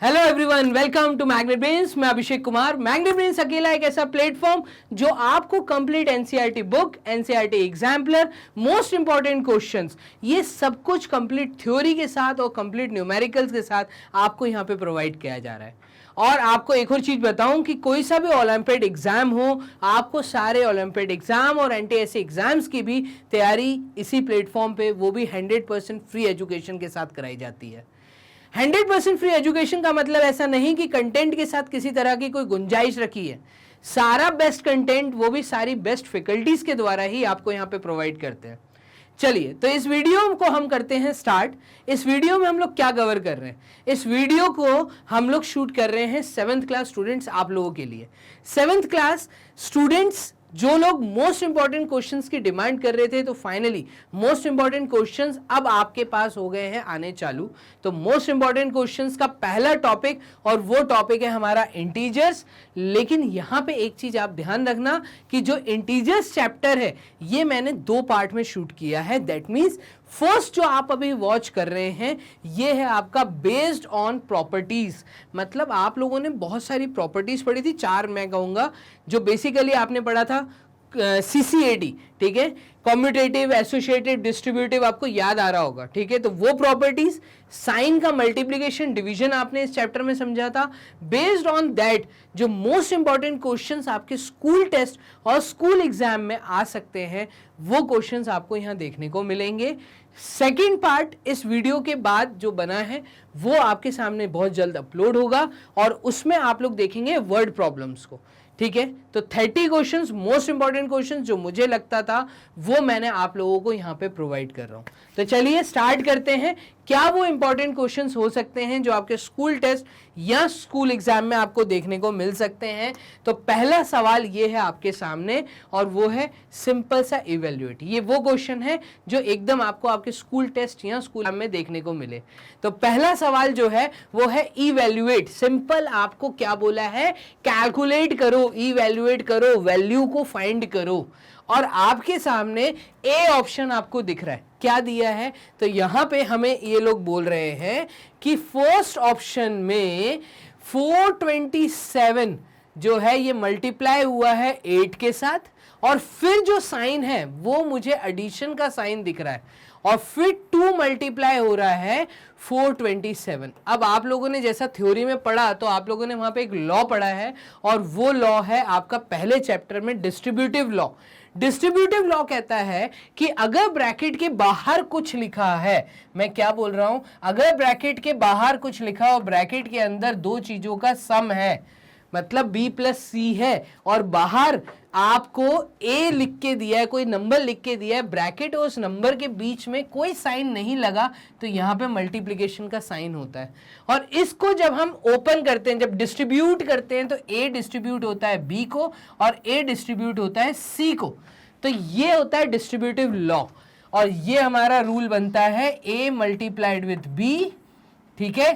Hello everyone, welcome to Magnet Brains. मैं Abhishek Kumar. Magnet brains अकेला एक ऐसा प्लेटफॉर्म जो आपको complete NCERT book, NCERT exemplar, most important questions, ये सब कुछ कंप्लीट थ्योरी के साथ और कंप्लीट न्यूमेरिकल्स के साथ आपको यहाँ पे प्रोवाइड किया जा रहा है। और आपको एक और चीज बताऊं कि कोई सा भी ओलंपियाड एग्जाम हो, आपको सारे ओलंपियाड एग्जाम और एनटीएससी एग्जाम्स की भी तैयारी इसी प्लेटफॉर्म पे, वो भी 100% फ्री एजुकेशन के साथ कराई जाती है। 100% फ्री एजुकेशन का मतलब ऐसा नहीं कि कंटेंट के साथ किसी तरह की कोई गुंजाइश रखी है। सारा बेस्ट कंटेंट, वो भी सारी बेस्ट फैकल्टीज के द्वारा ही आपको यहाँ पे प्रोवाइड करते हैं। चलिए, तो इस वीडियो को हम करते हैं स्टार्ट। इस वीडियो में हम लोग क्या कवर कर रहे हैं? इस वीडियो को हम लोग शूट कर रहे हैं 7th क्लास स्टूडेंट्स, आप लोगों के लिए। 7th क्लास स्टूडेंट्स जो लोग मोस्ट इंपॉर्टेंट क्वेश्चंस की डिमांड कर रहे थे, तो फाइनली मोस्ट इंपॉर्टेंट क्वेश्चंस अब आपके पास हो गए हैं आने चालू। तो मोस्ट इंपॉर्टेंट क्वेश्चंस का पहला टॉपिक, और वो टॉपिक है हमारा इंटीजर्स। लेकिन यहां पे एक चीज आप ध्यान रखना कि जो इंटीजर्स चैप्टर है, ये मैंने 2 पार्ट में शूट किया है। दैट मीन्स फर्स्ट जो आप अभी वॉच कर रहे हैं, ये है आपका बेस्ड ऑन प्रॉपर्टीज। मतलब आप लोगों ने बहुत सारी प्रॉपर्टीज पढ़ी थी, 4 मैं कहूंगा, जो बेसिकली आपने पढ़ा था CCAD, ठीक है, कॉम्यूटेटिव, एसोसिएटिव, डिस्ट्रीब्यूटिव, आपको याद आ रहा होगा, ठीक है। तो वो प्रॉपर्टीज, साइन का मल्टीप्लिकेशन, डिवीजन आपने इस चैप्टर में समझा था। बेस्ड ऑन दैट जो मोस्ट इंपॉर्टेंट क्वेश्चंस आपके स्कूल टेस्ट और स्कूल एग्जाम में आ सकते हैं, वो क्वेश्चंस आपको यहां देखने को मिलेंगे। सेकेंड पार्ट इस वीडियो के बाद जो बना है, वो आपके सामने बहुत जल्द अपलोड होगा, और उसमें आप लोग देखेंगे वर्ड प्रॉब्लम्स को, ठीक है। तो 30 क्वेश्चंस, मोस्ट इंपॉर्टेंट क्वेश्चंस जो मुझे लगता था, वो मैंने आप लोगों को यहां पे प्रोवाइड कर रहा हूं। तो चलिए स्टार्ट करते हैं। क्या वो इंपॉर्टेंट क्वेश्चंस हो सकते हैं जो आपके स्कूल टेस्ट या स्कूल एग्जाम में आपको देखने को मिल सकते हैं? तो पहला सवाल ये है आपके सामने, और वो है सिंपल सा इवेल्युएट। ये वो क्वेश्चन है जो एकदम आपको आपके स्कूल टेस्ट या स्कूल में देखने को मिले। तो पहला सवाल जो है वो है इवेल्युएट। सिंपल आपको क्या बोला है? कैलकुलेट करो, इवेल्युएट करो, वैल्यू को फाइंड करो। और आपके सामने ए ऑप्शन आपको दिख रहा है। क्या दिया है? तो यहां पे हमें ये लोग बोल रहे हैं कि फर्स्ट ऑप्शन में 427 जो है ये मल्टीप्लाई हुआ है 8 के साथ, और फिर जो साइन है वो मुझे एडिशन का साइन दिख रहा है, और फिर 2 मल्टीप्लाई हो रहा है 427। अब आप लोगों ने जैसा थ्योरी में पढ़ा, तो आप लोगों ने वहां पे एक लॉ पढ़ा है, और वो लॉ है आपका पहले चैप्टर में डिस्ट्रीब्यूटिव लॉ। डिस्ट्रीब्यूटिव लॉ कहता है कि अगर ब्रैकेट के बाहर कुछ लिखा है, मैं क्या बोल रहा हूं, अगर ब्रैकेट के बाहर कुछ लिखा और ब्रैकेट के अंदर 2 चीजों का सम है, मतलब B + C है, और बाहर आपको A लिख के दिया है, कोई नंबर लिख के दिया है, ब्रैकेट और उस नंबर के बीच में कोई साइन नहीं लगा, तो यहां पे मल्टीप्लिकेशन का साइन होता है। और इसको जब हम ओपन करते हैं, जब डिस्ट्रीब्यूट करते हैं, तो A डिस्ट्रीब्यूट होता है B को, और A डिस्ट्रीब्यूट होता है C को। तो ये होता है डिस्ट्रीब्यूटिव लॉ, और ये हमारा रूल बनता है A मल्टीप्लाइड विथ B, ठीक है,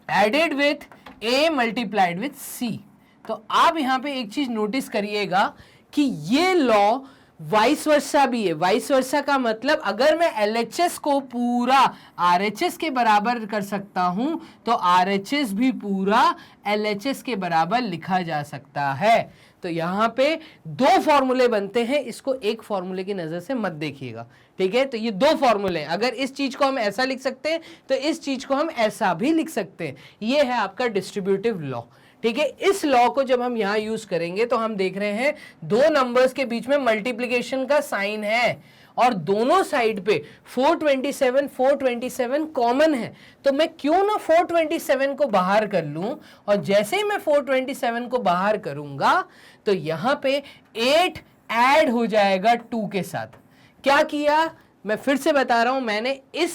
added with A multiplied with C। तो आप यहां पे एक चीज नोटिस करिएगा कि ये लॉ वाइस वर्सा भी है। वाइस वर्सा का मतलब अगर मैं LHS को पूरा RHS के बराबर कर सकता हूं, तो RHS भी पूरा LHS के बराबर लिखा जा सकता है। तो यहां पे 2 फॉर्मूले बनते हैं, इसको एक फॉर्मूले की नजर से मत देखिएगा, ठीक है। तो ये 2 फॉर्मूले, अगर इस चीज को हम ऐसा लिख सकते हैं, तो इस चीज को हम ऐसा भी लिख सकते हैं। ये है आपका डिस्ट्रीब्यूटिव लॉ, ठीक है। इस लॉ को जब हम यहां यूज करेंगे, तो हम देख रहे हैं 2 नंबर्स के बीच में मल्टीप्लिकेशन का साइन है, और दोनों साइड पे 427 कॉमन है। तो मैं क्यों ना 427 को बाहर कर लूं, और जैसे ही मैं 427 को बाहर करूंगा, तो यहां पे 8 ऐड हो जाएगा 2 के साथ। क्या किया? मैं फिर से बता रहा हूं, मैंने इस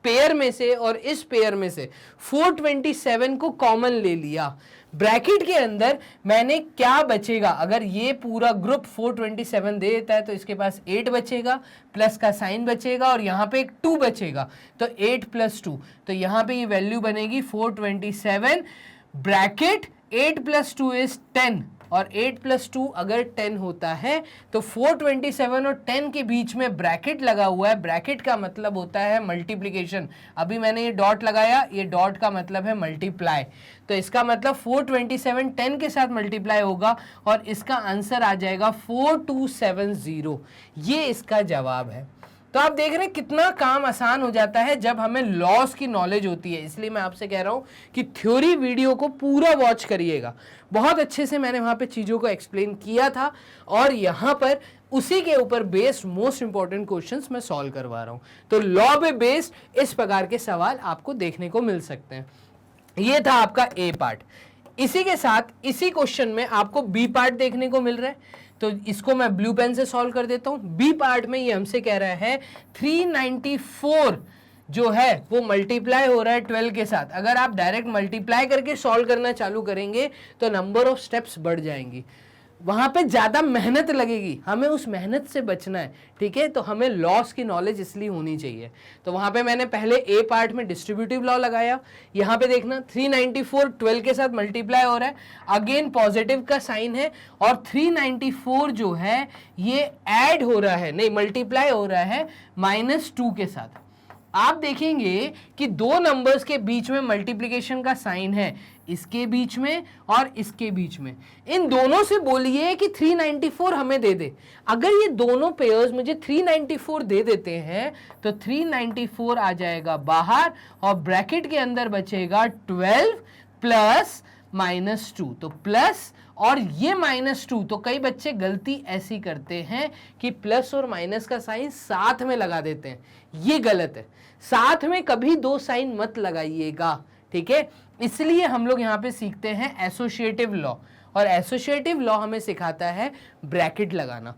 पेयर में से और इस पेयर में से 427 को कॉमन ले लिया। ब्रैकेट के अंदर मैंने क्या बचेगा, अगर ये पूरा ग्रुप 427 दे देता है, तो इसके पास 8 बचेगा, प्लस का साइन बचेगा, और यहां पे एक 2 बचेगा, तो 8 + 2, तो यहां पे ये वैल्यू बनेगी 427 ब्रैकेट 8 + 2 इज 10, और 8 + 2 अगर 10 होता है तो 427 और 10 के बीच में ब्रैकेट लगा हुआ है। ब्रैकेट का मतलब होता है मल्टीप्लिकेशन। अभी मैंने ये डॉट लगाया, ये डॉट का मतलब है मल्टीप्लाई। तो इसका मतलब 427 10 के साथ मल्टीप्लाई होगा और इसका आंसर आ जाएगा 4270। ये इसका जवाब है। तो आप देख रहे हैं कितना काम आसान हो जाता है जब हमें लॉस की नॉलेज होती है। इसलिए मैं आपसे कह रहा हूं कि थ्योरी वीडियो को पूरा वॉच करिएगा। बहुत अच्छे से मैंने वहां पे चीजों को एक्सप्लेन किया था और यहां पर उसी के ऊपर बेस्ड मोस्ट इंपॉर्टेंट क्वेश्चंस मैं सॉल्व करवा रहा हूं। तो लॉ पे बेस्ड इस प्रकार के सवाल आपको देखने को मिल सकते हैं। ये था आपका ए पार्ट। इसी के साथ इसी क्वेश्चन में आपको बी पार्ट देखने को मिल रहा है। तो इसको मैं ब्लू पेन से सॉल्व कर देता हूं। बी पार्ट में ये हमसे कह रहा है 394 जो है वो मल्टीप्लाई हो रहा है 12 के साथ। अगर आप डायरेक्ट मल्टीप्लाई करके सॉल्व करना चालू करेंगे तो नंबर ऑफ स्टेप्स बढ़ जाएंगी, वहां पे ज्यादा मेहनत लगेगी। हमें उस मेहनत से बचना है, ठीक है। तो हमें लॉस की नॉलेज इसलिए होनी चाहिए। तो वहां पे मैंने पहले ए पार्ट में डिस्ट्रीब्यूटिव लॉ लगाया। यहां पे देखना 394 12 के साथ मल्टीप्लाई हो रहा है, अगेन पॉजिटिव का साइन है और 394 जो है ये ऐड हो रहा है, नहीं मल्टीप्लाई हो रहा है -2 के साथ। आप देखेंगे कि दो नंबर्स के बीच में मल्टीप्लिकेशन का साइन है, इसके बीच में और इसके बीच में। इन दोनों से बोलिए कि 394 हमें दे दे। अगर ये दोनों पेयर्स मुझे 394 दे देते हैं तो 394 आ जाएगा बाहर और ब्रैकेट के अंदर बचेगा 12 प्लस -2। तो प्लस और ये -2। तो कई बच्चे गलती ऐसी करते हैं कि प्लस और माइनस का साइन साथ में लगा देते हैं, ये गलत है। साथ में कभी दो साइन मत लगाइएगा, ठीक है। इसलिए हम लोग यहाँ पे सीखते हैं एसोसिएटिव लॉ, और एसोसिएटिव लॉ हमें सिखाता है ब्रैकेट लगाना,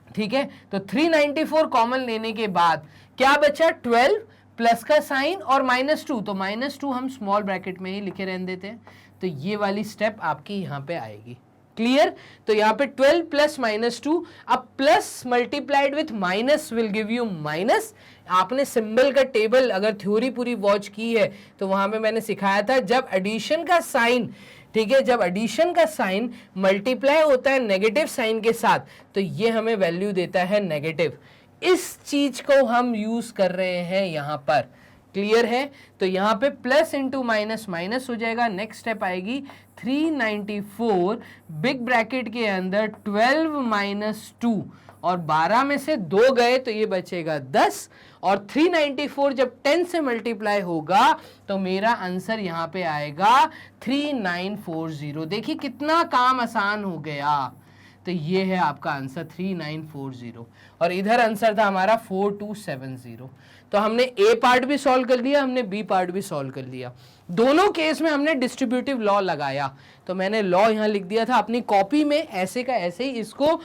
ठीक है। तो 394 कॉमन लेने के बाद क्या बचा, 12 प्लस का साइन और -2। तो -2 हम स्मॉल ब्रैकेट में ही लिखे रहने देते हैं। तो ये वाली स्टेप आपकी यहाँ पे आएगी, क्लियर। तो यहाँ पे 12 प्लस -2, अब plus multiplied with minus will give you minus. आपने सिंबल का टेबल अगर थ्योरी पूरी वॉच की है तो वहां पे मैंने सिखाया था जब एडिशन का साइन, ठीक है, जब एडिशन का साइन मल्टीप्लाई होता है नेगेटिव साइन के साथ तो ये हमें वैल्यू देता है नेगेटिव। इस चीज को हम यूज कर रहे हैं यहां पर, क्लियर है। तो यहां पे प्लस इंटू माइनस माइनस हो जाएगा। नेक्स्ट स्टेप आएगी 394 बिग ब्रैकेट के अंदर 12 - 2 और 12 में से 2 गए तो ये बचेगा 10 और 394 जब 10 से मल्टीप्लाई होगा तो मेरा आंसर यहां पे आएगा 3940। देखिए कितना काम आसान हो गया। तो ये है आपका आंसर 3940 और इधर आंसर था हमारा 4270। तो हमने ए पार्ट भी सॉल्व कर लिया, हमने बी पार्ट भी सॉल्व कर लिया। दोनों केस में हमने डिस्ट्रीब्यूटिव लॉ लगाया। तो मैंने लॉ यहां लिख दिया था अपनी कॉपी में, ऐसे का ऐसे ही इसको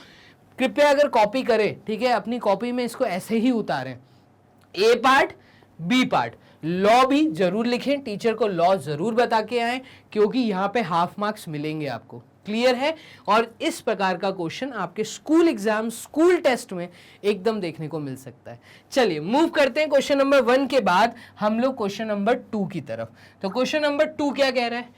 कृपया अगर कॉपी करें, ठीक है, अपनी कॉपी में इसको ऐसे ही उतारें। ए पार्ट बी पार्ट, लॉ भी जरूर लिखें, टीचर को लॉ जरूर बता के आए क्योंकि यहां पे हाफ मार्क्स मिलेंगे आपको, क्लियर है। और इस प्रकार का क्वेश्चन आपके स्कूल एग्जाम, स्कूल टेस्ट में एकदम देखने को मिल सकता है। चलिए मूव करते हैं क्वेश्चन नंबर 1 के बाद हम लोग क्वेश्चन नंबर 2 की तरफ। तो क्वेश्चन नंबर 2 क्या कह रहा है,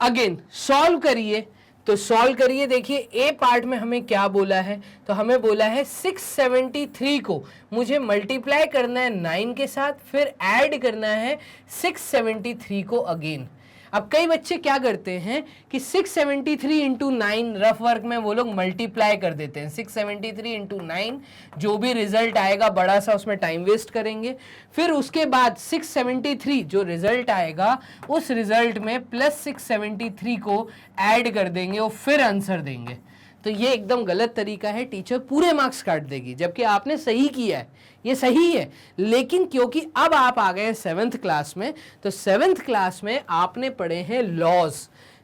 अगेन सॉल्व करिए। तो सॉल्व करिए, देखिए ए पार्ट में हमें क्या बोला है, तो हमें बोला है 673 को मुझे मल्टीप्लाई करना है 9 के साथ, फिर ऐड करना है 673 को अगेन। अब कई बच्चे क्या करते हैं कि 673 इंटू 9 रफ वर्क में वो लोग मल्टीप्लाई कर देते हैं। 673 इंटू 9 जो भी रिजल्ट आएगा बड़ा सा उसमें टाइम वेस्ट करेंगे। फिर उसके बाद 673 जो रिजल्ट आएगा उस रिजल्ट में प्लस 673 को ऐड कर देंगे और फिर आंसर देंगे। तो ये एकदम गलत तरीका है, टीचर पूरे मार्क्स काट देगी। जबकि आपने सही किया है, ये सही है, लेकिन क्योंकि अब आप आ गए 7th क्लास में, तो 7th क्लास में आपने पढ़े हैं लॉज,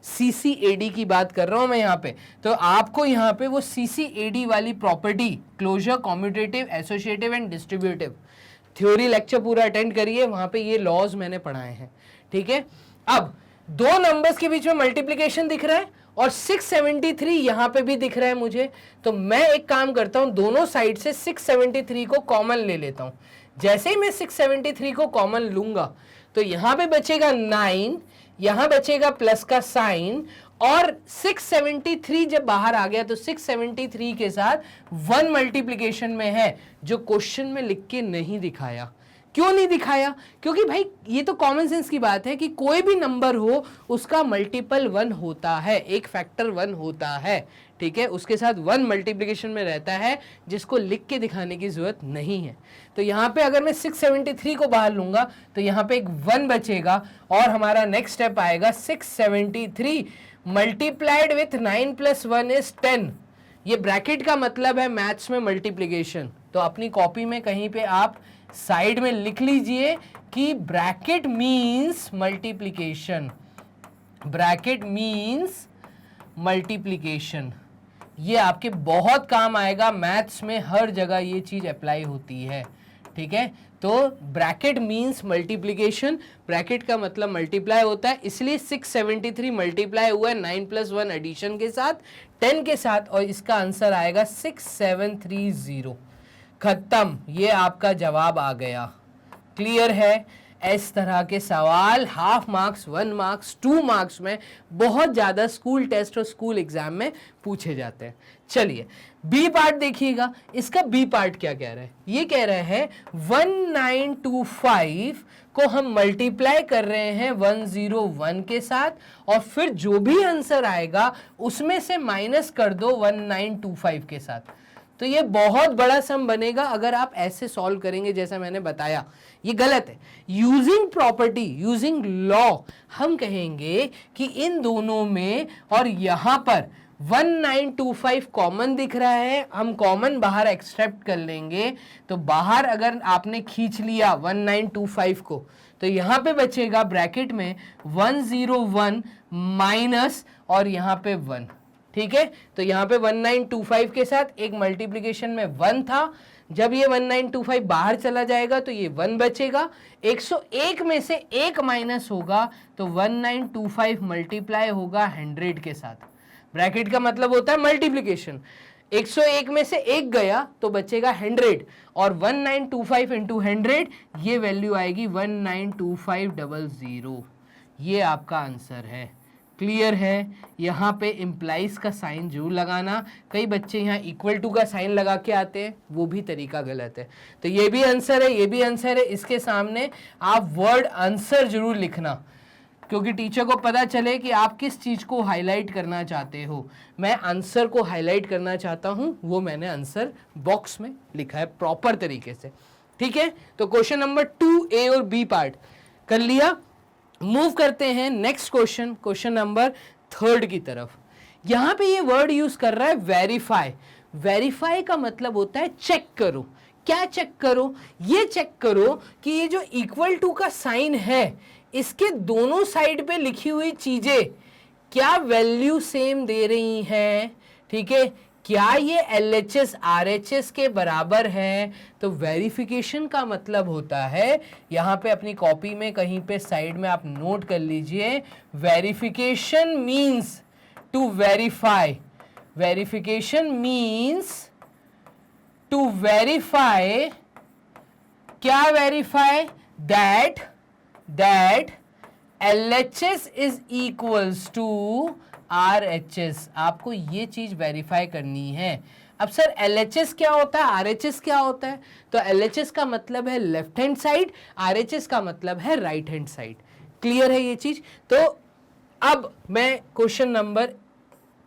CCAD की बात कर रहा हूं मैं यहाँ पे। तो आपको यहाँ पे वो CCAD वाली property, closure, commutative, associative and distributive, theory lecture पूरा अटेंड करिए, वहां पे ये लॉज मैंने पढ़ाए हैं, ठीक है। अब दो नंबर्स के बीच में मल्टीप्लीकेशन दिख रहा है और 673 यहां पे भी दिख रहा है मुझे। तो मैं एक काम करता हूं, दोनों साइड से 673 को कॉमन ले लेता हूं। जैसे ही मैं 673 को कॉमन लूंगा तो यहां पे बचेगा 9, यहां बचेगा प्लस का साइन, और 673 जब बाहर आ गया तो 673 के साथ 1 मल्टीप्लीकेशन में है, जो क्वेश्चन में लिख के नहीं दिखाया। क्यों नहीं दिखाया? क्योंकि भाई ये तो कॉमन सेंस की बात है कि कोई भी नंबर हो उसका मल्टीपल 1 होता है, एक फैक्टर 1 होता है, ठीक है, उसके साथ 1 मल्टीप्लिकेशन में रहता है, जिसको लिख के दिखाने की जरूरत नहीं है। तो यहाँ पे अगर मैं 673 को बाहर लूंगा तो यहाँ पे एक 1 बचेगा, और हमारा नेक्स्ट स्टेप आएगा 673 मल्टीप्लाइड विथ 9 + 1 इज 10। ये ब्रैकेट का मतलब है मैथ्स में मल्टीप्लिकेशन। तो अपनी कॉपी में कहीं पे आप साइड में लिख लीजिए कि bracket means multiplication, bracket means multiplication. ये आपके बहुत काम आएगा मैथ्स में, हर जगह ये चीज अप्लाई होती है, ठीक है। तो ब्रैकेट मीन्स मल्टीप्लिकेशन, ब्रैकेट का मतलब मल्टीप्लाई होता है, इसलिए 673 मल्टीप्लाई हुआ है 9 + 1 एडिशन के साथ, 10 के साथ, और इसका आंसर आएगा 6730। खत्म, ये आपका जवाब आ गया। क्लियर है? इस तरह के सवाल हाफ मार्क्स, 1 मार्क्स, 2 मार्क्स में बहुत ज्यादा स्कूल टेस्ट और स्कूल एग्जाम में पूछे जाते हैं। चलिए बी पार्ट देखिएगा, इसका बी पार्ट क्या कह रहा है? ये कह रहे हैं 1925 को हम मल्टीप्लाई कर रहे हैं 101 के साथ, और फिर जो भी आंसर आएगा उसमें से माइनस कर दो 1925 के साथ। तो ये बहुत बड़ा सम बनेगा अगर आप ऐसे सॉल्व करेंगे जैसा मैंने बताया। ये गलत है। यूजिंग प्रॉपर्टी, यूजिंग लॉ, हम कहेंगे कि इन दोनों में और यहां पर 1925 कॉमन दिख रहा है, हम कॉमन बाहर एक्सट्रैक्ट कर लेंगे। तो बाहर अगर आपने खींच लिया 1925 को, तो यहां पे बचेगा ब्रैकेट में 101 माइनस और यहां पे 1, ठीक है। तो यहां पे 1925 के साथ एक मल्टीप्लिकेशन में 1 था, जब ये 1925 बाहर चला जाएगा तो ये 1 बचेगा, 101 में से 1 माइनस होगा तो 1925 मल्टीप्लाई होगा 100 के साथ। ब्रैकेट का मतलब होता है मल्टीप्लिकेशन, 101 में से 1 गया तो बचेगा 100, और 1925 इंटू 100, ये वैल्यू आएगी 192500। ये आपका आंसर है। क्लियर है? यहाँ पे इम्प्लाइज का साइन जरूर लगाना। कई बच्चे यहाँ इक्वल टू का साइन लगा के आते हैं, वो भी तरीका गलत है। तो ये भी आंसर है, ये भी आंसर है, इसके सामने आप वर्ड आंसर जरूर लिखना, क्योंकि टीचर को पता चले कि आप किस चीज को हाईलाइट करना चाहते हो। मैं आंसर को हाईलाइट करना चाहता हूं, वो मैंने आंसर बॉक्स में लिखा है प्रॉपर तरीके से, ठीक है। तो क्वेश्चन नंबर 2 ए और बी पार्ट कर लिया। मूव करते हैं नेक्स्ट क्वेश्चन, क्वेश्चन नंबर 3 की तरफ। यहां पे ये वर्ड यूज कर रहा है वेरीफाई। वेरीफाई का मतलब होता है चेक करो। क्या चेक करो? ये चेक करो कि ये जो इक्वल टू का साइन है, इसके दोनों साइड पे लिखी हुई चीजें क्या वैल्यू सेम दे रही हैं, ठीक है। क्या ये LHS RHS के बराबर है? तो वेरिफिकेशन का मतलब होता है, यहां पे अपनी कॉपी में कहीं पे साइड में आप नोट कर लीजिए, verification means to verify. Verification means to verify. क्या verify? That LHS is equals to RHS। आपको ये चीज वेरीफाई करनी है। अब सर LHS क्या होता है, RHS क्या होता है? तो LHS का मतलब है लेफ्ट हैंड साइड, RHS का मतलब है राइट हैंड साइड। क्लियर है ये चीज? तो अब मैं क्वेश्चन नंबर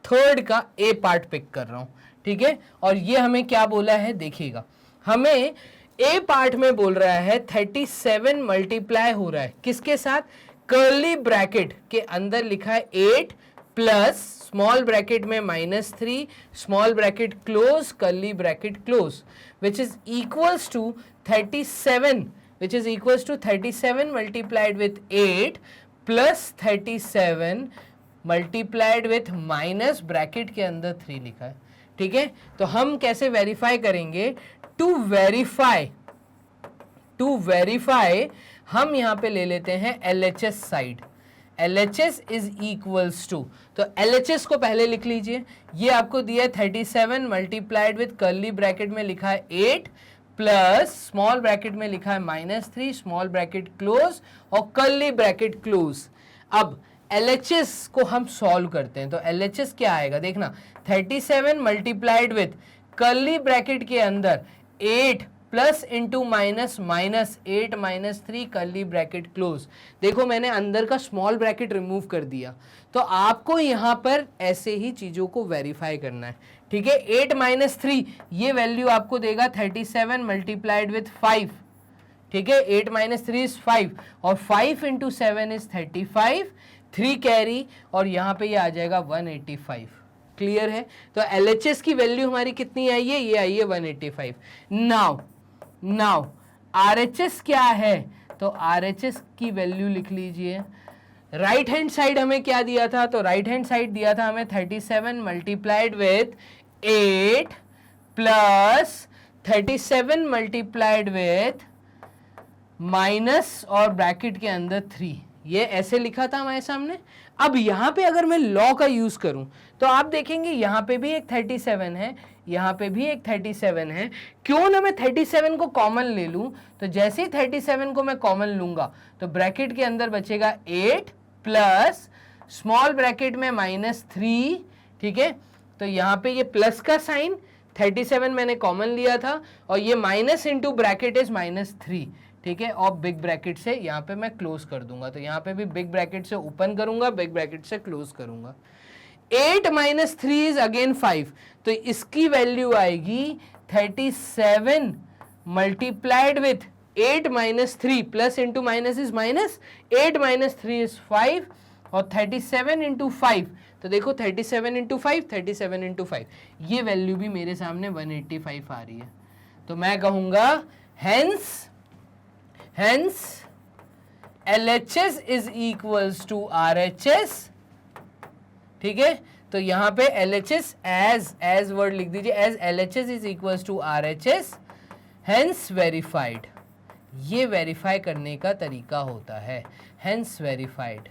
3 का ए पार्ट पिक कर रहा हूं, ठीक है। और ये हमें क्या बोला है देखिएगा, हमें ए पार्ट में बोल रहा है 37 मल्टीप्लाई हो रहा है किसके साथ? कर्ली ब्रैकेट के अंदर लिखा है 8 प्लस स्मॉल ब्रैकेट में -3, small bracket close, curly bracket close, which is equals to 37, which is equals to 37 multiplied with 8 plus 37 multiplied with minus bracket के अंदर 3 लिखा है, ठीक है। तो हम कैसे वेरीफाई करेंगे? टू वेरीफाई हम यहां पे ले लेते हैं LHS side. LHS is equals to, तो LHS को पहले लिख लीजिए। ये आपको दिया है 37 मल्टीप्लाइड विथ कर्ली ब्रैकेट में लिखा है 8 प्लस स्मॉल ब्रैकेट में लिखा है -3, स्मॉल ब्रैकेट क्लोज और कर्ली ब्रैकेट क्लोज। अब LHS को हम सॉल्व करते हैं, तो LHS क्या आएगा देखना, 37 मल्टीप्लाइड विथ कर्ली ब्रैकेट के अंदर 8 plus into minus minus 8 minus 3 curly bracket close. देखो मैंने अंदर का स्मॉल ब्रैकेट रिमूव कर दिया, तो आपको यहां पर ऐसे ही चीजों को वेरीफाई करना है, ठीक है। 8 माइनस 3 ये वैल्यू आपको देगा 37 मल्टीप्लाइड विथ 5, ठीक है। 8 माइनस 3 इज 5 और 5 इंटू 7 इज 35, 3 कैरी और यहां पे ये आ जाएगा 185। क्लियर है? तो LHS की वैल्यू हमारी कितनी आई है, ये आई है 185। नाउ RHS क्या है, तो RHS की वैल्यू लिख लीजिए। राइट हैंड साइड हमें क्या दिया था, तो राइट हैंड साइड दिया था हमें 37 multiplied with 8 plus 37 multiplied with minus और ब्रैकेट के अंदर 3, ये ऐसे लिखा था हमारे सामने। अब यहां पे अगर मैं लॉ का यूज करूं तो आप देखेंगे यहां पे भी एक 37 है, यहां पे भी एक 37 है। क्यों ना मैं 37 को कॉमन ले लूं, तो जैसे ही 37 को मैं कॉमन लूंगा तो ब्रैकेट के अंदर बचेगा 8 प्लस स्मॉल ब्रैकेट में माइनस 3, ठीक है। तो यहां पे ये प्लस का साइन, 37 मैंने कॉमन लिया था और ये minus into bracket is minus 3, ठीक है। और बिग ब्रैकेट से यहाँ पे मैं क्लोज कर दूंगा, तो यहाँ पे भी बिग ब्रैकेट से ओपन करूंगा, बिग ब्रैकेट से क्लोज करूंगा। 8 माइनस 3 इज अगेन 5, तो इसकी वैल्यू आएगी 37 multiplied with 8 minus 3 plus into minus is minus, 8 minus 3 is 5 और 37 इंटू 5, तो देखो 37 इंटू 5, 37 इंटू 5, ये वैल्यू भी मेरे सामने 185 आ रही है। तो मैं कहूंगा hence LHS is equals to RHS, ठीक है। तो यहां पे LHS as वर्ड लिख दीजिए, as LHS is equals to RHS, hence verified। ये वेरीफाई करने का तरीका होता है, hence verified।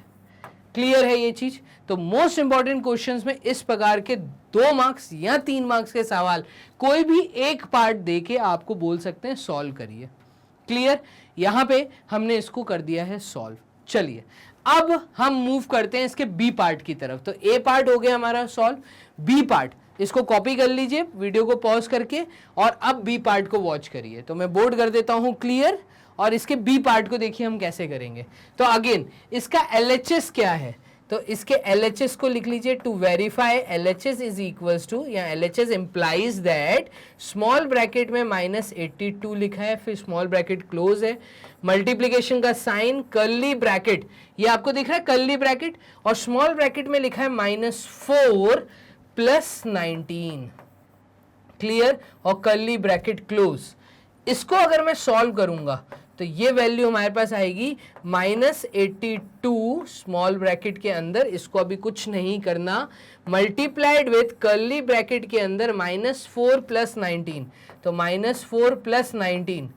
क्लियर है ये चीज? तो मोस्ट इंपॉर्टेंट क्वेश्चंस में इस प्रकार के 2 मार्क्स या 3 मार्क्स के सवाल कोई भी एक पार्ट देके आपको बोल सकते हैं सॉल्व करिए। क्लियर? यहां पे हमने इसको कर दिया है सॉल्व। चलिए अब हम मूव करते हैं इसके बी पार्ट की तरफ। तो ए पार्ट हो गया हमारा सॉल्व, बी पार्ट इसको कॉपी कर लीजिए वीडियो को पॉज करके और अब बी पार्ट को वॉच करिए। तो मैं बोर्ड कर देता हूं क्लियर और इसके बी पार्ट को देखिए हम कैसे करेंगे। तो अगेन इसका LHS क्या है, तो इसके LHS को लिख लीजिए, to verify LHS is equals to, या LHS implies that small bracket में माइनस 82 लिखा है, फिर स्मॉल ब्रैकेट क्लोज है, मल्टीप्लीकेशन का साइन कर्ली ब्रैकेट, ये आपको दिख रहा है कर्ली ब्रैकेट, और स्मॉल ब्रैकेट में लिखा है -4 प्लस 19, क्लियर, और कर्ली ब्रैकेट क्लोज। इसको अगर मैं सॉल्व करूंगा तो ये वैल्यू हमारे पास आएगी -82 स्मॉल ब्रैकेट के अंदर, इसको अभी कुछ नहीं करना, मल्टीप्लाइड विथ कर्ली ब्रैकेट के अंदर -4 प्लस 19, तो -4 प्लस 19,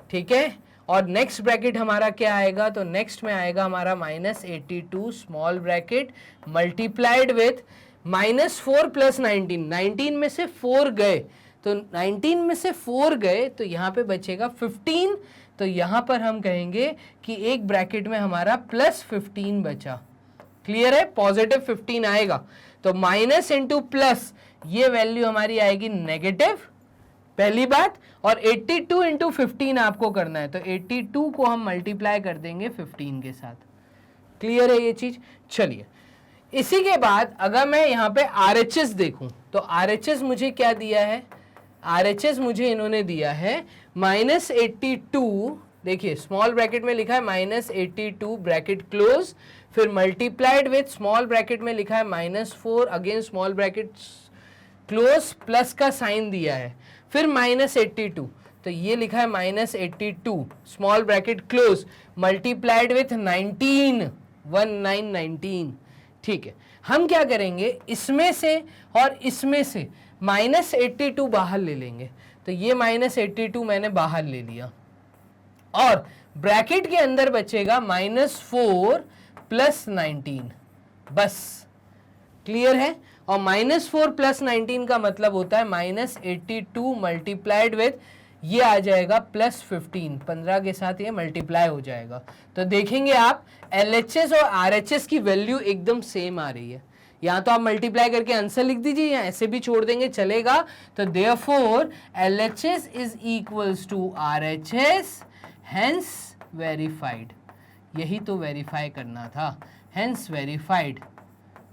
ठीक है। और नेक्स्ट ब्रैकेट हमारा क्या आएगा, तो नेक्स्ट में आएगा हमारा -82 small bracket multiplied with -4 plus 19, 19 में से 4 गए, तो 19 में से 4 गए तो यहाँ पे बचेगा 15, तो यहाँ पर हम कहेंगे कि एक ब्रैकेट में हमारा +15 बचा। क्लियर है? पॉजिटिव 15 आएगा, तो माइनस इंटू प्लस ये वैल्यू हमारी आएगी नेगेटिव, पहली बात, और 82 इंटू 15 आपको करना है, तो 82 को हम मल्टीप्लाई कर देंगे 15 के साथ। क्लियर है ये चीज? चलिए इसी के बाद अगर मैं यहाँ पे RHS देखूं तो RHS मुझे क्या दिया है, RHS मुझे इन्होंने दिया है -82, देखिए स्मॉल ब्रैकेट में लिखा है -82 ब्रैकेट क्लोज, फिर मल्टीप्लाइड विथ स्मॉल ब्रैकेट में लिखा है -4 again small bracket close, plus का साइन दिया है, फिर -82, तो ये लिखा है -82 small bracket close multiplied with 19, 1919, ठीक है। हम क्या करेंगे, इसमें से और इसमें से -82 बाहर ले लेंगे, तो ये -82 मैंने बाहर ले लिया और ब्रैकेट के अंदर बचेगा -4 प्लस 19, बस। क्लियर है? और -4 प्लस 19 का मतलब होता है -82 मल्टीप्लाइड विथ ये आ जाएगा +15, 15 के साथ ये मल्टीप्लाई हो जाएगा। तो देखेंगे आप LHS और RHS की वैल्यू एकदम सेम आ रही है। या तो आप मल्टीप्लाई करके आंसर लिख दीजिए या ऐसे भी छोड़ देंगे चलेगा। तो therefore LHS is equals to RHS, hence verified. यही तो वेरीफाई करना था, हेंस वेरीफाइड।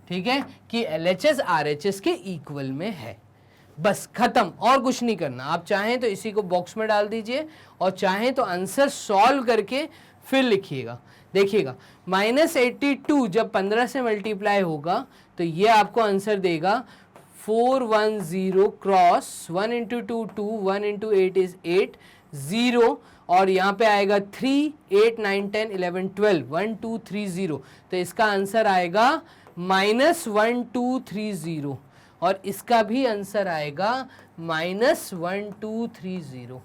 ठीक है कि LHS RHS के इक्वल में है। बस खत्म, और कुछ नहीं करना। आप चाहें तो इसी को बॉक्स में डाल दीजिए और चाहें तो आंसर सॉल्व करके फिर लिखिएगा। देखिएगा -82 जब 15 से मल्टीप्लाई होगा तो ये आपको आंसर देगा 410 क्रॉस 1 इंटू 2 2, 1 इंटू 8 इज 8, 0 और यहाँ पे आएगा 3, 8, 9, 10, 11, 12, 1 2 3 0। तो इसका आंसर आएगा -1230 और इसका भी आंसर आएगा -1230।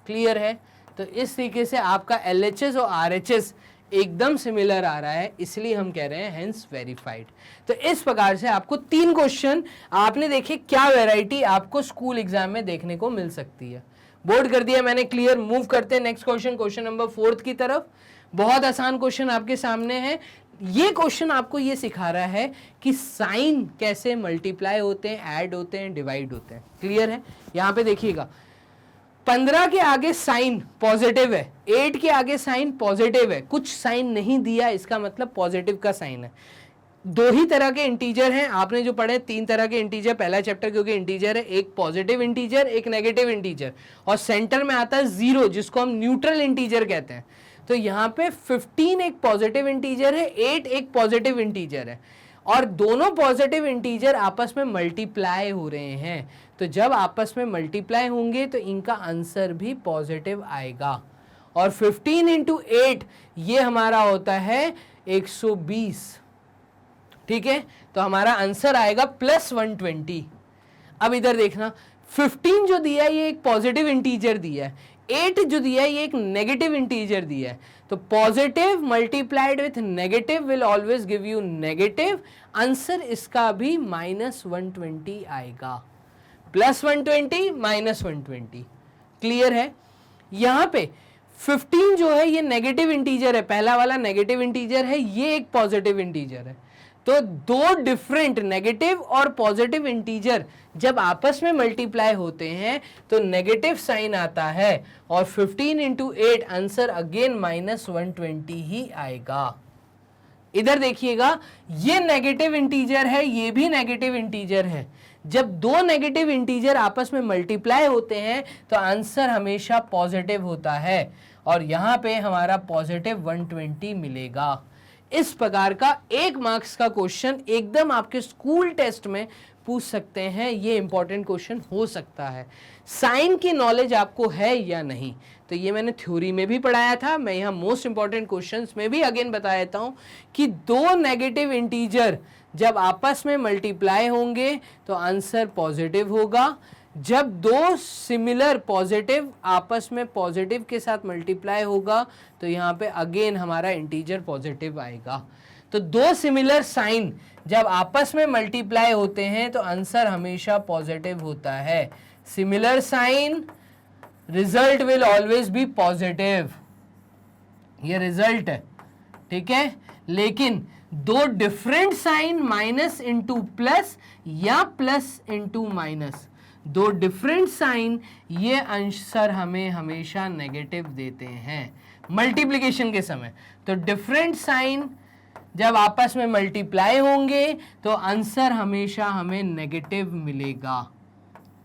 क्लियर है? तो इस तरीके से आपका LHS और RHS एकदम सिमिलर आ रहा है, इसलिए हम कह रहे हैं हेंस वेरीफाइड। तो इस प्रकार से आपको 3 क्वेश्चन आपने देखे, क्या वैरायटी आपको स्कूल एग्जाम में देखने को मिल सकती है। बोर्ड कर दिया मैंने, क्लियर। मूव करते हैं नेक्स्ट क्वेश्चन, क्वेश्चन नंबर 4 की तरफ। बहुत आसान क्वेश्चन आपके सामने है। ये क्वेश्चन आपको ये सिखा रहा है कि साइन कैसे मल्टीप्लाई होते हैं, ऐड होते हैं, डिवाइड होते हैं। क्लियर है? यहां पे देखिएगा 15 के आगे साइन पॉजिटिव है, 8 के आगे साइन पॉजिटिव है, कुछ साइन नहीं दिया, इसका मतलब पॉजिटिव का साइन है। 2 ही तरह के इंटीजर हैं, आपने जो पढ़े 3 तरह के इंटीजर पहला चैप्टर, क्योंकि इंटीजर है, एक पॉजिटिव इंटीजर, एक नेगेटिव इंटीजर, और सेंटर में आता है 0 जिसको हम न्यूट्रल इंटीजर कहते हैं। तो यहाँ पे 15 एक पॉजिटिव इंटीजर है, 8 एक पॉजिटिव इंटीजर है, और दोनों पॉजिटिव इंटीजर आपस में मल्टीप्लाई हो रहे हैं। तो जब आपस में मल्टीप्लाई होंगे तो इनका आंसर भी पॉजिटिव आएगा। और 15 इंटू 8 ये हमारा होता है 120। ठीक है? तो हमारा आंसर आएगा +120। अब इधर देखना, 15 जो दिया है ये एक पॉजिटिव इंटीजर दिया है, 8 जो दिया है ये एक नेगेटिव इंटीजर दिया है। तो positive multiplied with negative will always give you negative. Answer इसका भी -120 आएगा। +120 -120। क्लियर है? यहां पे 15 जो है ये नेगेटिव इंटीजर है, पहला वाला नेगेटिव इंटीजर है, ये एक पॉजिटिव इंटीजर है। तो 2 डिफरेंट नेगेटिव और पॉजिटिव इंटीजर जब आपस में मल्टीप्लाई होते हैं तो नेगेटिव साइन आता है, और 15 इंटू 8 आंसर अगेन -120 ही आएगा। इधर देखिएगा, ये नेगेटिव इंटीजर है, ये भी नेगेटिव इंटीजर है। जब 2 नेगेटिव इंटीजर आपस में मल्टीप्लाई होते हैं तो आंसर हमेशा पॉजिटिव होता है, और यहां पे हमारा पॉजिटिव 120 मिलेगा। इस प्रकार का 1 मार्क्स का क्वेश्चन एकदम आपके स्कूल टेस्ट में पूछ सकते हैं, ये इंपॉर्टेंट क्वेश्चन हो सकता है। साइन की नॉलेज आपको है या नहीं, तो ये मैंने थ्योरी में भी पढ़ाया था, मैं यहाँ मोस्ट इंपॉर्टेंट क्वेश्चंस में भी अगेन बता देता हूँ कि 2 नेगेटिव इंटीजर जब आपस में मल्टीप्लाई होंगे तो आंसर पॉजिटिव होगा। जब 2 सिमिलर पॉजिटिव आपस में पॉजिटिव के साथ मल्टीप्लाई होगा तो यहाँ पे अगेन हमारा इंटीजर पॉजिटिव आएगा। तो 2 सिमिलर साइन जब आपस में मल्टीप्लाई होते हैं तो आंसर हमेशा पॉजिटिव होता है। Similar sign, result will always be positive, ये रिजल्ट है। ठीक है? लेकिन 2 different sign minus into plus या plus into minus, 2 different sign, ये आंसर हमें हमेशा नेगेटिव देते हैं मल्टीप्लिकेशन के समय। तो डिफरेंट साइन जब आपस में मल्टीप्लाई होंगे तो आंसर हमेशा हमें नेगेटिव मिलेगा।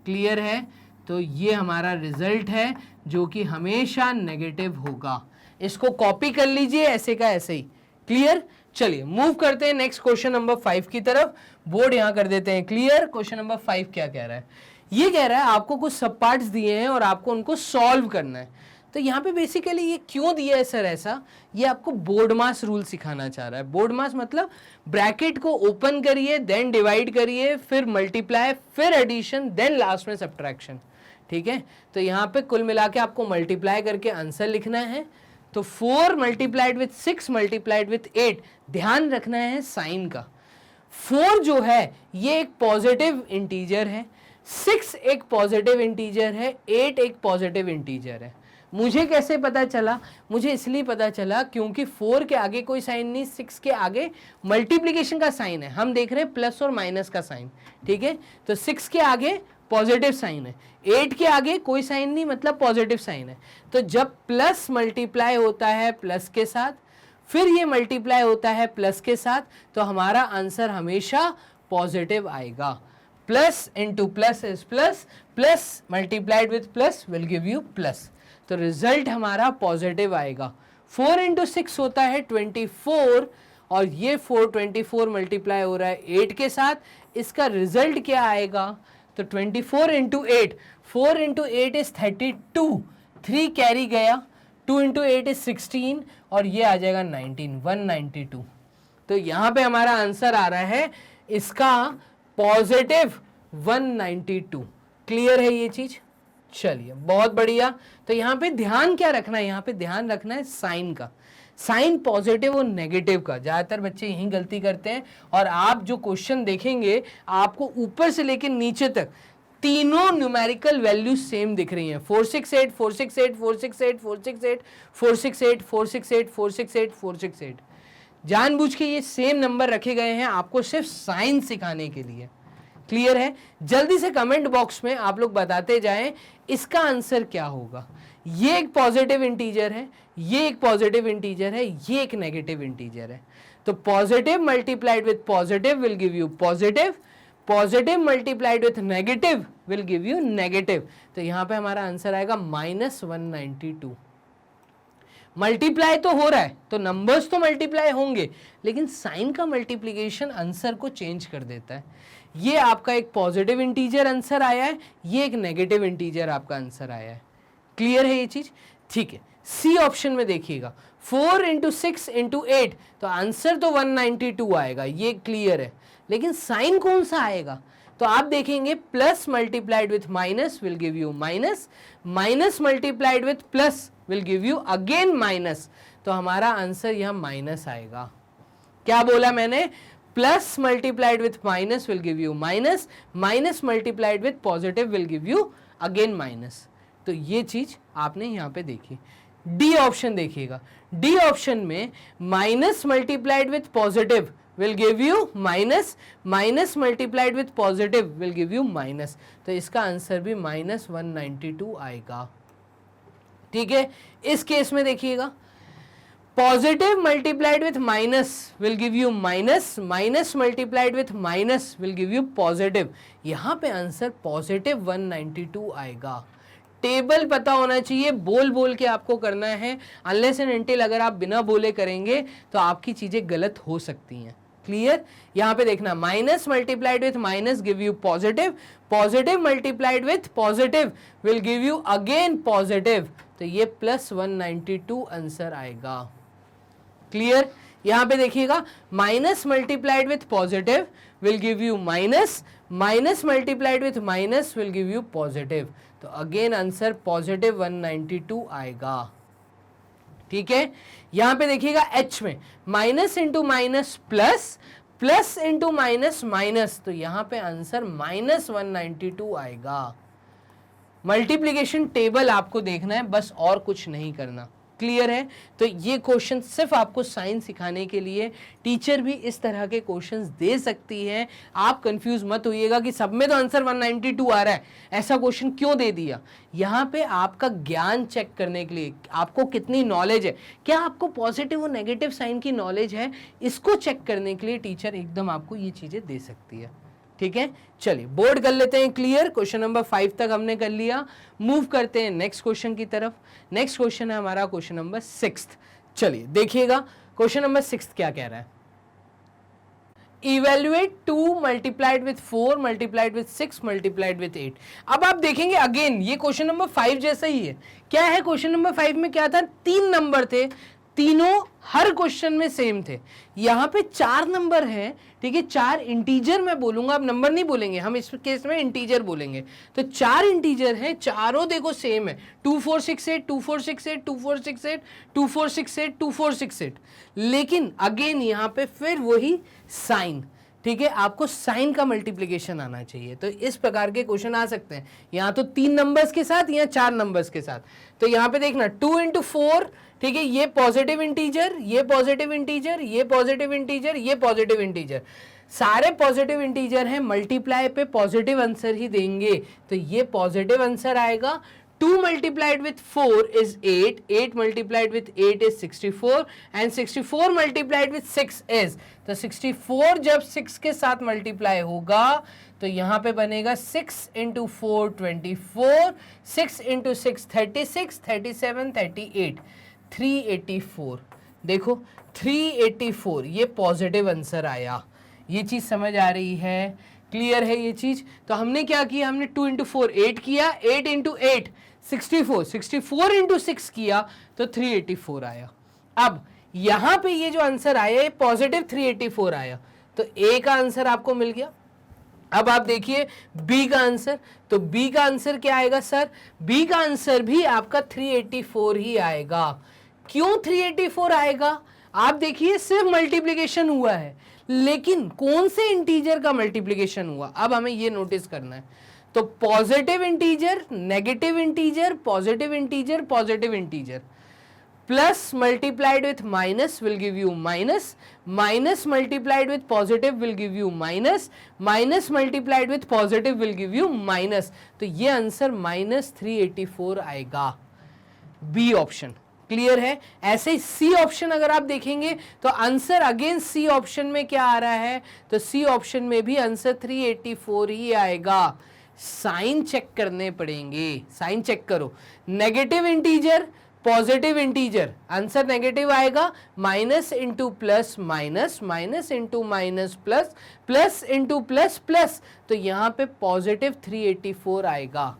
क्लियर है? तो ये हमारा रिजल्ट है जो कि हमेशा नेगेटिव होगा। इसको कॉपी कर लीजिए ऐसे का ऐसे ही। क्लियर? चलिए मूव करते हैं नेक्स्ट क्वेश्चन नंबर 5 की तरफ। बोर्ड यहां कर देते हैं क्लियर। क्वेश्चन नंबर 5 क्या कह रहा है? ये कह रहा है आपको कुछ सब पार्ट्स दिए हैं और आपको उनको सॉल्व करना है। तो यहाँ पे बेसिकली ये क्यों दिया है सर ऐसा? ये आपको बोर्ड मास रूल सिखाना चाह रहा है। बोर्ड मास मतलब ब्रैकेट को ओपन करिए, देन डिवाइड करिए, फिर मल्टीप्लाई, फिर एडिशन, देन लास्ट में सब्ट्रैक्शन। ठीक है? तो यहाँ पे कुल मिला के आपको मल्टीप्लाई करके आंसर लिखना है। तो 4 मल्टीप्लाइड विथ 6 मल्टीप्लाइड विथ 8, ध्यान रखना है साइन का। 4 जो है ये एक पॉजिटिव इंटीजर है, 6 एक पॉजिटिव इंटीजर है, 8 एक पॉजिटिव इंटीजर है। मुझे कैसे पता चला? मुझे इसलिए पता चला क्योंकि 4 के आगे कोई साइन नहीं, 6 के आगे मल्टीप्लिकेशन का साइन है, हम देख रहे हैं प्लस और माइनस का साइन, ठीक है। तो 6 के आगे पॉजिटिव साइन है, 8 के आगे कोई साइन नहीं मतलब पॉजिटिव साइन है। तो जब प्लस मल्टीप्लाई होता है प्लस के साथ, फिर ये मल्टीप्लाई होता है प्लस के साथ, तो हमारा आंसर हमेशा पॉजिटिव आएगा। Plus into plus is plus, plus multiplied with plus will give you plus, तो रिजल्ट हमारा पॉजिटिव आएगा। 4 इंटू 6 होता है 24, और ये 24 मल्टीप्लाई हो रहा है 8 के साथ, इसका रिजल्ट क्या आएगा? तो 24 इंटू 8, 4 इंटू 8 इज 32, 3 कैरी गया, 2 इंटू 8 इज 16, और ये आ जाएगा 19, 192। तो यहाँ पे हमारा आंसर आ रहा है इसका पॉजिटिव 192। क्लियर है ये चीज? चलिए बहुत बढ़िया। तो यहाँ पे ध्यान क्या रखना है? यहाँ पे ध्यान रखना है साइन का, साइन पॉजिटिव और नेगेटिव का। ज्यादातर बच्चे यही गलती करते हैं, और आप जो क्वेश्चन देखेंगे आपको ऊपर से लेकर नीचे तक तीनों न्यूमेरिकल वैल्यूज सेम दिख रही हैं, 468 468 468 468 468 468 468 468। जानबूझ के ये सेम नंबर रखे गए हैं आपको सिर्फ साइन सिखाने के लिए। क्लियर है? जल्दी से कमेंट बॉक्स में आप लोग बताते जाएं इसका आंसर क्या होगा। ये एक पॉजिटिव इंटीजर है, ये एक पॉजिटिव इंटीजर है, ये एक नेगेटिव इंटीजर है। तो positive multiplied with positive will give you positive, positive multiplied with negative will give you negative. तो यहां पे हमारा आंसर आएगा -192। मल्टीप्लाई तो हो रहा है तो नंबर्स तो मल्टीप्लाई होंगे, लेकिन साइन का मल्टीप्लिकेशन आंसर को चेंज कर देता है। ये आपका एक पॉजिटिव इंटीजर आंसर आया है, ये एक नेगेटिव इंटीजर आपका आंसर आया है। क्लियर है ये चीज? ठीक है। सी ऑप्शन में देखिएगा, 4 इंटू 6 इंटू 8, तो आंसर तो 192 आएगा, ये क्लियर है, लेकिन साइन कौन सा आएगा? तो आप देखेंगे plus multiplied with minus will give you minus, minus multiplied with plus will give you again minus, तो हमारा आंसर यहां माइनस आएगा। क्या बोला मैंने? Plus multiplied with minus will give you minus, minus multiplied with positive will give you again minus. तो ये चीज आपने यहां पे देखी। डी ऑप्शन देखिएगा, डी ऑप्शन में minus multiplied with positive will give you minus, minus multiplied with positive will give you minus, तो इसका आंसर भी -192 आएगा। ठीक है। इस केस में देखिएगा, positive multiplied with minus will give you minus, minus multiplied with minus will give you positive, यहां पे आंसर पॉजिटिव 192 आएगा। टेबल पता होना चाहिए, बोल बोल के आपको करना है, अनलेस एंड अनटिल अगर आप बिना बोले करेंगे तो आपकी चीजें गलत हो सकती हैं। क्लियर? यहां पे देखना, minus multiplied with minus give you positive, positive multiplied with positive will give you again positive, तो ये +192 आंसर आएगा। क्लियर? यहां पे देखिएगा, minus multiplied with positive will give you minus, minus multiplied with minus will give you positive, तो again answer positive 192 आएगा। ठीक है। यहां पे देखिएगा एच में minus into minus plus, plus into minus minus, तो यहां पे आंसर -192 आएगा। मल्टीप्लिकेशन टेबल आपको देखना है, बस और कुछ नहीं करना। क्लियर है? तो ये क्वेश्चन सिर्फ आपको साइंस सिखाने के लिए, टीचर भी इस तरह के क्वेश्चंस दे सकती है। आप कंफ्यूज मत होइएगा कि सब में तो आंसर 192 आ रहा है, ऐसा क्वेश्चन क्यों दे दिया। यहाँ पे आपका ज्ञान चेक करने के लिए, आपको कितनी नॉलेज है, क्या आपको पॉजिटिव और नेगेटिव साइन की नॉलेज है, इसको चेक करने के लिए टीचर एकदम आपको ये चीजें दे सकती है। ठीक है। चलिए बोर्ड कर लेते हैं क्लियर। क्वेश्चन नंबर 5 तक हमने कर लिया, मूव करते हैं नेक्स्ट क्वेश्चन की तरफ। नेक्स्ट क्वेश्चन है हमारा क्वेश्चन नंबर 6। चलिए देखिएगा क्वेश्चन नंबर 6 क्या कह रहा है। Evaluate 2 multiplied with 4 multiplied with 6 multiplied with 8। अब आप देखेंगे अगेन ये क्वेश्चन नंबर 5 जैसा ही है। क्या है क्वेश्चन नंबर 5 में? क्या था? 3 नंबर थे, तीनों हर क्वेश्चन में सेम थे। यहां पे 4 नंबर है, ठीक है, 4 इंटीजर मैं बोलूंगा, अब नंबर नहीं बोलेंगे हम, इस केस में इंटीजर बोलेंगे। तो 4 इंटीजर हैं, चारों देखो सेम है, 2468 2468 2468 2468 2468, लेकिन अगेन यहां पे फिर वही साइन, ठीक है, आपको साइन का मल्टीप्लिकेशन आना चाहिए। तो इस प्रकार के क्वेश्चन आ सकते हैं, यहाँ तो 3 नंबर्स के साथ या 4 नंबर्स के साथ। तो यहाँ पे देखना 2 इंटू 4, ठीक है, ये पॉजिटिव इंटीजर, ये पॉजिटिव इंटीजर, ये पॉजिटिव इंटीजर, ये पॉजिटिव इंटीजर, सारे पॉजिटिव इंटीजर हैं, मल्टीप्लाई पे पॉजिटिव आंसर ही देंगे। तो ये पॉजिटिव आंसर आएगा। 2 multiplied with 4 is 8, 8 multiplied with 8 is 64 and 64 multiplied with 6 is, तो 64 जब 6 के साथ मल्टीप्लाई होगा तो यहाँ पे बनेगा 6 इंटू 4 24, 6 इंटू 6 36, 37 38, 384। देखो 384 ये पॉजिटिव आंसर आया। ये चीज समझ आ रही है, क्लियर है ये चीज। तो हमने क्या किया, हमने 2 इंटू 4 8 किया, 8 इंटू 8 64, 64 इंटू 6 किया तो 384 आया। अब यहां पे ये जो आंसर आया ये पॉजिटिव 384 आया, तो ए का आंसर आपको मिल गया। अब आप देखिए बी का आंसर, तो बी का आंसर क्या आएगा सर, बी का आंसर भी आपका 384 ही आएगा। क्यों 384 आएगा, आप देखिए सिर्फ मल्टीप्लिकेशन हुआ है, लेकिन कौन से इंटीजर का मल्टीप्लिकेशन हुआ, अब हमें ये नोटिस करना है। तो positive integer, negative integer, positive integer, positive integer, plus multiplied with minus will give you minus, minus multiplied with positive will give you minus, minus multiplied with positive will give you minus. तो ये answer -384 आएगा, B option. Clear है। ऐसे ही C option अगर आप देखेंगे तो answer again C option में क्या आ रहा है, तो सी ऑप्शन में भी आंसर 384 ही आएगा। साइन चेक करने पड़ेंगे, साइन चेक करो, negative integer positive integer, answer negative आएगा, minus into plus minus, minus into minus plus, plus into plus plus, तो यहां पे पॉजिटिव 384 आएगा।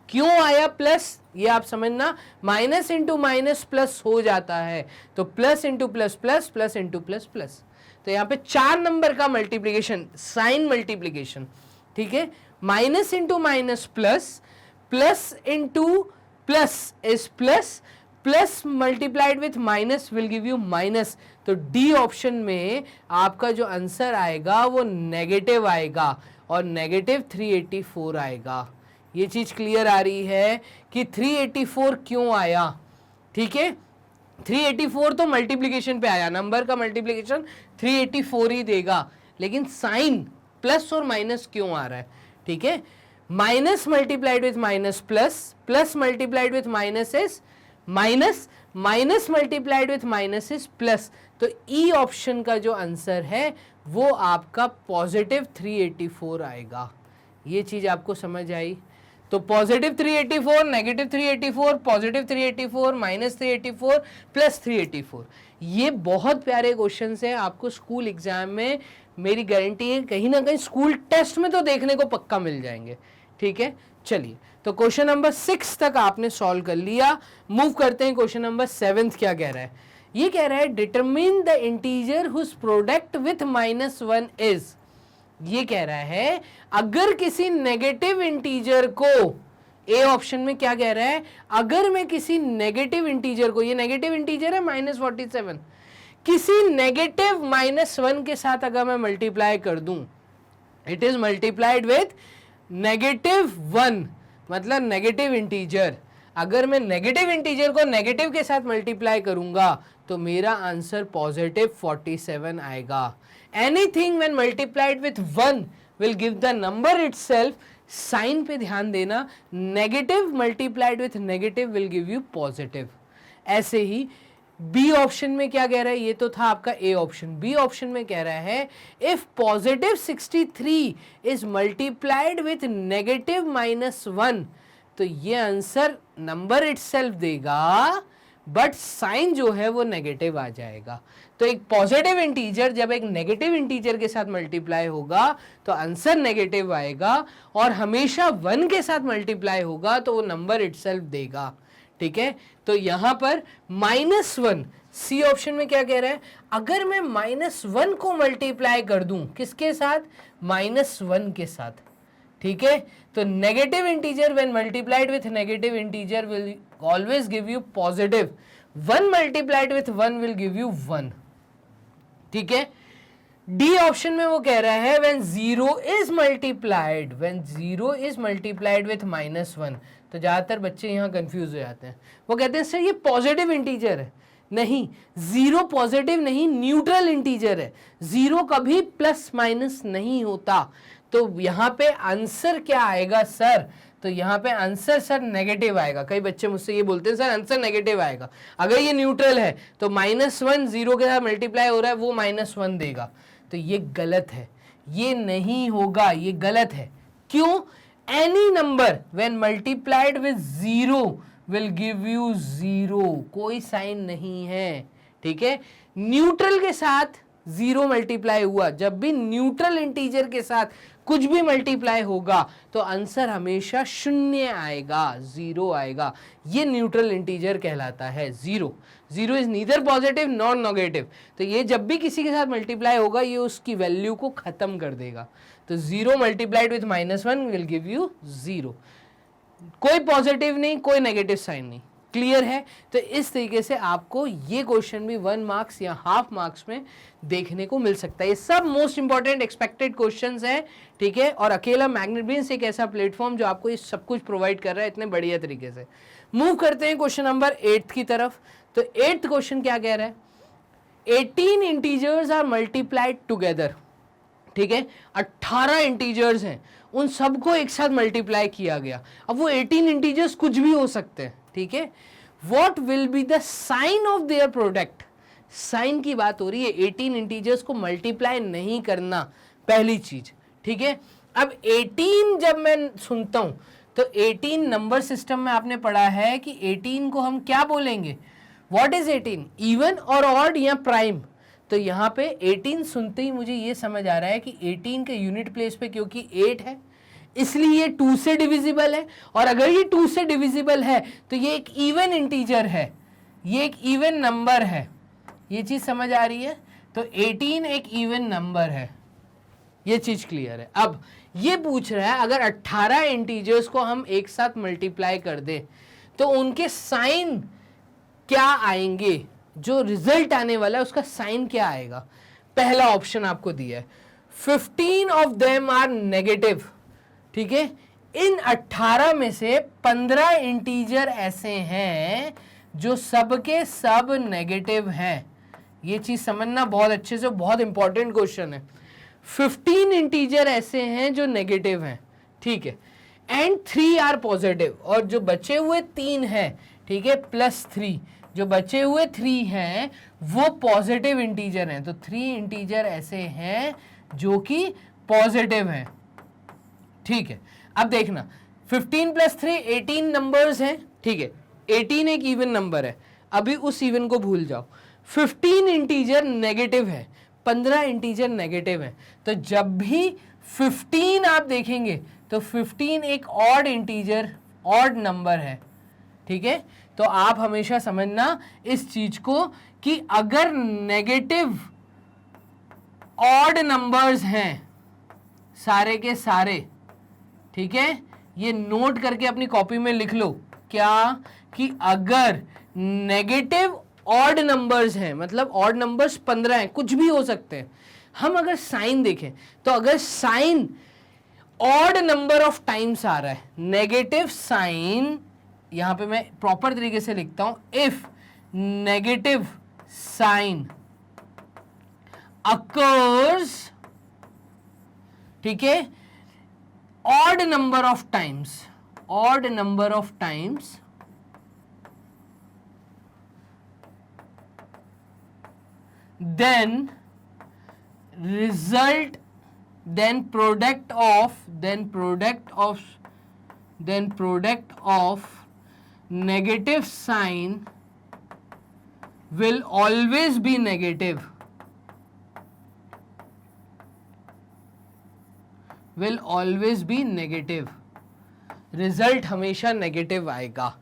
क्यों आया प्लस, ये आप समझना, माइनस इंटू माइनस प्लस हो जाता है, तो plus into plus plus, plus into plus plus, तो यहाँ पे 4 नंबर का मल्टीप्लिकेशन, साइन मल्टीप्लिकेशन, ठीक है, minus into minus plus, plus into plus is plus, plus multiplied with minus will give you minus. तो डी ऑप्शन में आपका जो आंसर आएगा वो नेगेटिव आएगा और नेगेटिव 384 आएगा। ये चीज क्लियर आ रही है कि 384 क्यों आया, ठीक है। 384 तो मल्टीप्लिकेशन पे आया, नंबर का मल्टीप्लिकेशन 384 ही देगा, लेकिन साइन प्लस और माइनस क्यों आ रहा है, ठीक है। Minus multiplied with minus plus, plus multiplied with minus is minus, minus multiplied with minus is plus. तो ई ऑप्शन का जो आंसर है वो आपका पॉजिटिव 384 आएगा। ये चीज आपको समझ आई। तो positive 384, negative 384, positive 384, minus 384, plus 384, ये बहुत प्यारे क्वेश्चंस हैं। आपको स्कूल एग्जाम में मेरी गारंटी है कहीं ना कहीं स्कूल टेस्ट में तो देखने को पक्का मिल जाएंगे, ठीक है। चलिए, तो क्वेश्चन नंबर 6 तक आपने सॉल्व कर लिया। मूव करते हैं क्वेश्चन नंबर 7 क्या कह रहा है। ये कह रहा है determine the integer whose product with -1 is. ये कह रहा है अगर किसी नेगेटिव इंटीजर को, ए ऑप्शन में क्या कह रहा है, अगर मैं किसी नेगेटिव इंटीजर को, ये नेगेटिव इंटीजर है -47, किसी नेगेटिव -1 के साथ अगर मैं मल्टीप्लाई कर दूं, इट इज मल्टीप्लाइड विथ -1, मतलब नेगेटिव इंटीजर। अगर मैं नेगेटिव इंटीजर को नेगेटिव के साथ मल्टीप्लाई करूंगा तो मेरा आंसर पॉजिटिव 47 आएगा। Anything when multiplied with 1 will give the number itself. Sign पे ध्यान देना, negative multiplied with negative will give you positive. ऐसे ही बी ऑप्शन में क्या कह रहा है, ये तो था आपका ए ऑप्शन। बी ऑप्शन में कह रहा है if positive 63 is multiplied with negative -1, तो ये आंसर नंबर इटसेल्फ देगा, बट साइन जो है वो नेगेटिव आ जाएगा। तो एक पॉजिटिव इंटीजर जब एक नेगेटिव इंटीजर के साथ मल्टीप्लाई होगा तो आंसर नेगेटिव आएगा, और हमेशा 1 के साथ मल्टीप्लाई होगा तो वो नंबर इटसेल्फ देगा, ठीक है। तो यहां पर -1, सी ऑप्शन में क्या कह रहा है, अगर मैं -1 को मल्टीप्लाई कर दूं किसके साथ, -1 के साथ, ठीक है। तो negative integer when multiplied with negative integer will always give you positive. 1 multiplied with 1 will give you 1, ठीक है। डी ऑप्शन में वो कह रहा है when zero is multiplied with -1। तो ज्यादातर बच्चे यहाँ कंफ्यूज हो जाते हैं, वो कहते हैं सर ये पॉजिटिव इंटीजर है। नहीं, जीरो पॉजिटिव नहीं, न्यूट्रल इंटीजर है। जीरो कभी प्लस माइनस नहीं होता। तो यहाँ पे आंसर क्या आएगा सर? तो यहाँ पे आंसर सर नेगेटिव आएगा। कई बच्चे मुझसे ये बोलते हैं सर आंसर नेगेटिव आएगा। अगर ये न्यूट्रल है तो -1 जीरो के साथ मल्टीप्लाई हो रहा है, वो -1 देगा। तो ये गलत है, ये नहीं होगा, ये गलत है। क्यों? Any number when multiplied with zero will give you zero, कोई साइन नहीं है, ठीक है। न्यूट्रल के साथ जीरो मल्टीप्लाई हुआ, जब भी न्यूट्रल इंटीजर के साथ कुछ भी मल्टीप्लाई होगा तो आंसर हमेशा शून्य आएगा, जीरो आएगा। ये न्यूट्रल इंटीजर कहलाता है zero. Zero is neither positive nor negative. तो ये जब भी किसी के साथ मल्टीप्लाई होगा ये उसकी वैल्यू को खत्म कर देगा। तो zero multiplied with -1 will give you zero. कोई पॉजिटिव नहीं, कोई नेगेटिव साइन नहीं। क्लियर है? तो इस तरीके से आपको ये क्वेश्चन भी 1 मार्क्स या हाफ मार्क्स में देखने को मिल सकता है। ये सब मोस्ट इंपॉर्टेंट एक्सपेक्टेड क्वेश्चंस हैं, ठीक है। और अकेला मैग्नेट ब्रेन्स एक ऐसा प्लेटफॉर्म जो आपको ये सब कुछ प्रोवाइड कर रहा है इतने बढ़िया तरीके से। मूव करते हैं क्वेश्चन नंबर 8 की तरफ। तो 8th क्वेश्चन क्या कह रहा है? 18 इंटीजर्स आर मल्टीप्लाइड टुगेदर, ठीक है। 18 इंटीजर्स हैं, उन सबको एक साथ मल्टीप्लाई किया गया। अब वो 18 इंटीजर्स कुछ भी हो सकते हैं, ठीक है। What will be the sign of their product? Sign की बात हो रही है, 18 इंटीजर्स को मल्टीप्लाई नहीं करना, पहली चीज, ठीक है। अब 18 जब मैं सुनता हूं तो 18 नंबर सिस्टम में आपने पढ़ा है कि 18 को हम क्या बोलेंगे? What is 18? इवन और ऑड या प्राइम? तो यहाँ पे 18 सुनते ही मुझे ये समझ आ रहा है कि 18 के यूनिट प्लेस पे क्योंकि 8 है इसलिए ये 2 से डिविजिबल है। और अगर ये 2 से डिविजिबल है तो ये एक इवन इंटीजर है, ये एक इवन नंबर है। ये चीज समझ आ रही है? तो 18 एक इवन नंबर है, ये चीज क्लियर है। अब ये पूछ रहा है अगर 18 इंटीजर्स को हम एक साथ मल्टीप्लाई कर दें तो उनके साइन क्या आएंगे? जो रिजल्ट आने वाला है उसका साइन क्या आएगा? पहला ऑप्शन आपको दिया है 15 ऑफ देम आर नेगेटिव, ठीक है। इन 18 में से 15 इंटीजर ऐसे हैं जो सबके सब नेगेटिव हैं। ये चीज समझना बहुत अच्छे से, बहुत इंपॉर्टेंट क्वेश्चन है। 15 इंटीजर ऐसे हैं जो नेगेटिव हैं, ठीक है। एंड 3 आर पॉजिटिव, और जो बचे हुए 3 हैं, ठीक है, +3, जो बचे हुए 3 हैं वो पॉजिटिव इंटीजर हैं। तो 3 इंटीजर ऐसे हैं जो कि पॉजिटिव हैं, ठीक है। अब देखना 15 + 3 18 नंबर्स हैं, ठीक है। 18 एक इवन नंबर है, अभी उस इवन को भूल जाओ। 15 इंटीजर नेगेटिव है, 15 इंटीजर नेगेटिव है। तो जब भी 15 आप देखेंगे तो 15 एक ऑड इंटीजर, ऑड नंबर है, ठीक है। तो आप हमेशा समझना इस चीज को कि अगर नेगेटिव ऑड नंबर्स हैं सारे के सारे, ठीक है, ये नोट करके अपनी कॉपी में लिख लो क्या, कि अगर नेगेटिव ऑड नंबर्स हैं, मतलब ऑड नंबर्स 15 हैं, कुछ भी हो सकते हैं। हम अगर साइन देखें तो अगर sign odd number of times आ रहा है, नेगेटिव साइन, यहां पे मैं प्रॉपर तरीके से लिखता हूं, इफ नेगेटिव साइन अकर्स, ठीक है, odd number of times, odd number of times, then result, then product of negative sign will always be negative, will always be negative, result हमेशा नेगेटिव आएगा।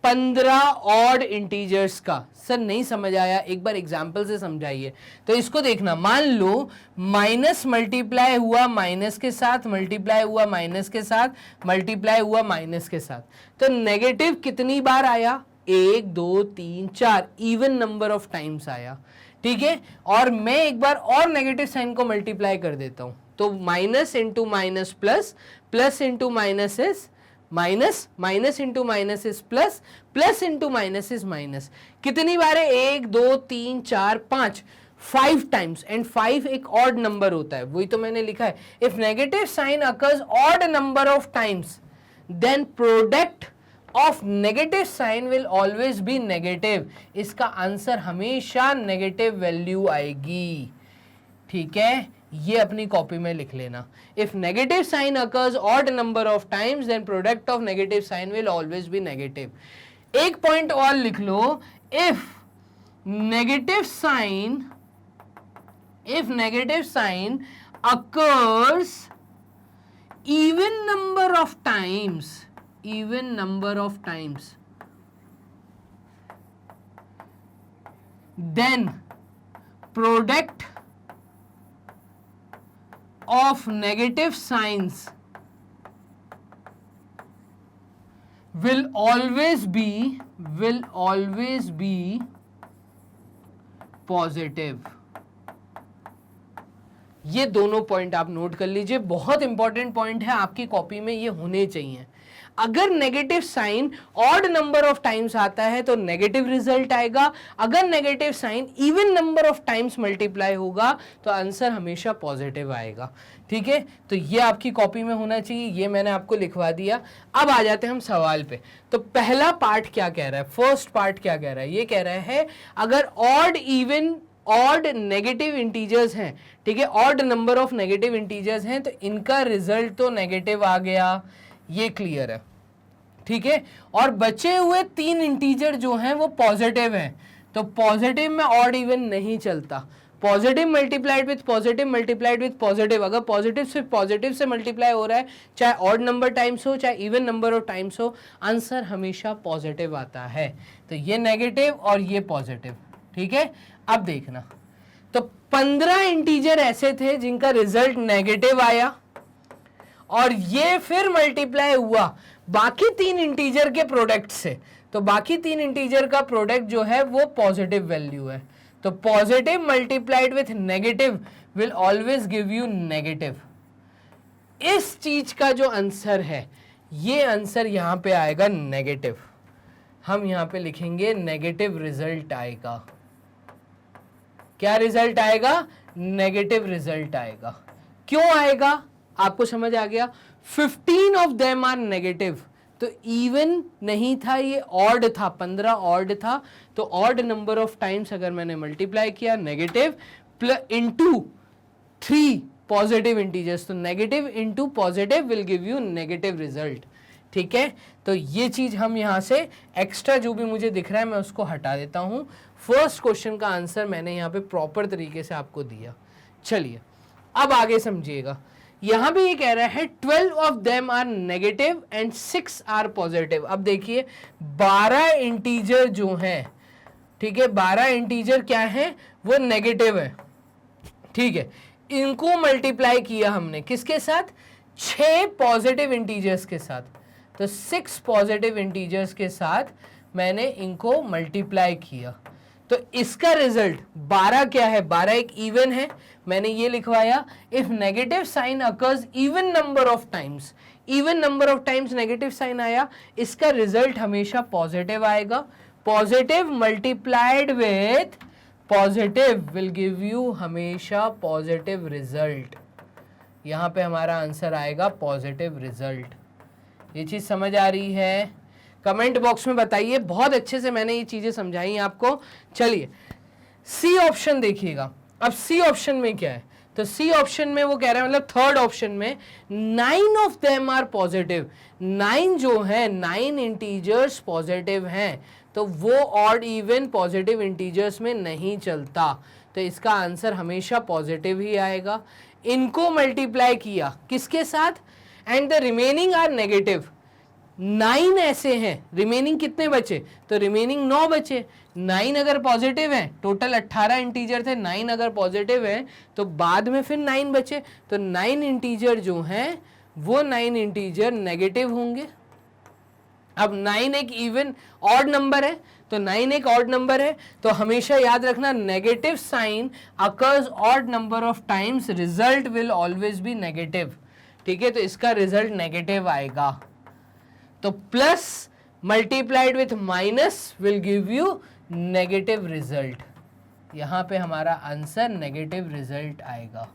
15 ऑड इंटीजर्स का। Sir नहीं समझ आया, एक बार example से समझाइए। तो इसको देखना, मान लो माइनस मल्टीप्लाई हुआ माइनस के साथ, मल्टीप्लाई हुआ माइनस के साथ, मल्टीप्लाई हुआ माइनस के साथ, तो नेगेटिव कितनी बार आया? 1 2 3 4 इवन नंबर ऑफ टाइम्स आया, ठीक है, और मैं एक बार और नेगेटिव साइन को मल्टीप्लाई कर देता हूं, तो minus into minus plus, plus into minus is minus, minus into minus is plus, plus into minus is minus. कितनी बार है? 1 2 3 4 5, 5 टाइम्स, एंड 5 एक ऑड नंबर होता है, वही तो मैंने लिखा है। If negative sign occurs odd number of times then product of negative sign will always be negative. इसका आंसर हमेशा नेगेटिव वैल्यू आएगी, ठीक है, ये अपनी कॉपी में लिख लेना। If negative sign occurs odd number of times then product of negative sign will always be negative. एक पॉइंट और लिख लो, if negative sign occurs even number of times, then product of negative signs will always be positive। ये दोनों point आप note कर लीजिए, बहुत इंपॉर्टेंट पॉइंट है, आपकी कॉपी में ये होने चाहिए। अगर negative sign odd number of times आता है तो नेगेटिव रिजल्ट आएगा, अगर negative sign even number of times multiply होगा तो आंसर हमेशा पॉजिटिव आएगा, ठीक है। तो ये आपकी कॉपी में होना चाहिए, ये मैंने आपको लिखवा दिया। अब आ जाते हैं हम सवाल पे। तो पहला पार्ट क्या कह रहा है, फर्स्ट पार्ट क्या कह रहा है, ये कह रहा है अगर odd even odd negative integers हैं, ठीक है, odd number of negative integers हैं, तो इनका रिजल्ट तो नेगेटिव आ गया, ये क्लियर है, ठीक है। और बचे हुए 3 इंटीजर जो हैं वो पॉजिटिव हैं, तो पॉजिटिव में ऑड इवन नहीं चलता। Positive multiplied with positive multiplied with positive, अगर पॉजिटिव सिर्फ पॉजिटिव से मल्टीप्लाई हो रहा है, चाहे ऑड नंबर टाइम्स हो चाहे इवन नंबर ऑफ टाइम्स हो, आंसर हमेशा पॉजिटिव आता है। तो ये नेगेटिव और ये पॉजिटिव, ठीक है। अब देखना, तो 15 इंटीजर ऐसे थे जिनका रिजल्ट नेगेटिव आया और ये फिर मल्टीप्लाई हुआ बाकी 3 इंटीजर के प्रोडक्ट से, तो बाकी 3 इंटीजर का प्रोडक्ट जो है वो पॉजिटिव वैल्यू है। तो positive multiplied with negative will always give you negative. इस चीज का जो आंसर है, ये आंसर यहां पे आएगा नेगेटिव। हम यहां पे लिखेंगे नेगेटिव रिजल्ट आएगा। क्या रिजल्ट आएगा? नेगेटिव रिजल्ट आएगा। क्यों आएगा? आपको समझ आ गया। 15 ऑफ देम आर नेगेटिव, तो इवन नहीं था, ये ऑड था, 15 ऑड था, तो ऑड नंबर ऑफ टाइम्स अगर मैंने मल्टीप्लाई किया नेगेटिव इंटू 3 पॉजिटिव इंटीजर्स, तो negative into positive will give you negative result, ठीक है। तो ये चीज हम यहां से एक्स्ट्रा जो भी मुझे दिख रहा है मैं उसको हटा देता हूं। फर्स्ट क्वेश्चन का आंसर मैंने यहाँ पे प्रॉपर तरीके से आपको दिया। चलिए अब आगे समझिएगा, यहां भी ये कह रहा है 12 of them are negative and 6 are positive. अब देखिए 12 इंटीजर जो हैं, ठीक है, 12 इंटीजर क्या है, वो नेगेटिव है, ठीक है। इनको मल्टीप्लाई किया हमने किसके साथ? 6 पॉजिटिव इंटीजर्स के साथ, तो 6 पॉजिटिव इंटीजर्स के साथ मैंने इनको मल्टीप्लाई किया, तो इसका रिजल्ट 12 क्या है? 12 एक इवन है, मैंने ये लिखवाया if negative sign occurs even number of times, even number of times negative sign आया, इसका रिजल्ट हमेशा पॉजिटिव आएगा। Positive multiplied with positive will give you हमेशा पॉजिटिव रिजल्ट। यहां पे हमारा आंसर आएगा पॉजिटिव रिजल्ट। ये चीज समझ आ रही है? कमेंट बॉक्स में बताइए, बहुत अच्छे से मैंने ये चीजें समझाई आपको। चलिए सी ऑप्शन देखिएगा। अब सी ऑप्शन में क्या है? तो सी ऑप्शन में वो कह रहा है, मतलब थर्ड ऑप्शन में 9 ऑफ देम आर पॉजिटिव। 9 जो है, 9 इंटीजर्स पॉजिटिव हैं, तो वो ऑड इवन पॉजिटिव इंटीजर्स में नहीं चलता, तो इसका आंसर हमेशा पॉजिटिव ही आएगा। इनको मल्टीप्लाई किया किसके साथ? And the remaining are negative. 9 ऐसे हैं, रिमेनिंग कितने बचे? तो रिमेनिंग 9 बचे। 9 अगर पॉजिटिव है, टोटल 18 इंटीजर थे, 9 अगर पॉजिटिव है तो बाद में फिर 9 बचे, तो 9 इंटीजर जो हैं वो 9 इंटीजर नेगेटिव होंगे। अब 9 एक इवन ऑड नंबर है, तो 9 एक ऑड नंबर है, तो हमेशा याद रखना negative sign occurs odd number of times, result will always be negative. ठीक है, तो इसका रिजल्ट नेगेटिव आएगा। तो plus multiplied with minus will give you negative result. यहां पे हमारा आंसर नेगेटिव रिजल्ट आएगा।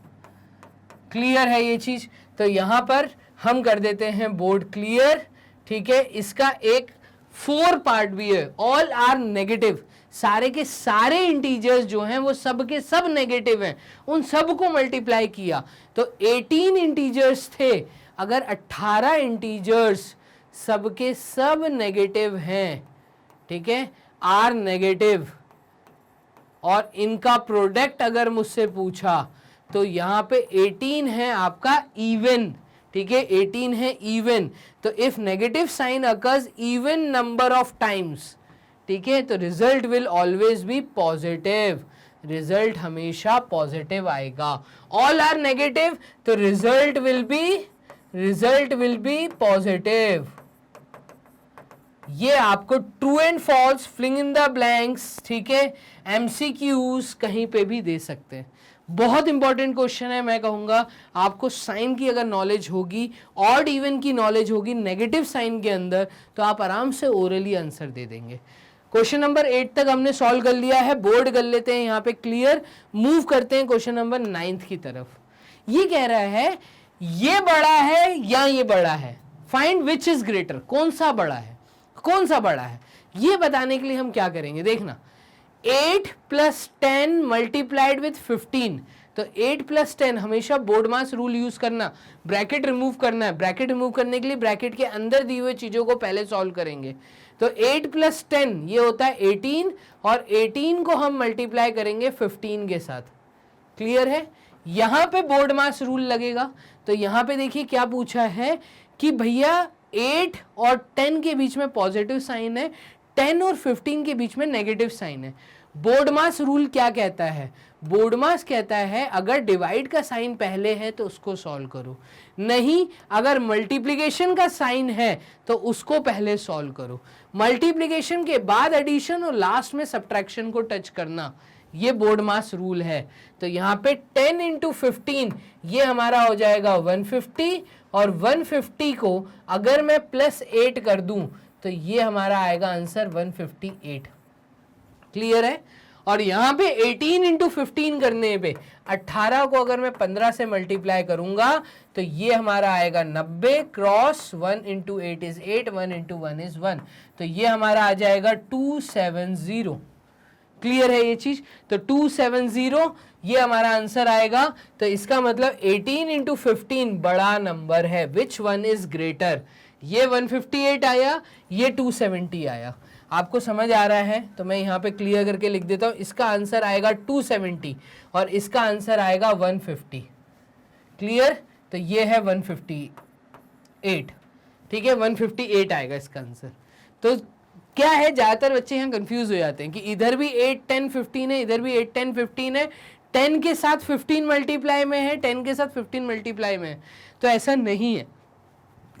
क्लियर है ये चीज? तो यहां पर हम कर देते हैं बोर्ड क्लियर। ठीक है, इसका एक 4 पार्ट भी है, ऑल आर नेगेटिव, सारे के सारे इंटीजर्स जो हैं वो सब के सब नेगेटिव हैं, उन सब को मल्टीप्लाई किया तो 18 इंटीजर्स थे, अगर 18 इंटीजर्स सब के सब नेगेटिव हैं, ठीक है, आर नेगेटिव, और इनका प्रोडक्ट अगर मुझसे पूछा तो यहां पे 18 है आपका इवन। ठीक है, 18 है इवन, तो if negative sign occurs even number of times, ठीक है, तो result will always be positive, result हमेशा पॉजिटिव आएगा। ऑल आर नेगेटिव तो रिजल्ट विल बी पॉजिटिव। ये आपको true and false, filling in the blanks, ठीक है, एमसीक्यूज कहीं पे भी दे सकते हैं। बहुत इंपॉर्टेंट क्वेश्चन है, मैं कहूंगा आपको साइन की अगर नॉलेज होगी, ऑड इवन की नॉलेज होगी नेगेटिव साइन के अंदर, तो आप आराम से ओरली आंसर दे देंगे। क्वेश्चन नंबर 8 तक हमने सॉल्व कर लिया है, बोर्ड कर लेते हैं यहाँ पे क्लियर। मूव करते हैं क्वेश्चन नंबर 9 की तरफ। ये कह रहा है ये बड़ा है या ये बड़ा है, फाइंड विच इज ग्रेटर, कौन सा बड़ा है, कौन सा बड़ा है, ये बताने के लिए हम क्या करेंगे, देखना 8 + 10 मल्टीप्लाइड विथ 15, तो 8 + 10 हमेशा बोर्ड मास रूल यूज करना, ब्रैकेट रिमूव करना है, ब्रैकेट रिमूव करने के लिए ब्रैकेट के अंदर दी हुई चीजों को पहले सॉल्व करेंगे। तो 8 + 10 ये होता है 18, और 18 को हम मल्टीप्लाई करेंगे 15 के साथ। क्लियर है? यहां पे बोर्ड मास रूल लगेगा। तो यहां पे देखिए क्या पूछा है कि भैया 8 और 10 के बीच में पॉजिटिव साइन है, 10 और 15 के बीच में नेगेटिव साइन है। बोर्ड मास रूल क्या कहता है? बोर्ड मास कहता है अगर डिवाइड का साइन पहले है तो उसको सॉल्व करो, नहीं अगर मल्टीप्लिकेशन का साइन है तो उसको पहले सॉल्व करो, मल्टीप्लिकेशन के बाद एडिशन और लास्ट में सब्ट्रैक्शन को टच करना, ये बोर्ड मास रूल है। तो यहाँ पे 10 × 15 ये हमारा हो जाएगा 150, और 150 को अगर मैं +8 कर दूं तो ये हमारा आएगा आंसर 158। क्लियर है? और यहाँ पे 18 × 15 करने पे 18 को अगर मैं 15 से मल्टीप्लाई करूंगा तो ये हमारा आएगा 90, क्रॉस 1 × 8 इज 8, 1 × 1 इज 1, तो ये हमारा आ जाएगा 270। क्लियर है ये चीज? तो 270 ये हमारा आंसर आएगा। तो इसका मतलब 18 × 15 बड़ा नंबर है, विच वन इज ग्रेटर, ये 158 आया, ये 270 आया। आपको समझ आ रहा है? तो मैं यहाँ पे क्लियर करके लिख देता हूँ, इसका आंसर आएगा 270 और इसका आंसर आएगा 150। क्लियर? तो ये है 158, ठीक है, 158 आएगा इसका आंसर। तो क्या है, ज्यादातर बच्चे यहाँ कंफ्यूज हो जाते हैं कि इधर भी 8, 10, 15 है, इधर भी 8, 10, 15 है, 10 के साथ 15 मल्टीप्लाई में है, 10 के साथ 15 मल्टीप्लाई में है। तो ऐसा नहीं है,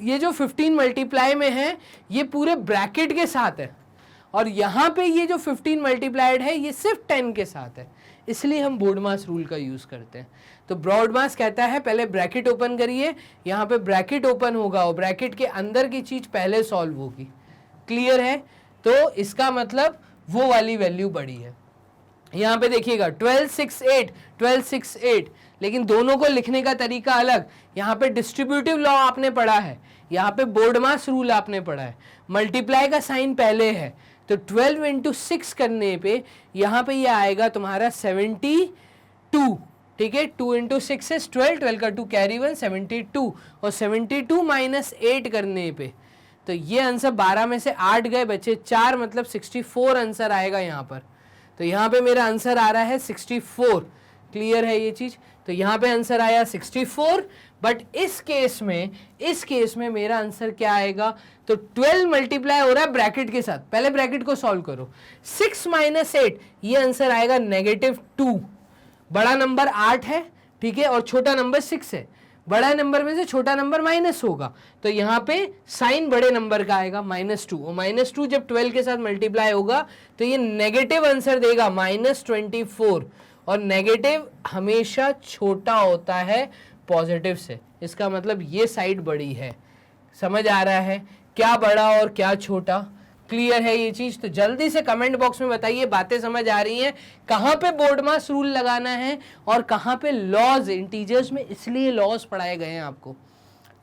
ये जो 15 मल्टीप्लाई में है ये पूरे ब्रैकेट के साथ है, और यहाँ पे ये जो 15 मल्टीप्लाइड है ये सिर्फ 10 के साथ है, इसलिए हम बोर्ड मास रूल का यूज करते हैं। तो ब्रॉड मास कहता है पहले ब्रैकेट ओपन करिए, यहाँ पे ब्रैकेट ओपन होगा और ब्रैकेट के अंदर की चीज पहले सॉल्व होगी। क्लियर है? तो इसका मतलब वो वाली वैल्यू बड़ी है। यहाँ पे देखिएगा 1268, 1268, लेकिन दोनों को लिखने का तरीका अलग। यहाँ पे डिस्ट्रीब्यूटिव लॉ आपने पढ़ा है, यहाँ पे बोर्ड मास रूल आपने पढ़ा है, मल्टीप्लाई का साइन पहले है, तो 12 × 6 करने पे यहाँ पे ये आएगा तुम्हारा 72, ठीक है, 2 × 6 is 12, 12 का 2 कैरी 1, 72, और 72 - 8 करने पे तो ये आंसर 12 में से 8 गए, बचे 4, मतलब 64 आंसर आएगा यहाँ पर। तो यहाँ पे मेरा आंसर आ रहा है 64। क्लियर है ये चीज? तो यहाँ पे आंसर आया 64, बट इस केस में मेरा आंसर क्या आएगा? तो 12 मल्टीप्लाई हो रहा है ब्रैकेट के साथ, पहले ब्रैकेट को सॉल्व करो, 6 - 8 ये आंसर आएगा -2। बड़ा नंबर 8 है, ठीक है, और छोटा नंबर 6 है, बड़ा नंबर में से छोटा नंबर माइनस होगा, तो यहाँ पे साइन बड़े नंबर का आएगा -2, और -2 जब 12 के साथ मल्टीप्लाई होगा तो ये नेगेटिव आंसर देगा -24, और नेगेटिव हमेशा छोटा होता है पॉजिटिव से, इसका मतलब ये साइड बड़ी है। समझ आ रहा है क्या बड़ा और क्या छोटा? क्लियर है ये चीज? तो जल्दी से कमेंट बॉक्स में बताइए बातें समझ आ रही हैं, कहाँ पे बोर्ड मास रूल लगाना है और कहाँ पे लॉज, इंटीजर्स में इसलिए लॉज पढ़ाए गए हैं आपको।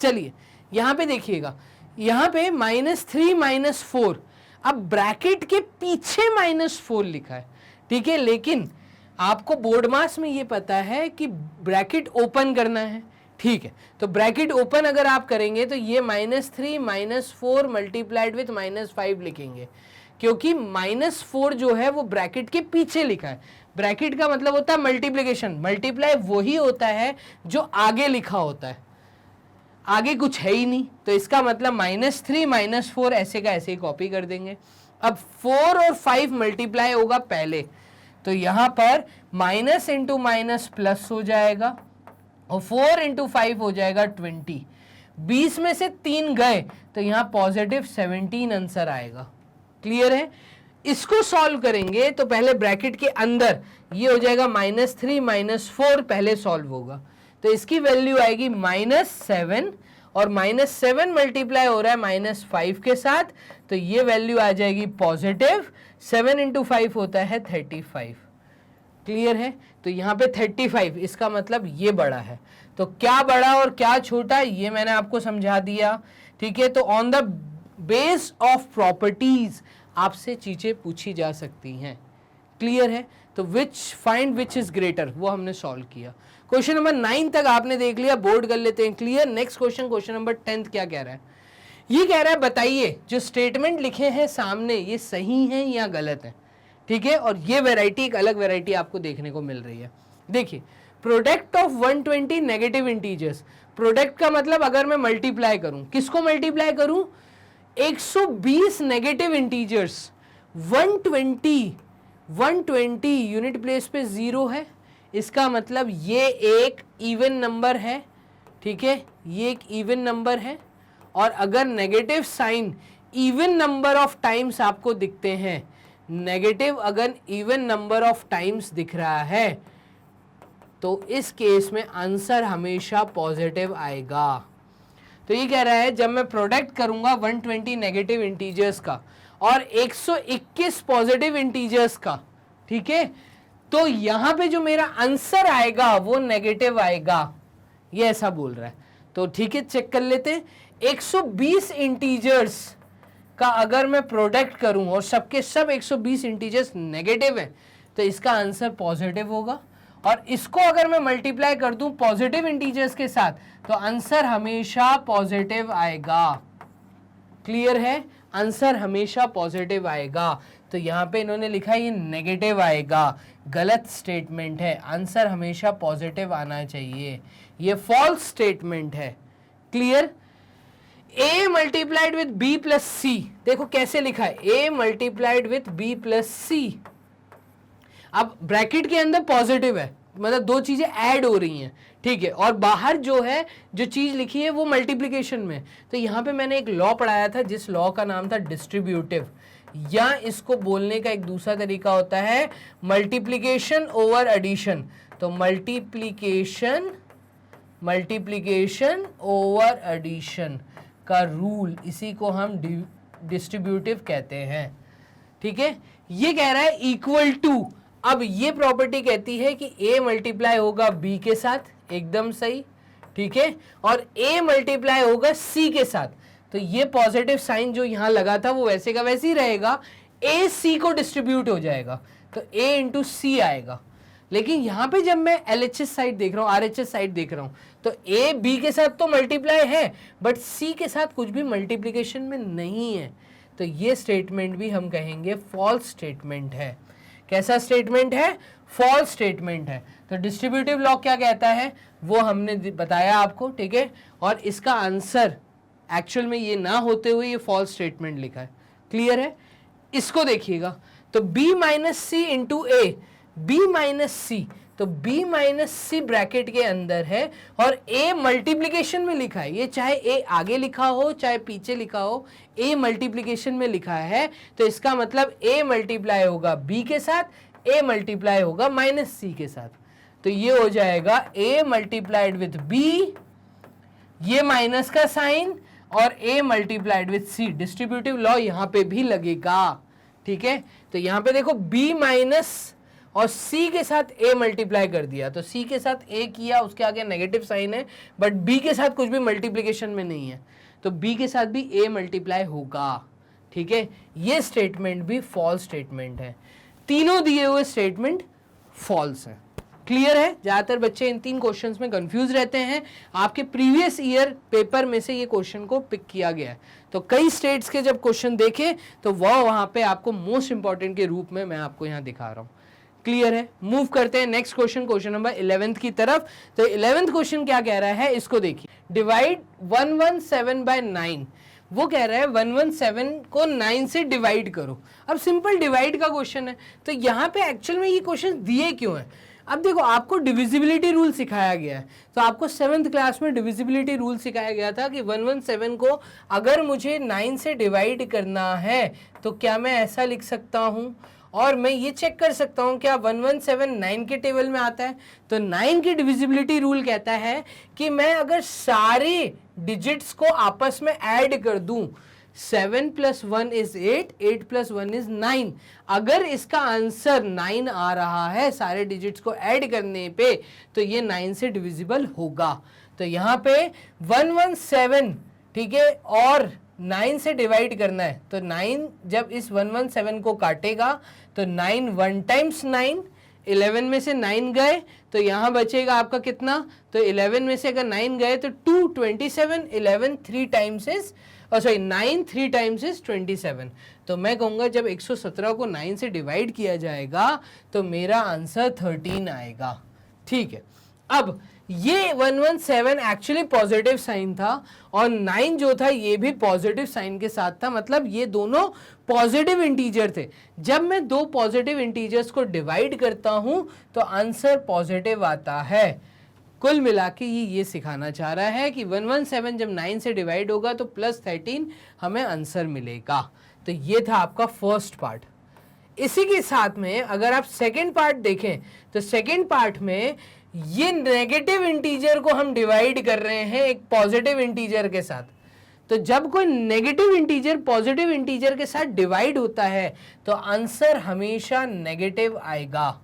चलिए यहाँ पे देखिएगा, यहाँ पे -3 -4, अब ब्रैकेट के पीछे -4 लिखा है, ठीक है, लेकिन आपको बोर्ड मास में ये पता है कि ब्रैकेट ओपन करना है, ठीक है, तो ब्रैकेट ओपन अगर आप करेंगे तो ये -3 -4 मल्टीप्लाइड विथ -5 लिखेंगे, क्योंकि -4 जो है वो ब्रैकेट के पीछे लिखा है। ब्रैकेट का मतलब होता है मल्टीप्लिकेशन, मल्टीप्लाई वही होता है जो आगे लिखा होता है, आगे कुछ है ही नहीं, तो इसका मतलब -3 -4 ऐसे का ऐसे ही कॉपी कर देंगे। अब 4 और 5 मल्टीप्लाई होगा पहले, तो यहां पर माइनस इंटू माइनस प्लस हो जाएगा, और 4 इंटू 5 हो जाएगा 20, 20 में से 3 गए तो यहां +17 आंसर आएगा। क्लियर है? इसको सॉल्व करेंगे तो पहले ब्रैकेट के अंदर ये हो जाएगा -3 -4, पहले सॉल्व होगा तो इसकी वैल्यू आएगी -7, और -7 मल्टीप्लाई हो रहा है -5 के साथ, तो ये वैल्यू आ जाएगी पॉजिटिव, 7 इंटू 5 होता है 35। क्लियर है? तो यहाँ पे 35, इसका मतलब ये बड़ा है, तो क्या बड़ा और क्या छोटा ये मैंने आपको समझा दिया, ठीक है। तो on the base of properties आपसे चीजें पूछी जा सकती हैं। क्लियर है? तो फाइंड विच इज ग्रेटर, वो हमने सॉल्व किया। क्वेश्चन नंबर 9 तक आपने देख लिया, बोर्ड कर लेते हैं। क्लियर? नेक्स्ट क्वेश्चन नंबर 10 क्या कह रहा है? ये कह रहा है बताइए जो स्टेटमेंट लिखे हैं सामने ये सही हैं या गलत है, ठीक है। और ये वैरायटी एक अलग वैरायटी आपको देखने को मिल रही है। देखिए, product of 120 negative integers, product का मतलब अगर मैं मल्टीप्लाई करूं, किसको मल्टीप्लाई करूं? 120 नेगेटिव इंटीजर्स, 120 यूनिट प्लेस पे 0 है, इसका मतलब ये एक इवन नंबर है, ठीक है, ये एक इवन नंबर है। और अगर negative sign even number of times आपको दिखते हैं, नेगेटिव अगर इवन नंबर ऑफ टाइम्स दिख रहा है तो इस केस में आंसर हमेशा पॉजिटिव आएगा। तो ये कह रहा है जब मैं प्रोडक्ट करूंगा 120 नेगेटिव इंटीजर्स का और 121 पॉजिटिव इंटीजर्स का, ठीक है, तो यहां पे जो मेरा आंसर आएगा वो नेगेटिव आएगा, ये ऐसा बोल रहा है। तो ठीक है, चेक कर लेते हैं। 120 इंटीजर्स का अगर मैं प्रोडक्ट करूं और सबके सब 120 इंटीजर्स नेगेटिव है तो इसका आंसर पॉजिटिव होगा, और इसको अगर मैं मल्टीप्लाई कर दूं पॉजिटिव इंटीजर्स के साथ तो आंसर हमेशा पॉजिटिव आएगा। क्लियर है? आंसर हमेशा पॉजिटिव आएगा। तो यहां पे इन्होंने लिखा है ये नेगेटिव आएगा, गलत स्टेटमेंट है, आंसर हमेशा पॉजिटिव आना चाहिए, ये फॉल्स स्टेटमेंट है। Clear? a multiplied with b plus C, देखो कैसे लिखा है, a multiplied with b plus C. अब ब्रैकेट के अंदर पॉजिटिव है, मतलब दो चीजें ऐड हो रही हैं, ठीक है, और बाहर जो है जो चीज लिखी है वो मल्टीप्लिकेशन में। तो यहां पे मैंने एक लॉ पढ़ाया था जिस लॉ का नाम था डिस्ट्रीब्यूटिव, या इसको बोलने का एक दूसरा तरीका होता है मल्टीप्लिकेशन ओवर एडिशन। तो मल्टीप्लिकेशन ओवर एडिशन का रूल, इसी को हम डिस्ट्रीब्यूटिव कहते हैं, ठीक है। ये कह रहा है इक्वल टू, अब ये प्रॉपर्टी कहती है कि a मल्टीप्लाई होगा b के साथ, एकदम सही, ठीक है, और a मल्टीप्लाई होगा c के साथ। तो ये पॉजिटिव साइन जो यहां लगा था वो वैसे का वैसे ही रहेगा, a c को डिस्ट्रीब्यूट हो जाएगा तो a इंटू सी आएगा। लेकिन यहां पे जब मैं LHS साइड देख रहा हूं, RHS साइड देख रहा हूं, तो a b के साथ तो मल्टीप्लाई है बट c के साथ कुछ भी मल्टीप्लिकेशन में नहीं है, तो ये स्टेटमेंट भी हम कहेंगे फॉल्स स्टेटमेंट है। कैसा स्टेटमेंट है? फॉल्स स्टेटमेंट है। तो डिस्ट्रीब्यूटिव लॉ क्या कहता है वो हमने बताया आपको, ठीक है, और इसका आंसर एक्चुअल में ये ना होते हुए ये फॉल्स स्टेटमेंट लिखा है। क्लियर है? इसको देखिएगा, तो b माइनस सी इंटू ए, b माइनस सी, तो b माइनस सी ब्रैकेट के अंदर है और a मल्टीप्लीकेशन में लिखा है, ये चाहे a आगे लिखा हो चाहे पीछे लिखा हो, a मल्टीप्लीकेशन में लिखा है, तो इसका मतलब a मल्टीप्लाई होगा b के साथ, a मल्टीप्लाई होगा माइनस सी के साथ, तो ये हो जाएगा a मल्टीप्लाइड विथ b, ये माइनस का साइन, और a multiplied with c, distributive law यहां पे भी लगेगा, ठीक है। तो यहां पे देखो b माइनस और c के साथ a मल्टीप्लाई कर दिया, तो c के साथ a किया, उसके आगे नेगेटिव साइन है, बट b के साथ कुछ भी मल्टीप्लिकेशन में नहीं है, तो b के साथ भी a मल्टीप्लाई होगा, ठीक है। ये स्टेटमेंट भी फॉल्स स्टेटमेंट है, तीनों दिए हुए स्टेटमेंट फॉल्स है। क्लियर है? ज्यादातर बच्चे इन 3 क्वेश्चंस में कंफ्यूज रहते हैं, आपके प्रीवियस ईयर पेपर में से ये क्वेश्चन को पिक किया गया है, तो कई स्टेट्स के जब क्वेश्चन देखे तो वह वहां पे आपको मोस्ट इंपॉर्टेंट के रूप में मैं आपको यहां दिखा रहा हूं। क्लियर है? मूव करते हैं next question, question number 11th की तरफ। तो 11th क्वेश्चन क्या कह रहा है, इसको देखिए, डिवाइड 117 बाय 9, वो कह रहा है 117 को 9 से डिवाइड करो। अब सिंपल डिवाइड का क्वेश्चन है, तो यहाँ पे एक्चुअल में ये क्वेश्चन दिए क्यों है? अब देखो, आपको डिविजिबिलिटी रूल सिखाया गया है, तो आपको 7th क्लास में डिविजिबिलिटी रूल सिखाया गया था कि 117 को अगर मुझे 9 से डिवाइड करना है तो क्या मैं ऐसा लिख सकता हूँ, और मैं ये चेक कर सकता हूँ क्या 117 9 के टेबल में आता है। तो 9 की डिविजिबिलिटी रूल कहता है कि मैं अगर सारे डिजिट्स को आपस में ऐड कर दूं, 7 + 1 = 8, 8 + 1 = 9, अगर इसका आंसर 9 आ रहा है सारे डिजिट्स को ऐड करने पे, तो ये 9 से डिविजिबल होगा। तो यहाँ पे 117, ठीक है, और 9 से डिवाइड करना है, तो 9 जब इस 117 को काटेगा तो 9 1 टाइम्स 9, 11 में से 9 गए तो यहाँ बचेगा आपका कितना, तो 11 में से अगर 9 गए तो 2 27, 11 3 times is, sorry 9 3 times is 27। तो मैं कहूँगा जब 117 को 9 से डिवाइड किया जाएगा तो मेरा आंसर 13 आएगा, ठीक है। अब ये 117 एक्चुअली पॉजिटिव साइन था और 9 जो था ये भी पॉजिटिव साइन के साथ था, मतलब ये दोनों पॉजिटिव इंटीजर थे। जब मैं दो पॉजिटिव इंटीजर्स को डिवाइड करता हूं तो आंसर पॉजिटिव आता है। कुल मिला के ये सिखाना चाह रहा है कि 117 जब 9 से डिवाइड होगा तो +13 हमें आंसर मिलेगा। तो ये था आपका फर्स्ट पार्ट। इसी के साथ में अगर आप सेकेंड पार्ट देखें तो सेकेंड पार्ट में ये नेगेटिव इंटीजर को हम डिवाइड कर रहे हैं एक पॉजिटिव इंटीजर के साथ। तो जब कोई नेगेटिव इंटीजर पॉजिटिव इंटीजर के साथ डिवाइड होता है तो आंसर हमेशा नेगेटिव आएगा,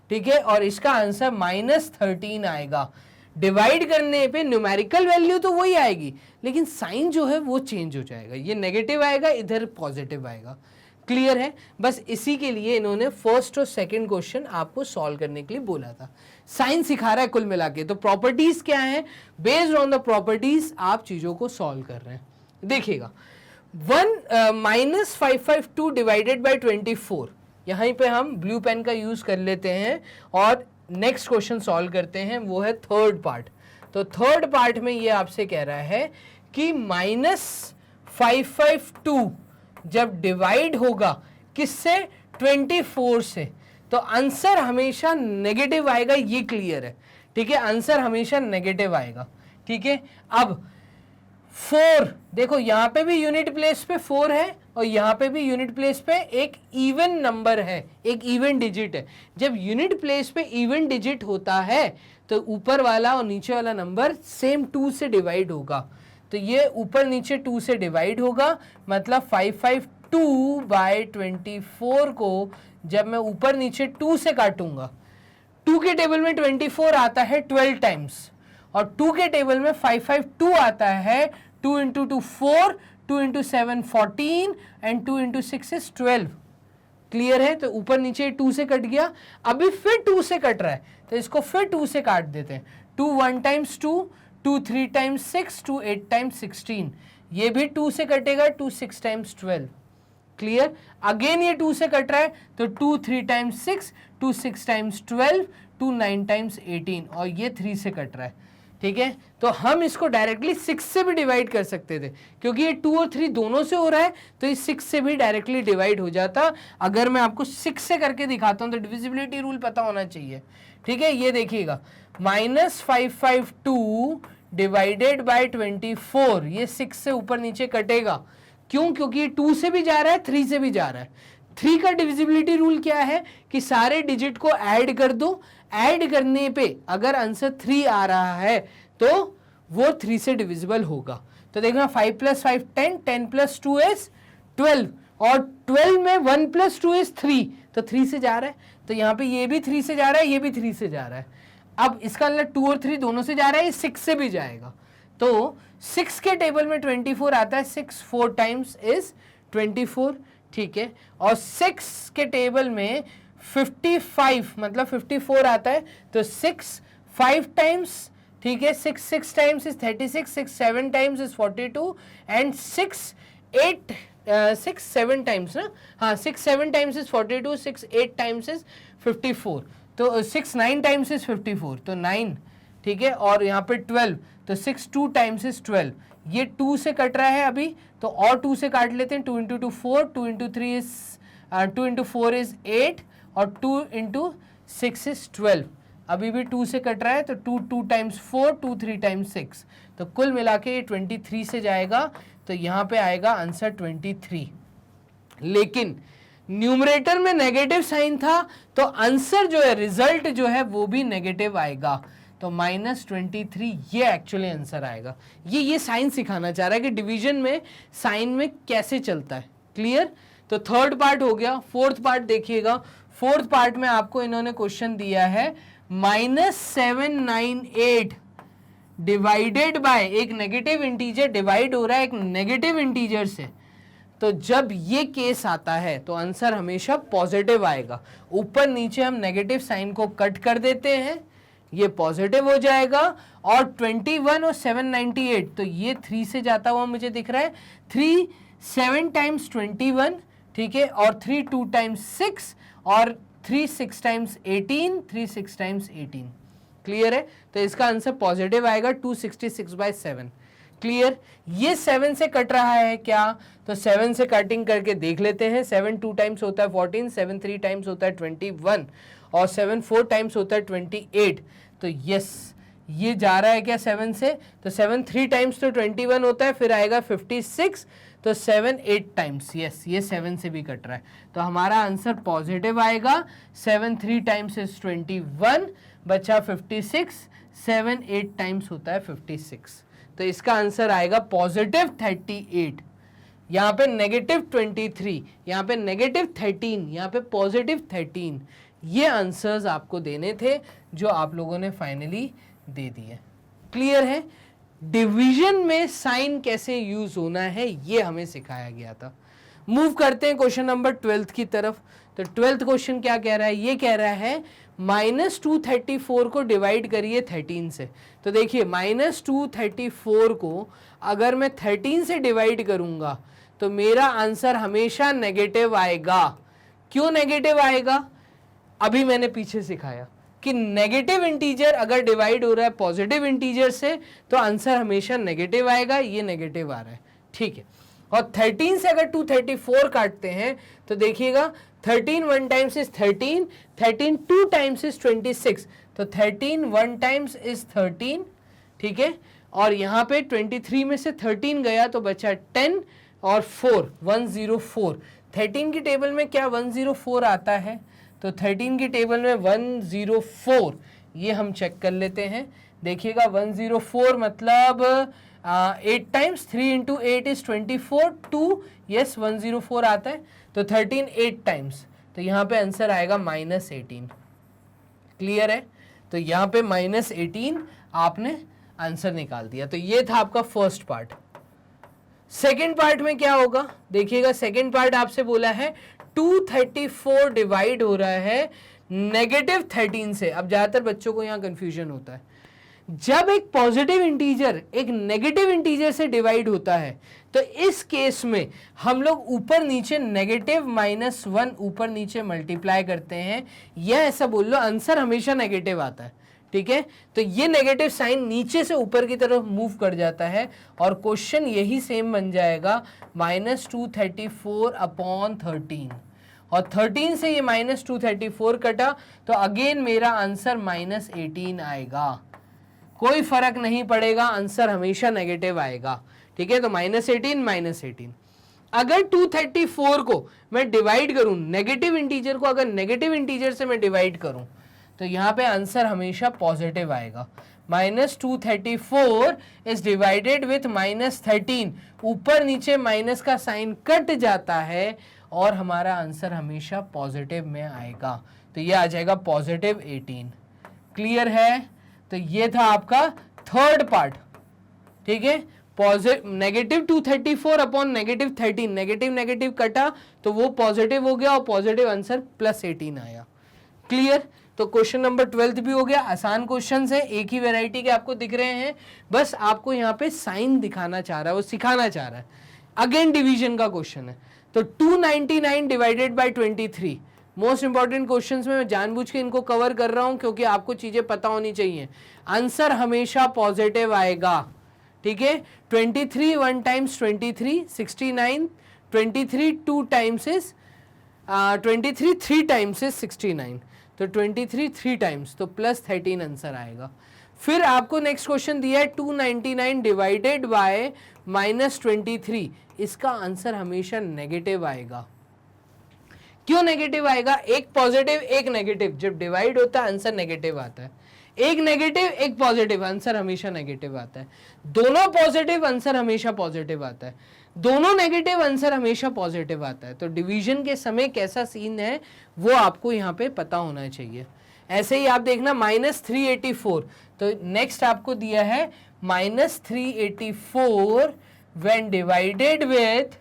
ठीक है, और इसका आंसर -13 आएगा। डिवाइड करने पे न्यूमेरिकल वैल्यू तो वही आएगी लेकिन साइन जो है वो चेंज हो जाएगा, ये नेगेटिव आएगा, इधर पॉजिटिव आएगा। क्लियर है? बस इसी के लिए इन्होंने फर्स्ट और सेकंड क्वेश्चन आपको सॉल्व करने के लिए बोला था। साइन सिखा रहा है कुल मिला के। तो प्रॉपर्टीज क्या है, बेस्ड ऑन द प्रॉपर्टीज आप चीजों को सॉल्व कर रहे हैं। देखिएगा 552 डिवाइडेड बाय 24, यहीं पे हम ब्लू पेन का यूज कर लेते हैं और नेक्स्ट क्वेश्चन सॉल्व करते हैं, वो है थर्ड पार्ट। तो थर्ड पार्ट में ये आपसे कह रहा है कि -552 जब डिवाइड होगा किससे, 24 से, तो आंसर हमेशा नेगेटिव आएगा, ये क्लियर है, ठीक है, आंसर हमेशा नेगेटिव आएगा, ठीक है। अब 4 देखो, यहां पे भी यूनिट प्लेस पे 4 है और यहां पे भी यूनिट प्लेस पे एक इवन नंबर है, एक इवन डिजिट है। जब यूनिट प्लेस पे इवन डिजिट होता है तो ऊपर वाला और नीचे वाला नंबर सेम 2 से डिवाइड होगा। तो ये ऊपर नीचे 2 से डिवाइड होगा, मतलब 552 बाय 24 को जब मैं ऊपर नीचे 2 से काटूंगा, 2 के टेबल में 24 आता है 12 टाइम्स और 2 के टेबल में 552 आता है 2 × 2 4, 2 × 7 14 एंड 2 × 6 is 12। क्लियर है? तो ऊपर नीचे 2 से कट गया, अभी फिर 2 से कट रहा है तो इसको फिर 2 से काट देते हैं। 2 1 टाइम्स 2, 2 3 टाइम्स 6, 2 8 टाइम्स 16, ये भी 2 से कटेगा, 2 6 टाइम्स 12। क्लियर? अगेन ये 2 से कट रहा है तो 2 3 टाइम्स 6, 2 6 टाइम्स 12, 2 9 टाइम्स 18 और ये 3 से कट रहा है। ठीक है, तो हम इसको डायरेक्टली 6 से भी डिवाइड कर सकते थे, क्योंकि ये 2 और 3 दोनों से हो रहा है, तो ये 6 से भी डायरेक्टली डिवाइड हो जाता। अगर मैं आपको 6 से करके दिखाता हूं तो डिविजिबिलिटी रूल पता होना चाहिए। ठीक है, ये देखिएगा, -552 डिवाइडेड बाय 24, ये 6 से ऊपर नीचे कटेगा। क्यों? क्योंकि ये 2 से भी जा रहा है, 3 से भी जा रहा है। 3 का डिविजिबिलिटी रूल क्या है कि सारे डिजिट को ऐड कर दो, ऐड करने पे अगर आंसर 3 आ रहा है तो वो 3 से डिविजिबल होगा। तो देखना 5 + 5 10, 10 + 2 is 12, और 12 में 1 + 2 is 3, तो 3 से जा रहा है, तो यहाँ पे ये भी 3 से जा रहा है, ये भी 3 से जा रहा है। अब इसका मतलब 2 और 3 दोनों से जा रहा है, ये 6 से भी जाएगा। तो 6 के टेबल में 24 आता है, 6 4 टाइम्स इज 24, ठीक है, और 6 के टेबल में 55 मतलब 54 आता है, तो 6 5 टाइम्स, ठीक है, 6 6 times is 36, 6 7 times is 42, and 6 7 times ना, हाँ 6 7 टाइम्स इज 42, 6 8 टाइम्स इज 54, तो 6 9 टाइम्स इज 54, तो 9, ठीक है, और यहाँ पे 12, तो 6 2 टाइम्स इज 12, ये 2 से कट रहा है अभी, तो और 2 से काट लेते हैं, 2 × 2 4, 2 × 3 इज 2 × 4 इज 8, और 2 × 6 इज 12, अभी भी 2 से कट रहा है, तो 2 2 टाइम्स 4, 2 3 टाइम्स 6, तो कुल मिला के ये 23 से जाएगा, तो यहाँ पे आएगा आंसर 23। लेकिन न्यूमरेटर में नेगेटिव साइन था, तो आंसर जो है, रिजल्ट जो है वो भी नेगेटिव आएगा, तो -23 ये एक्चुअली आंसर आएगा। ये साइन सिखाना चाह रहा है कि डिवीजन में साइन में कैसे चलता है। क्लियर? तो थर्ड पार्ट हो गया। फोर्थ पार्ट देखिएगा, फोर्थ पार्ट में आपको इन्होंने क्वेश्चन दिया है -798 डिवाइडेड बाय, एक नेगेटिव इंटीजर डिवाइड हो रहा है एक नेगेटिव इंटीजर से, तो जब ये केस आता है तो आंसर हमेशा पॉजिटिव आएगा। ऊपर नीचे हम नेगेटिव साइन को कट कर देते हैं, ये पॉजिटिव हो जाएगा, और 21 और 798, तो ये 3 से जाता हुआ मुझे दिख रहा है, 3 7 टाइम्स 21, ठीक है, और 3 2 टाइम्स 6, और 3 6 टाइम्स 18, 3 6 टाइम्स 18। क्लियर है? तो इसका आंसर पॉजिटिव आएगा 266/7। क्लियर? ये 7 से कट रहा है क्या? तो 7 से कटिंग करके देख लेते हैं। 7 2 टाइम्स होता है 14, 7 3 टाइम्स होता है 21, और 7 4 टाइम्स होता है 28। तो यस, ये जा रहा है क्या 7 से? तो 7 3 टाइम्स तो 21 होता है, फिर आएगा 56, तो 7 8 टाइम्स, यस ये 7 से भी कट रहा है, तो हमारा आंसर पॉजिटिव आएगा। 7 3 टाइम्स इज 21, बचा 56, 7 8 टाइम्स होता है 56, तो इसका आंसर आएगा पॉजिटिव 38। यहाँ पे -23, यहाँ पे -13, यहाँ पे पॉजिटिव 13। ये आंसर्स आपको देने थे जो आप लोगों ने फाइनली दे दिए। क्लियर है? डिवीजन में साइन कैसे यूज होना है ये हमें सिखाया गया था। मूव करते हैं क्वेश्चन नंबर 12 की तरफ। तो 12th क्वेश्चन क्या कह रहा है? ये कह रहा है -234 को डिवाइड करिए 13 से। तो देखिए -234 को अगर मैं 13 से डिवाइड करूंगा तो मेरा आंसर हमेशा नेगेटिव आएगा। क्यों नेगेटिव आएगा? अभी मैंने पीछे सिखाया कि नेगेटिव इंटीजर अगर डिवाइड हो रहा है पॉजिटिव इंटीजर से तो आंसर हमेशा नेगेटिव आएगा। ये नेगेटिव आ रहा है, ठीक है। और 13 से अगर 234 काटते हैं तो देखिएगा 13 1 टाइम्स इज 13, 13 2 टाइम्स इज 26, तो 13 1 टाइम्स इज 13, ठीक है। और यहाँ पे 23 में से 13 गया तो बचा 10 और 4, 104। 13 की टेबल में क्या 104 आता है? तो 13 की टेबल में 104, ये हम चेक कर लेते हैं। देखिएगा 104 मतलब 8 टाइम्स, 3 इंटू 8 इज 24, 2, यस 104 आता है। तो 13 8 टाइम्स, तो यहाँ पे आंसर आएगा -18। क्लियर है? तो यहाँ पे -18 आपने आंसर निकाल दिया। तो ये था आपका फर्स्ट पार्ट। सेकेंड पार्ट में क्या होगा देखिएगा। सेकेंड पार्ट आपसे बोला है 234 डिवाइड हो रहा है -13 से। अब ज्यादातर बच्चों को यहाँ कंफ्यूजन होता है, जब एक पॉजिटिव इंटीजर एक नेगेटिव इंटीजर से डिवाइड होता है तो इस केस में हम लोग ऊपर नीचे -1 ऊपर नीचे मल्टीप्लाई करते हैं, या ऐसा बोल लो आंसर हमेशा नेगेटिव आता है, ठीक है, तो ये नेगेटिव साइन नीचे से ऊपर की तरफ मूव कर जाता है और क्वेश्चन यही सेम बन जाएगा -234 अपॉन 13, और 13 से ये -234 कटा तो अगेन मेरा आंसर -18 आएगा। कोई फर्क नहीं पड़ेगा, आंसर हमेशा नेगेटिव आएगा। ठीक है, तो -18 अगर 234 को मैं डिवाइड करूं, नेगेटिव इंटीजर को अगर नेगेटिव इंटीजर से मैं डिवाइड करूं तो यहां पे आंसर हमेशा पॉजिटिव आएगा। -234 इज डिवाइडेड विथ -13, ऊपर नीचे माइनस का साइन कट जाता है और हमारा आंसर हमेशा पॉजिटिव में आएगा, तो ये आ जाएगा +18। क्लियर है? तो ये था आपका थर्ड पार्ट। ठीक है, -234 अपॉन -13, नेगेटिव नेगेटिव कटा तो वो पॉजिटिव हो गया और पॉजिटिव आंसर +18 आया। क्लियर? तो क्वेश्चन नंबर 12 भी हो गया। आसान क्वेश्चन है, एक ही वैरायटी के आपको दिख रहे हैं, बस आपको यहाँ पे साइन दिखाना चाह रहा है, वो सिखाना चाह रहा है। अगेन डिवीजन का क्वेश्चन है, तो 299 divided by 23। Most important questions में मैं जानबूझ के इनको कवर कर रहा हूं क्योंकि आपको चीजें पता होनी चाहिए। आंसर हमेशा पॉजिटिव आएगा। ठीक है, 23 1 times 23 69, 23 2 times is 23 3 times is 69, तो 23 3 टाइम्स, तो +13 आंसर आएगा। फिर आपको नेक्स्ट क्वेश्चन दिया है 299 डिवाइडेड बाय -23, इसका आंसर हमेशा नेगेटिव आएगा। क्यों नेगेटिव आएगा? एक पॉजिटिव एक नेगेटिव, जब डिवाइड होता है आंसर नेगेटिव आता है। एक नेगेटिव एक पॉजिटिव, आंसर हमेशा नेगेटिव आता है। दोनों पॉजिटिव, आंसर हमेशा पॉजिटिव आता है। दोनों नेगेटिव, आंसर हमेशा पॉजिटिव आता है। तो डिवीजन के समय कैसा सीन है वो आपको यहाँ पे पता होना चाहिए। ऐसे ही आप देखना -384, तो नेक्स्ट आपको दिया है -384 व्हेन डिवाइडेड विथ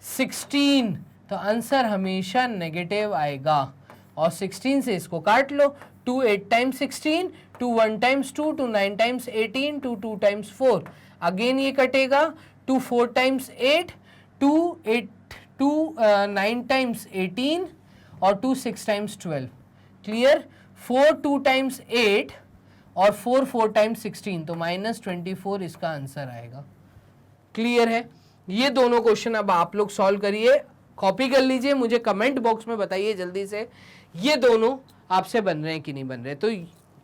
16, तो आंसर हमेशा नेगेटिव आएगा। और 16 से इसको काट लो, 2 8 times 16, 2 1 times 2, 2 9 times 18, 2 2 times 4, again ये कटेगा, 2 4 टाइम्स 8, 2 9 टाइम्स 18 और 2 6 टाइम्स 12। क्लियर? 4 2 टाइम्स 8 और 4 4 टाइम्स 16, तो -24 इसका आंसर आएगा। क्लियर है? ये दोनों क्वेश्चन अब आप लोग सॉल्व करिए, कॉपी कर लीजिए, मुझे कमेंट बॉक्स में बताइए जल्दी से ये दोनों आपसे बन रहे हैं कि नहीं बन रहे। तो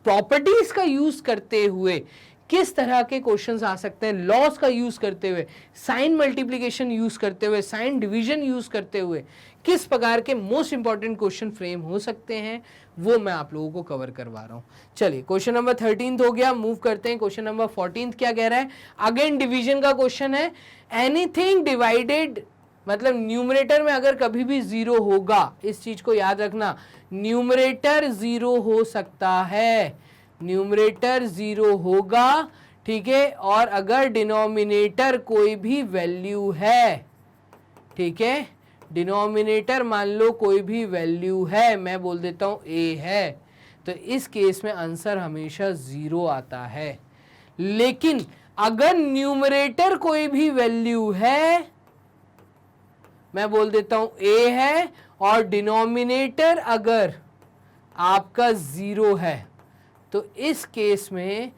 प्रॉपर्टीज का यूज करते हुए किस तरह के क्वेश्चंस आ सकते हैं, लॉस का यूज करते हुए, साइन मल्टीप्लिकेशन यूज करते हुए, साइन डिवीजन यूज करते हुए किस प्रकार के मोस्ट इंपॉर्टेंट क्वेश्चन फ्रेम हो सकते हैं, वो मैं आप लोगों को कवर करवा रहा हूं। चलिए, क्वेश्चन नंबर 13 हो गया, मूव करते हैं। क्वेश्चन नंबर 14 क्या कह रहा है? अगेन डिवीजन का क्वेश्चन है। एनीथिंग डिवाइडेड, मतलब न्यूमरेटर में अगर कभी भी 0 होगा, इस चीज को याद रखना, न्यूमरेटर 0 हो सकता है, न्यूमरेटर 0 होगा। ठीक है, और अगर डिनोमिनेटर कोई भी वैल्यू है, ठीक है, डिनोमिनेटर मान लो कोई भी वैल्यू है, मैं बोल देता हूं a है, तो इस केस में आंसर हमेशा 0 आता है। लेकिन अगर न्यूमरेटर कोई भी वैल्यू है, मैं बोल देता हूं a है, और डिनोमिनेटर अगर आपका 0 है, तो इस केस में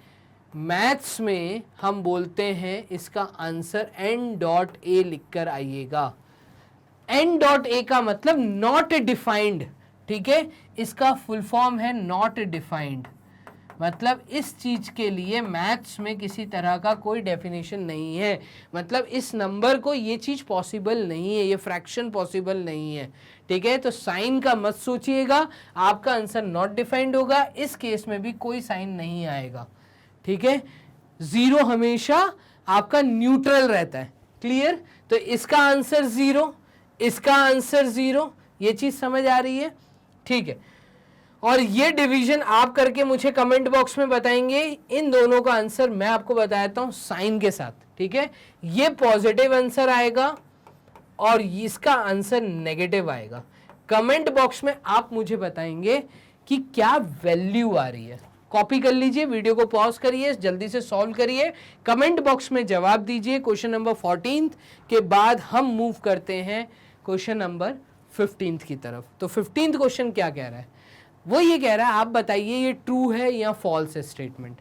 मैथ्स में हम बोलते हैं इसका आंसर n.a लिखकर आइएगा। n.a का मतलब नॉट डिफाइंड। ठीक है, इसका फुल फॉर्म है नॉट डिफाइंड, मतलब इस चीज के लिए मैथ्स में किसी तरह का कोई डेफिनेशन नहीं है, मतलब इस नंबर को ये चीज पॉसिबल नहीं है, ये फ्रैक्शन पॉसिबल नहीं है। ठीक है, तो साइन का मत सोचिएगा, आपका आंसर नॉट डिफाइंड होगा, इस केस में भी कोई साइन नहीं आएगा। ठीक है, 0 हमेशा आपका न्यूट्रल रहता है। क्लियर? तो इसका आंसर 0, इसका आंसर 0, ये चीज समझ आ रही है? ठीक है, और ये डिवीजन आप करके मुझे कमेंट बॉक्स में बताएंगे। इन दोनों का आंसर मैं आपको बताता हूं साइन के साथ। ठीक है, ये पॉजिटिव आंसर आएगा और इसका आंसर नेगेटिव आएगा। कमेंट बॉक्स में आप मुझे बताएंगे कि क्या वैल्यू आ रही है। कॉपी कर लीजिए, वीडियो को पॉज करिए, जल्दी से सॉल्व करिए, कमेंट बॉक्स में जवाब दीजिए। क्वेश्चन नंबर 14 के बाद हम मूव करते हैं क्वेश्चन नंबर 15 की तरफ। तो 15 क्वेश्चन क्या कह रहा है? वो ये कह रहा है आप बताइए ये ट्रू है या फॉल्स है स्टेटमेंट।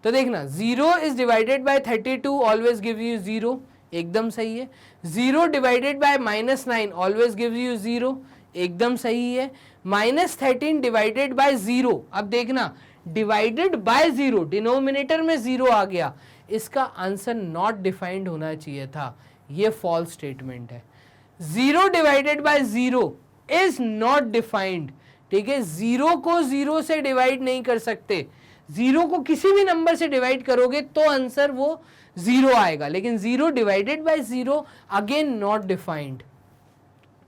तो देखना 0 is divided by 32 always give you 0, एकदम सही है। 0 divided by -9 always give you 0, एकदम सही है। -13 डिवाइडेड बाय 0, अब देखना डिवाइडेड बाय 0, डिनोमिनेटर में 0 आ गया, इसका आंसर नॉट डिफाइंड होना चाहिए था, ये फॉल्स स्टेटमेंट है। 0 divided by 0 is not defined, ठीक है। 0 को 0 से डिवाइड नहीं कर सकते, 0 को किसी भी नंबर से डिवाइड करोगे तो आंसर वो 0 आएगा, लेकिन 0 divided by 0 again not defined,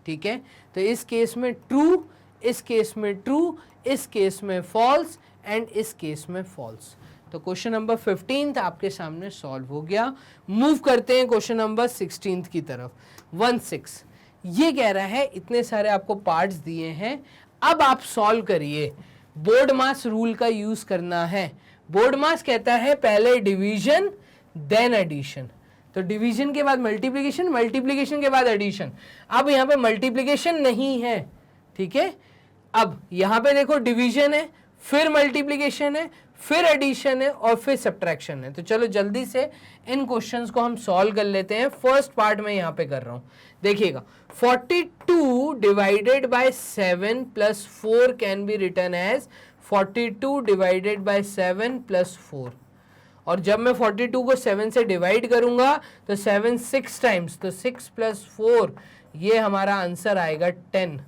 ठीक है। तो इस केस में ट्रू, इस केस में ट्रू, इस केस में फॉल्स एंड इस केस में फॉल्स। तो क्वेश्चन नंबर 15 आपके सामने सॉल्व हो गया। मूव करते हैं क्वेश्चन नंबर 16 की तरफ। 16 ये कह रहा है इतने सारे आपको पार्ट्स दिए हैं, अब आप सॉल्व करिए। बोर्ड मास रूल का यूज करना है। बोर्ड मास कहता है पहले डिवीजन देन एडिशन, तो डिवीजन के बाद मल्टीप्लिकेशन, मल्टीप्लिकेशन के बाद एडिशन। अब यहाँ पे मल्टीप्लिकेशन नहीं है, ठीक है। अब यहाँ पे देखो डिवीजन है, फिर मल्टीप्लिकेशन है, फिर एडिशन है और फिर सब्ट्रैक्शन है। तो चलो जल्दी से इन क्वेश्चंस को हम सॉल्व कर लेते हैं। फर्स्ट पार्ट में यहाँ पे कर रहा हूँ, देखिएगा 42 divided by 7 plus 4 can be return as 42 divided by 7 plus 4। और जब मैं 42 को 7 से डिवाइड करूंगा तो 7 6 टाइम्स, तो 6 प्लस 4 ये हमारा आंसर आएगा 10।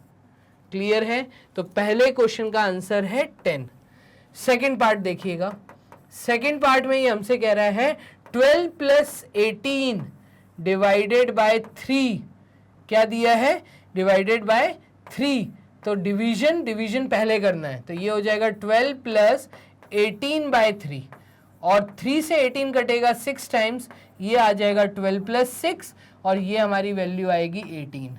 क्लियर है? तो पहले क्वेश्चन का आंसर है 10। सेकेंड पार्ट देखिएगा, सेकेंड पार्ट में ये हमसे कह रहा है 12 प्लस 18 डिवाइडेड बाय 3, क्या दिया है? Divided by 3। तो डिवीजन पहले करना है, तो ये हो जाएगा 12 प्लस 18 बाय 3, और 3 से 18 कटेगा 6 टाइम्स, ये आ जाएगा 12 प्लस 6 और ये हमारी वैल्यू आएगी 18।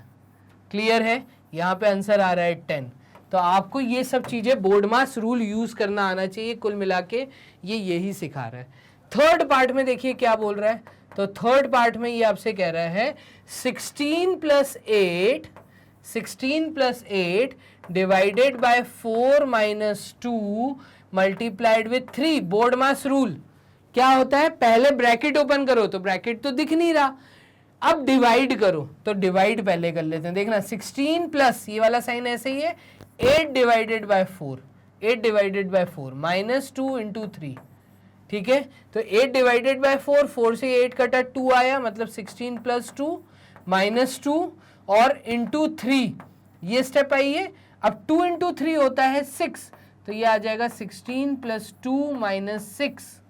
क्लियर है? यहाँ पे आंसर आ रहा है 10। तो आपको ये सब चीजें बोर्ड मास रूल यूज करना आना चाहिए, कुल मिला के ये यही सिखा रहा है। थर्ड पार्ट में देखिए क्या बोल रहा है, तो थर्ड पार्ट में ये आपसे कह रहा है 16 plus 8 divided by 4 minus 2 multiplied with 3। Board mass rule क्या होता है? पहले ब्रैकेट ओपन करो, तो ब्रैकेट तो दिख नहीं रहा, अब डिवाइड करो, तो डिवाइड पहले कर लेते हैं। देखना 16 प्लस, ये वाला साइन ऐसे ही है, 8 divided by 4, 8 divided by 4 minus 2 into 3, ठीक है। तो 8 डिवाइडेड बाय 4, 4 से 8 कटा 2 आया, मतलब 16 प्लस 2 माइनस 2 और इंटू 3, ये स्टेप आई है। अब 2 इंटू 3 होता है 6, तो ये आ जाएगा 16 प्लस 2 माइनस 6।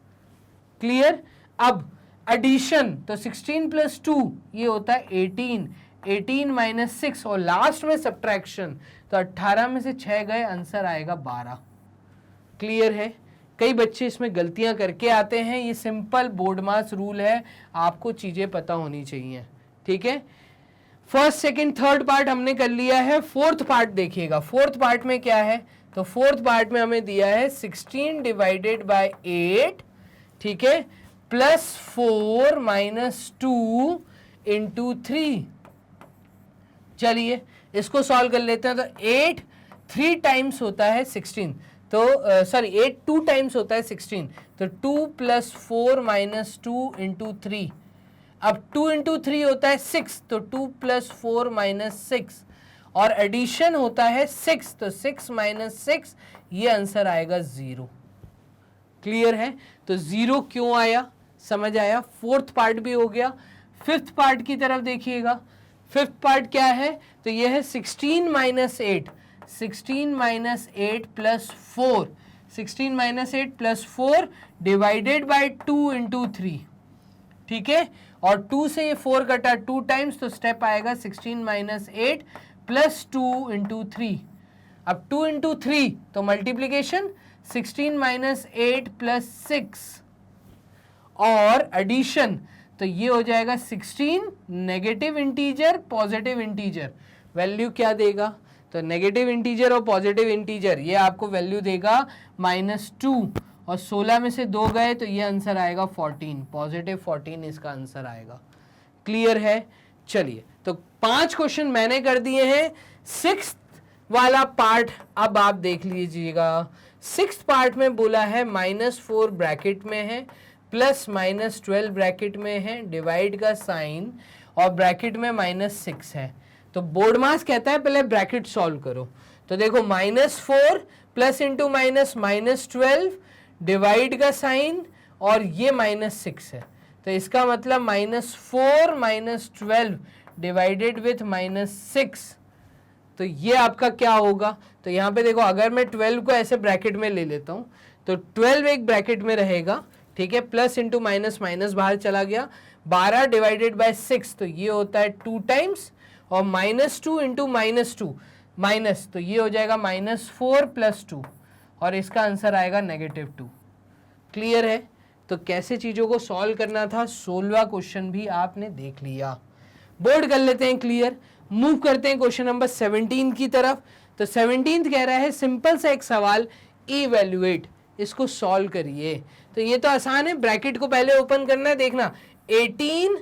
क्लियर? अब एडिशन, तो 16 प्लस 2 ये होता है 18, 18 माइनस 6 और लास्ट में सब्ट्रैक्शन, तो 18 में से 6 गए, आंसर आएगा 12। क्लियर है? कई बच्चे इसमें गलतियां करके आते हैं, ये सिंपल बोर्ड मास रूल है, आपको चीजें पता होनी चाहिए, ठीक है। फर्स्ट सेकंड थर्ड पार्ट हमने कर लिया है। फोर्थ पार्ट देखिएगा, फोर्थ पार्ट में क्या है, तो फोर्थ पार्ट में हमें दिया है 16 डिवाइडेड बाय 8, ठीक है, प्लस 4 माइनस 2 इंटू 3। चलिए इसको सॉल्व कर लेते हैं। तो 8 3 टाइम्स होता है 16, तो 8 2 टाइम्स होता है 16, तो 2 प्लस 4 माइनस 2 इंटू 3। अब 2 इंटू 3 होता है 6, तो 2 प्लस 4 माइनस 6, और एडिशन होता है 6, तो 6 माइनस 6, ये आंसर आएगा 0। क्लियर है? तो 0 क्यों आया, समझ आया? फोर्थ पार्ट भी हो गया। फिफ्थ पार्ट की तरफ देखिएगा, फिफ्थ पार्ट क्या है, तो ये है 16 minus 8, 16 minus 8 plus 4, 16 minus 8 plus 4 divided by 2 into 3, ठीक है। और 2 से ये 4 कटा 2 टाइम्स, तो स्टेप आएगा 16 माइनस 8 प्लस 2 इंटू 3। अब 2 इंटू 3 तो मल्टीप्लीकेशन, 16 माइनस 8 प्लस 6, और एडिशन, तो ये हो जाएगा 16 negative integer positive integer, value क्या देगा, तो नेगेटिव इंटीजर और पॉजिटिव इंटीजर, ये आपको वैल्यू देगा -2, और 16 में से 2 गए, तो ये आंसर आएगा 14, पॉजिटिव 14 इसका आंसर आएगा। क्लियर है? चलिए, तो 5 क्वेश्चन मैंने कर दिए हैं। 6th वाला पार्ट अब आप देख लीजिएगा। 6th पार्ट में बोला है -4 ब्रैकेट में है प्लस -12 ब्रैकेट में है, डिवाइड का साइन और ब्रैकेट में -6 है। तो बोर्ड मास कहता है पहले ब्रैकेट सॉल्व करो। तो देखो -4 प्लस इंटू माइनस -12 डिवाइड का साइन और ये -6 है, तो इसका मतलब -4 -12 डिवाइडेड विथ -6, तो ये आपका क्या होगा। तो यहाँ पे देखो अगर मैं 12 को ऐसे ब्रैकेट में ले लेता हूँ तो 12 एक ब्रैकेट में रहेगा, ठीक है, प्लस इंटू माइनस, माइनस बाहर चला गया, 12 डिवाइडेड बाय 6 तो ये होता है 2 टाइम्स, और -2 इंटू -2 माइनस, तो ये हो जाएगा -4 + 2 और इसका आंसर आएगा -2। क्लियर है। तो कैसे चीज़ों को सॉल्व करना था, 16वां क्वेश्चन भी आपने देख लिया। बोर्ड कर लेते हैं क्लियर। मूव करते हैं क्वेश्चन नंबर 17 की तरफ। तो 17 कह रहा है सिंपल सा एक सवाल, इवैल्यूएट, इसको सॉल्व करिए। तो ये तो आसान है, ब्रैकेट को पहले ओपन करना है, देखना 18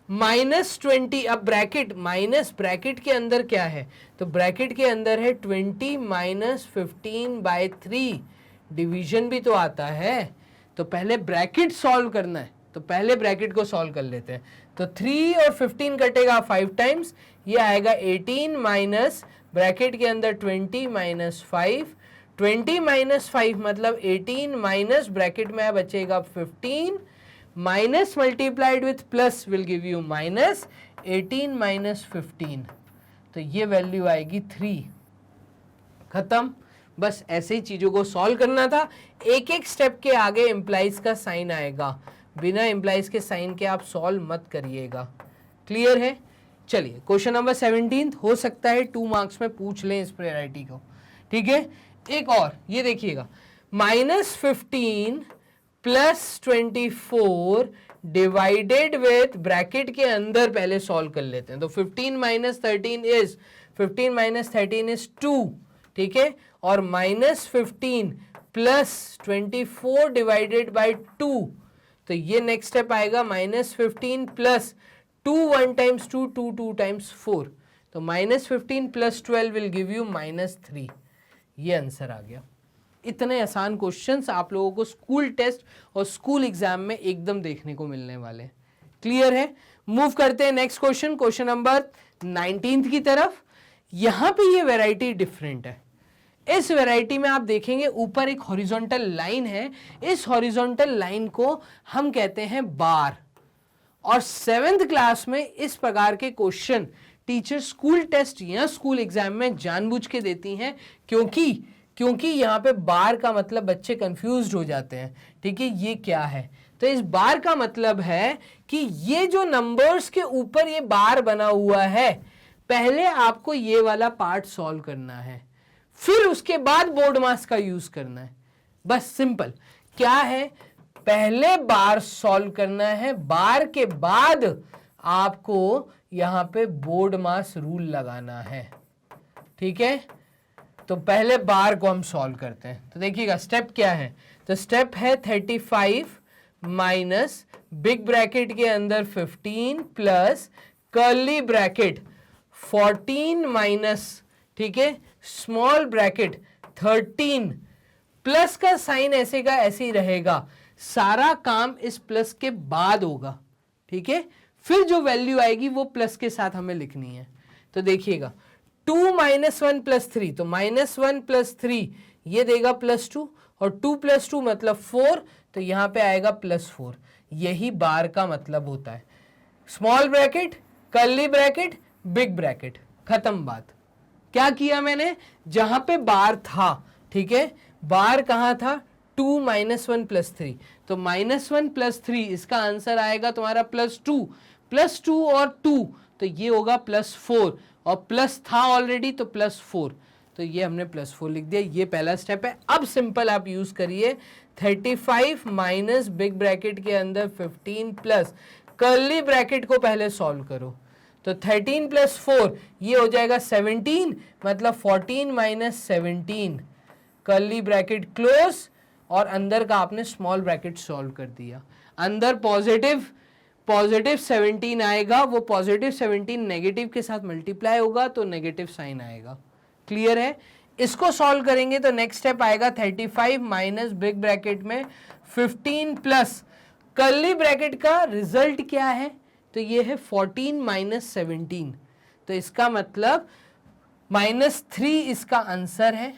-20, अब ब्रैकेट माइनस, ब्रैकेट के अंदर क्या है, तो ब्रैकेट के अंदर है 20 - 15/3, डिवीजन भी तो आता है, तो पहले ब्रैकेट सॉल्व करना है, तो पहले ब्रैकेट को सॉल्व कर लेते हैं। तो 3 और 15 कटेगा 5 टाइम्स, ये आएगा 18 माइनस ब्रैकेट के अंदर 20 - 5, 20 - 5 मतलब 18 माइनस ब्रैकेट में बचेगा 15, minus multiplied with plus will give you minus 18 - 15, तो ये वैल्यू आएगी 3। खत्म। बस ऐसे ही चीजों को सॉल्व करना था, एक एक स्टेप के आगे इंप्लाइज का साइन आएगा, बिना इंप्लाइज के साइन के आप सॉल्व मत करिएगा। क्लियर है। चलिए क्वेश्चन नंबर 17 हो सकता है 2 मार्क्स में पूछ लें इस प्रायोरिटी को, ठीक है। एक और ये देखिएगा, -15 + 24 डिवाइडेड विथ ब्रैकेट के अंदर पहले सॉल्व कर लेते हैं। तो 15 - 13 इज 15 - 13 इज 2, ठीक है, और -15 + 24 डिवाइडेड बाय 2, तो ये नेक्स्ट स्टेप आएगा -15 + 2 1 टाइम्स 2 2 2 टाइम्स 4, तो -15 + 12 विल गिव यू -3, ये आंसर आ गया। इतने आसान क्वेश्चंस आप लोगों को स्कूल टेस्ट और स्कूल एग्जाम में एकदम देखने को मिलने वाले। क्लियर है। मूव करते हैं नेक्स्ट क्वेश्चन, क्वेश्चन नंबर 19 की तरफ। यहां पे ये वैरायटी डिफरेंट है। इस वैरायटी में आप देखेंगे ऊपर एक हॉरिजॉन्टल लाइन है, इस हॉरिजॉन्टल लाइन को हम कहते हैं बार, और 7th क्लास में इस प्रकार के क्वेश्चन टीचर स्कूल टेस्ट या स्कूल एग्जाम में जानबूझ के देती हैं, क्योंकि यहाँ पे बार का मतलब बच्चे कंफ्यूज्ड हो जाते हैं, ठीक है, ये क्या है। तो इस बार का मतलब है कि ये जो नंबर्स के ऊपर ये बार बना हुआ है, पहले आपको ये वाला पार्ट सॉल्व करना है, फिर उसके बाद बोर्ड मास का यूज करना है। बस सिंपल क्या है, पहले बार सॉल्व करना है, बार के बाद आपको यहां पे बोर्ड मास रूल लगाना है, ठीक है। तो पहले बार को हम सॉल्व करते हैं। तो देखिएगा स्टेप क्या है, तो स्टेप है 35 माइनस बिग ब्रैकेट के अंदर 15 प्लस कर्ली ब्रैकेट 14 माइनस, ठीक है, स्मॉल ब्रैकेट 13, प्लस का साइन ऐसे का ऐसे ही रहेगा, सारा काम इस प्लस के बाद होगा, ठीक है, फिर जो वैल्यू आएगी वो प्लस के साथ हमें लिखनी है। तो देखिएगा 2 - 1 + 3, तो -1 + 3 ये देगा +2, और 2 + 2 मतलब 4, तो यहां पे आएगा +4, यही बार का मतलब होता है। Small bracket, curly bracket, big bracket, खत्म बात। क्या किया मैंने, जहां पे बार था, ठीक है, बार कहां था, 2 - 1 + 3, तो -1 + 3 इसका आंसर आएगा तुम्हारा +2, +2 और 2 तो ये होगा +4, और प्लस था ऑलरेडी तो +4, तो ये हमने +4 लिख दिया। ये पहला स्टेप है। अब सिंपल आप यूज करिए, 35 माइनस बिग ब्रैकेट के अंदर 15 प्लस कर्ली ब्रैकेट को पहले सॉल्व करो, तो 13 + 4 ये हो जाएगा 17, मतलब 14 - 17, कर्ली ब्रैकेट क्लोज, और अंदर का आपने स्मॉल ब्रैकेट सॉल्व कर दिया। अंदर पॉजिटिव 17 आएगा, वो पॉजिटिव 17 नेगेटिव के साथ मल्टीप्लाई होगा तो नेगेटिव साइन आएगा। क्लियर है? इसको सॉल्व करेंगे तो नेक्स्ट स्टेप आएगा 35 माइनस बिग ब्रैकेट में 15 प्लस कर्ली ब्रैकेट का रिजल्ट क्या है, तो ये है 14 माइनस 17, तो इसका मतलब -3 इसका आंसर है,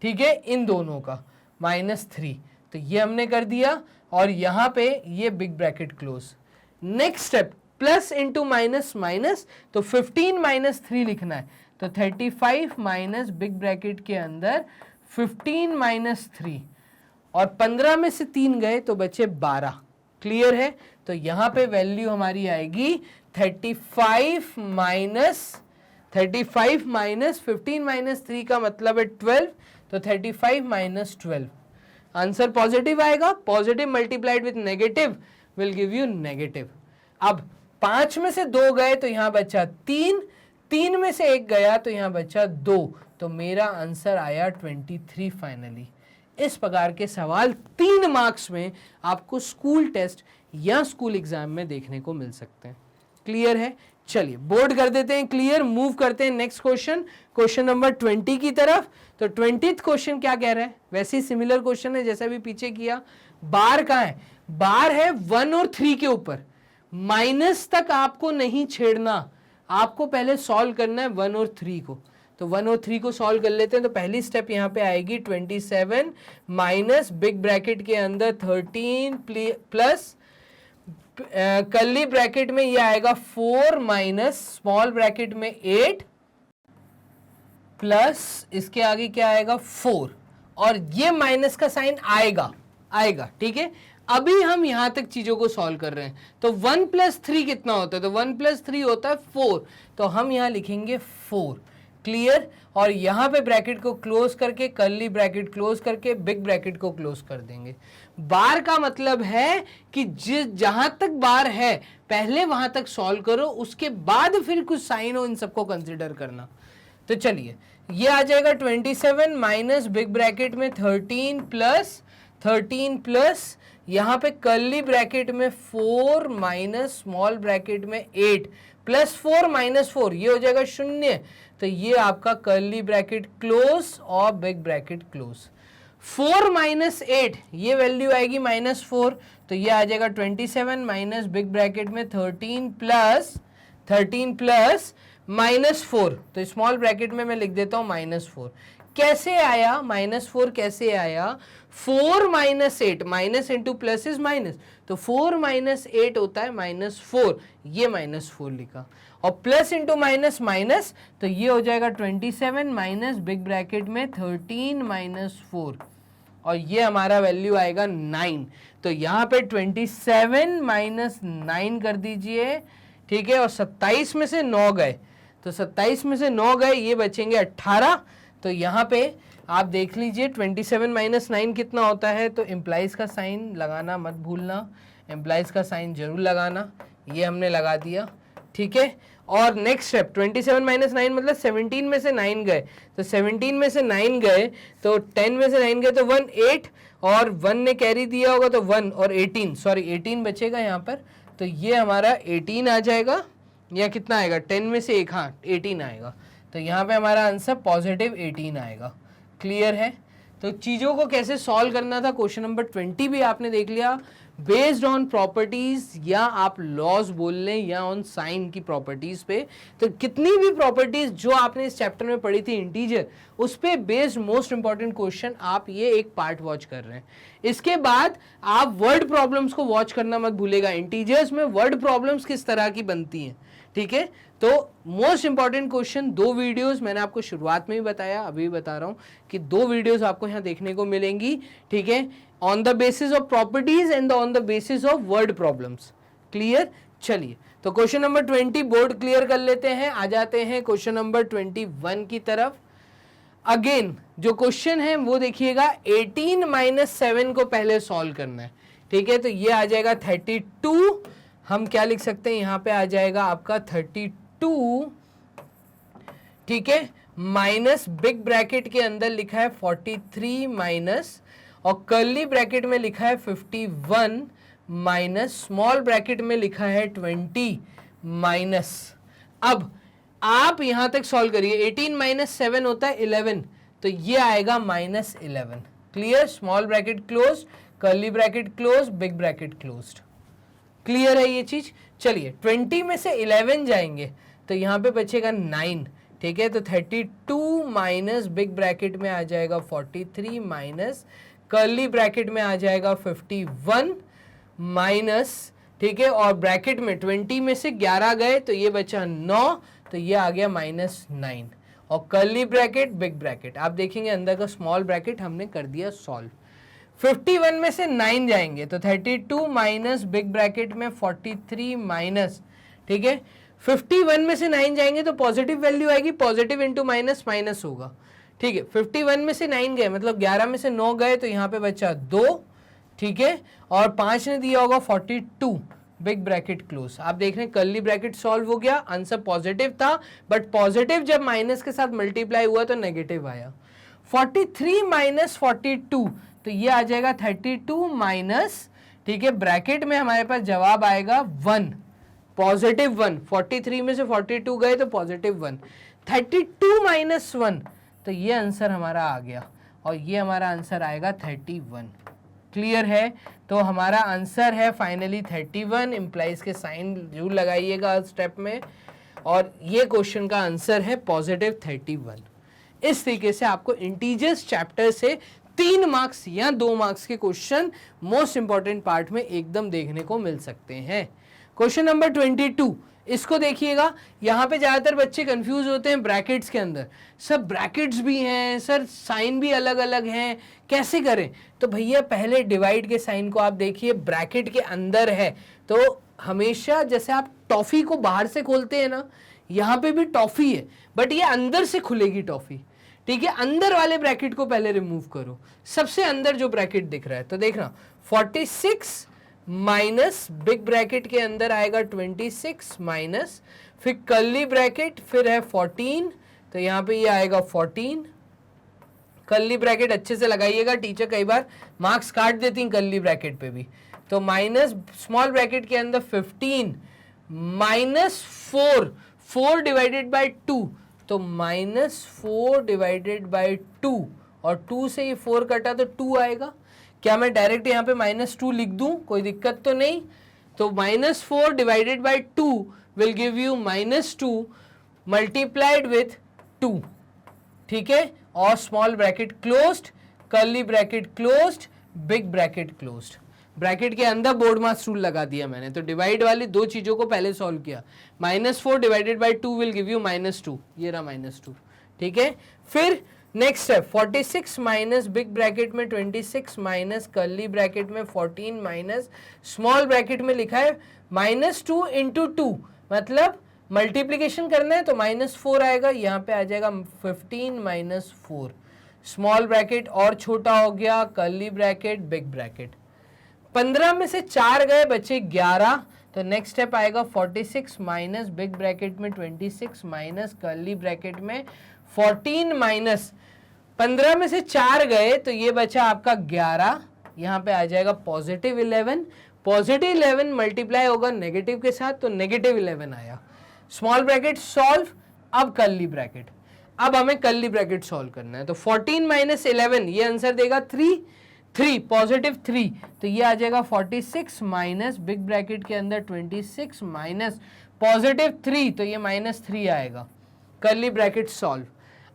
ठीक है, इन दोनों का -3, तो ये हमने कर दिया और यहां पे ये big bracket close. Next step plus into minus minus, तो 15 माइनस 3 लिखना है, तो 35 माइनस बिग ब्रैकेट के अंदर 15 माइनस 3 और 15 में से 3 गए तो बचे 12। क्लियर है? तो यहां पे वैल्यू हमारी आएगी 35 माइनस 15 माइनस 3 का मतलब है 12, तो 35 माइनस 12 आंसर पॉजिटिव आएगा। Positive multiplied with negative will give you negative. अब 5 में से 2 गए तो यहां बचा 3, 3 में से 1 गया तो यहां बचा 2, तो मेरा आंसर आया 23 फाइनली। इस प्रकार के सवाल 3 मार्क्स में आपको स्कूल टेस्ट या स्कूल एग्जाम में देखने को मिल सकते हैं। क्लियर है? चलिए बोर्ड कर देते हैं क्लियर, मूव करते हैं नेक्स्ट क्वेश्चन, क्वेश्चन नंबर 20 की तरफ। तो 20th क्वेश्चन क्या कह रहा है? वैसे ही सिमिलर क्वेश्चन है जैसा भी पीछे किया। बार कहाँ है? बार है 1 और 3 के ऊपर, माइनस तक आपको नहीं छेड़ना, आपको पहले सॉल्व करना है 1 और 3 को। तो 1 और 3 को सॉल्व कर लेते हैं। तो पहली स्टेप यहां पे आएगी 27 माइनस बिग ब्रैकेट के अंदर 13 प्लस कर्ली ब्रैकेट में ये आएगा 4 माइनस स्मॉल ब्रैकेट में 8 प्लस इसके आगे क्या आएगा 4, और ये माइनस का साइन आएगा, ठीक है। अभी हम यहां तक चीजों को सॉल्व कर रहे हैं। तो 1 प्लस 3 कितना होता है? तो 1 प्लस 3 होता है 4, तो हम यहां लिखेंगे 4। क्लियर? और यहां पे ब्रैकेट को क्लोज करके कर्ली ब्रैकेट क्लोज करके बिग ब्रैकेट को क्लोज कर देंगे। बार का मतलब है कि जहां तक बार है पहले वहां तक सॉल्व करो, उसके बाद फिर कुछ साइन हो इन सबको कंसिडर करना। तो चलिए ये आ जाएगा 27 माइनस बिग ब्रैकेट में 13 प्लस यहां पे कर्ली ब्रैकेट में 4 माइनस स्मॉल ब्रैकेट में 8 प्लस 4 माइनस 4, ये हो जाएगा 0, तो ये आपका कर्ली ब्रैकेट क्लोज और बिग ब्रैकेट क्लोज। 4 माइनस 8 ये वैल्यू आएगी -4, तो ये आ जाएगा 27 माइनस बिग ब्रैकेट में 13 प्लस -4, तो स्मॉल ब्रैकेट में मैं लिख देता हूं -4। कैसे आया -4? कैसे आया? 4 minus 8, minus into plus is minus, तो 4 माइनस 8 होता है -4, ये -4 लिखा, और प्लस इंटू माइनस माइनस, तो ये हो जाएगा 27 माइनस बिग ब्रैकेट में 13 माइनस 4, और ये हमारा वैल्यू आएगा 9। तो यहाँ पे 27 माइनस 9 कर दीजिए, ठीक है, और 27 में से 9 गए, तो 27 में से 9 गए, ये बचेंगे 18। तो यहाँ पे आप देख लीजिए 27 माइनस 9 कितना होता है, तो इम्प्लाइज का साइन लगाना मत भूलना, इम्प्लाइज का साइन जरूर लगाना, ये हमने लगा दिया, ठीक है। और नेक्स्ट स्टेप 27 माइनस 9 मतलब 17 में से 9 गए, तो 17 में से 9 गए तो 10 में से 9 गए तो 1 8, और 1 ने कैरी दिया होगा तो 1 और 18 बचेगा यहाँ पर, तो ये हमारा 18 आ जाएगा, या कितना आएगा 10 में से 1, हाँ 18 आएगा, तो यहाँ पे हमारा आंसर पॉजिटिव 18 आएगा। क्लियर है? तो चीज़ों को कैसे सॉल्व करना था, क्वेश्चन नंबर 20 भी आपने देख लिया, बेस्ड ऑन प्रॉपर्टीज, या आप लॉज बोल लें, या ऑन साइन की प्रॉपर्टीज पे। तो कितनी भी प्रॉपर्टीज जो आपने इस चैप्टर में पढ़ी थी इंटीजर, उस पे बेस्ड मोस्ट इंपॉर्टेंट क्वेश्चन आप ये एक पार्ट वॉच कर रहे हैं। इसके बाद आप वर्ड प्रॉब्लम्स को वॉच करना मत भूलेगा, इंटीजर्स में वर्ड प्रॉब्लम्स किस तरह की बनती हैं, ठीक है। तो मोस्ट इंपॉर्टेंट क्वेश्चन 2 वीडियोस मैंने आपको शुरुआत में ही बताया, अभी बता रहा हूं कि 2 वीडियोस आपको यहां देखने को मिलेंगी, ठीक है, on the basis of properties and on the basis of word problems. Clear? चलिए तो क्वेश्चन नंबर 20 बोर्ड क्लियर कर लेते हैं, आ जाते हैं क्वेश्चन नंबर 21 की तरफ। अगेन जो क्वेश्चन है वो देखिएगा, 18 माइनस 7 को पहले सॉल्व करना है, ठीक है। तो ये आ जाएगा 32, हम क्या लिख सकते हैं, यहां पे आ जाएगा आपका 32, ठीक है, माइनस बिग ब्रैकेट के अंदर लिखा है 43 माइनस, और कर्ली ब्रैकेट में लिखा है 51 माइनस, स्मॉल ब्रैकेट में लिखा है 20 माइनस। अब आप यहां तक सॉल्व करिए। 18 माइनस 7 होता है 11, तो ये आएगा -11। Clear? Small bracket close, curly bracket close, big bracket closed. Clear है ये चीज? चलिए 20 में से 11 जाएंगे तो यहां पे बचेगा 9, ठीक है। तो 32 माइनस बिग ब्रैकेट में आ जाएगा 43 माइनस कर्ली ब्रैकेट में आ जाएगा 51 माइनस, ठीक है, और ब्रैकेट में 20 में से 11 गए तो ये बचा 9, तो ये आ गया -9। और कर्ली ब्रैकेट, बिग ब्रैकेट, आप देखेंगे अंदर का स्मॉल ब्रैकेट हमने कर दिया सॉल्व। 51 में से 9 जाएंगे तो 32 माइनस बिग ब्रैकेट में 43 माइनस, ठीक है। 51 में से 9 जाएंगे तो पॉजिटिव वैल्यू आएगी, पॉजिटिव इंटू माइनस माइनस होगा, ठीक है। 51 में से 9 गए मतलब 11 में से 9 गए तो यहाँ पे बचा 2, ठीक है, और 5 ने दिया होगा 42, बिग ब्रैकेट क्लोज। आप देख रहे हैं कर्ली ब्रैकेट सॉल्व हो गया, आंसर पॉजिटिव था, बट पॉजिटिव जब माइनस के साथ मल्टीप्लाई हुआ तो नेगेटिव आया। 43 माइनस 42 तो ये आ जाएगा 32 माइनस, ठीक है, ब्रैकेट में हमारे पास जवाब आएगा 1, पॉजिटिव 1। 43 में से 42 गए तो पॉजिटिव 1। 32 माइनस 1 तो ये आंसर हमारा आ गया, और ये हमारा आंसर आएगा 31। क्लियर है? तो हमारा आंसर है फाइनली 31। इम्प्लाइज के साइन जरूर लगाइएगा स्टेप में, और ये क्वेश्चन का आंसर है पॉजिटिव 31। इस तरीके से आपको इंटीजर्स चैप्टर से 3 मार्क्स या 2 मार्क्स के क्वेश्चन मोस्ट इंपॉर्टेंट पार्ट में एकदम देखने को मिल सकते हैं। क्वेश्चन नंबर 22, इसको देखिएगा। यहाँ पे ज्यादातर बच्चे कंफ्यूज होते हैं ब्रैकेट्स के अंदर, सब ब्रैकेट्स भी हैं सर, साइन भी अलग अलग हैं, कैसे करें? तो भैया पहले डिवाइड के साइन को आप देखिए, ब्रैकेट के अंदर है तो हमेशा जैसे आप टॉफी को बाहर से खोलते हैं ना, यहाँ पे भी टॉफी है बट ये अंदर से खुलेगी टॉफी, ठीक है। अंदर वाले ब्रैकेट को पहले रिमूव करो, सबसे अंदर जो ब्रैकेट दिख रहा है, तो देखना 46 माइनस बिग ब्रैकेट के अंदर आएगा 26 माइनस, फिर कर्ली ब्रैकेट, फिर है 14, तो यहाँ पे ये आएगा 14। कर्ली ब्रैकेट अच्छे से लगाइएगा, टीचर कई बार मार्क्स काट देती हैं कर्ली ब्रैकेट पे भी। तो माइनस स्मॉल ब्रैकेट के अंदर 15 माइनस 4 डिवाइडेड बाय 2, तो -4 डिवाइडेड बाय 2, और 2 से ये 4 कटा तो 2 आएगा। क्या मैं डायरेक्ट यहाँ पे -2 लिख दूं? कोई दिक्कत तो नहीं। तो -4 divided by 2 will give you -2 multiplied with 2, ठीक है, और small bracket closed, curly bracket closed, big bracket closed. Bracket के अंदर बोर्ड मास रूल लगा दिया मैंने, तो डिवाइड वाली 2 चीजों को पहले सॉल्व किया। -4 divided by 2 will give you -2, ये रहा -2, ठीक है। फिर नेक्स्ट है 46 माइनस बिग ब्रैकेट में 26 माइनस कर्ली ब्रैकेट में 14 माइनस स्मॉल ब्रैकेट में लिखा है -2 इंटू 2, मतलब मल्टीप्लीकेशन करना है तो -4 आएगा, यहाँ पे आ जाएगा 15 माइनस 4, स्मॉल ब्रैकेट और छोटा हो गया, कर्ली ब्रैकेट, बिग ब्रैकेट। 15 में से 4 गए, बचे 11, तो नेक्स्ट स्टेप आएगा 46 माइनस बिग ब्रैकेट में 26 माइनस कर्ली ब्रैकेट में 14 माइनस 15 में से 4 गए तो ये बचा आपका 11, यहाँ पे आ जाएगा पॉजिटिव 11। पॉजिटिव 11 मल्टीप्लाई होगा नेगेटिव के साथ, तो नेगेटिव 11 आया। स्मॉल ब्रैकेट सॉल्व, अब कर्ली ब्रैकेट, अब हमें कर्ली ब्रैकेट सॉल्व करना है। तो 14 माइनस 11 ये आंसर देगा 3 पॉजिटिव 3, तो ये आ जाएगा 46 माइनस बिग ब्रैकेट के अंदर 26 माइनस पॉजिटिव 3, तो ये -3 आएगा। Curly bracket solve.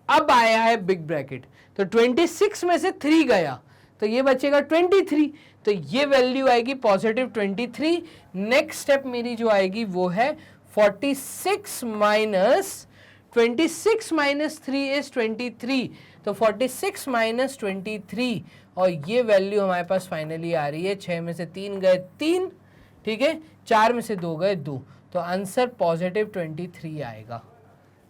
अब आया है बिग ब्रैकेट, तो 26 में से 3 गया तो ये बचेगा 23, तो ये वैल्यू आएगी पॉजिटिव 23। नेक्स्ट स्टेप मेरी जो आएगी वो है 46 माइनस 26 माइनस 3 इज 23, तो 46 माइनस 23, और ये वैल्यू हमारे पास फाइनली आ रही है 6 में से 3 गए 3, ठीक है, 4 में से 2 गए 2, तो आंसर पॉजिटिव 23 आएगा।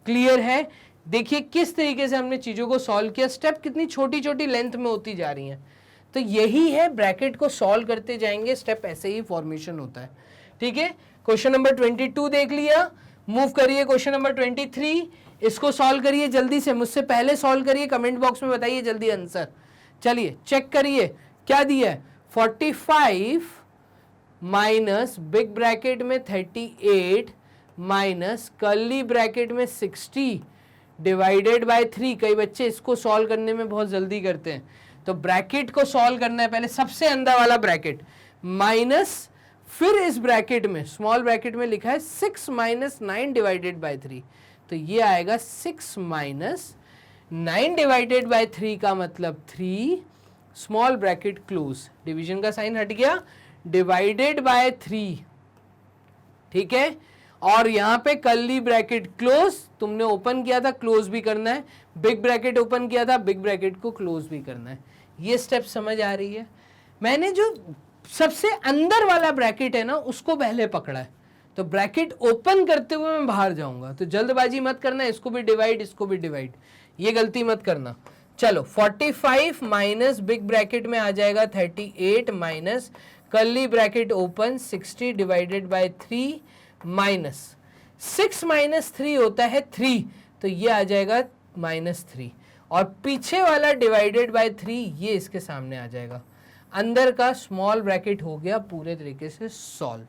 क्लियर है? देखिए किस तरीके से हमने चीजों को सॉल्व किया, स्टेप कितनी छोटी छोटी लेंथ में होती जा रही हैं। तो यही है, ब्रैकेट को सॉल्व करते जाएंगे स्टेप ऐसे ही फॉर्मेशन होता है, ठीक है। क्वेश्चन नंबर 22 देख लिया, मूव करिए क्वेश्चन नंबर 23, इसको सॉल्व करिए जल्दी से, मुझसे पहले सॉल्व करिए, कमेंट बॉक्स में बताइए जल्दी आंसर। चलिए चेक करिए क्या दिया है, 45 माइनस बिग ब्रैकेट में 38 माइनस कर्ली ब्रैकेट में 60 डिवाइडेड बाय 3। कई बच्चे इसको सॉल्व करने में बहुत जल्दी करते हैं, तो ब्रैकेट को सॉल्व करना है पहले, सबसे अंदर वाला ब्रैकेट माइनस, फिर इस ब्रैकेट में स्मॉल ब्रैकेट में लिखा है 6 माइनस 9 डिवाइडेड बाय 3, तो ये आएगा 6 माइनस 9 डिवाइडेड बाय 3 का मतलब 3 स्मॉल ब्रैकेट क्लोज, डिवीजन का साइन हट गया, डिवाइडेड बाय 3, ठीक है। और यहां पे कर्ली ब्रैकेट क्लोज, तुमने ओपन किया था क्लोज भी करना है, बिग ब्रैकेट ओपन किया था बिग ब्रैकेट को क्लोज भी करना है। ये स्टेप समझ आ रही है? मैंने जो सबसे अंदर वाला ब्रैकेट है ना उसको पहले पकड़ा है, तो ब्रैकेट ओपन करते हुए मैं बाहर जाऊंगा, तो जल्दबाजी मत करना, इसको भी डिवाइड इसको भी डिवाइड, ये गलती मत करना। चलो 45 माइनस बिग ब्रैकेट में आ जाएगा 38 minus curly bracket open 60 divided by 3 minus 6 minus 3 होता है 3, तो ये आ जाएगा -3, और पीछे वाला डिवाइडेड बाय 3 ये इसके सामने आ जाएगा। अंदर का स्मॉल ब्रैकेट हो गया पूरे तरीके से सॉल्व।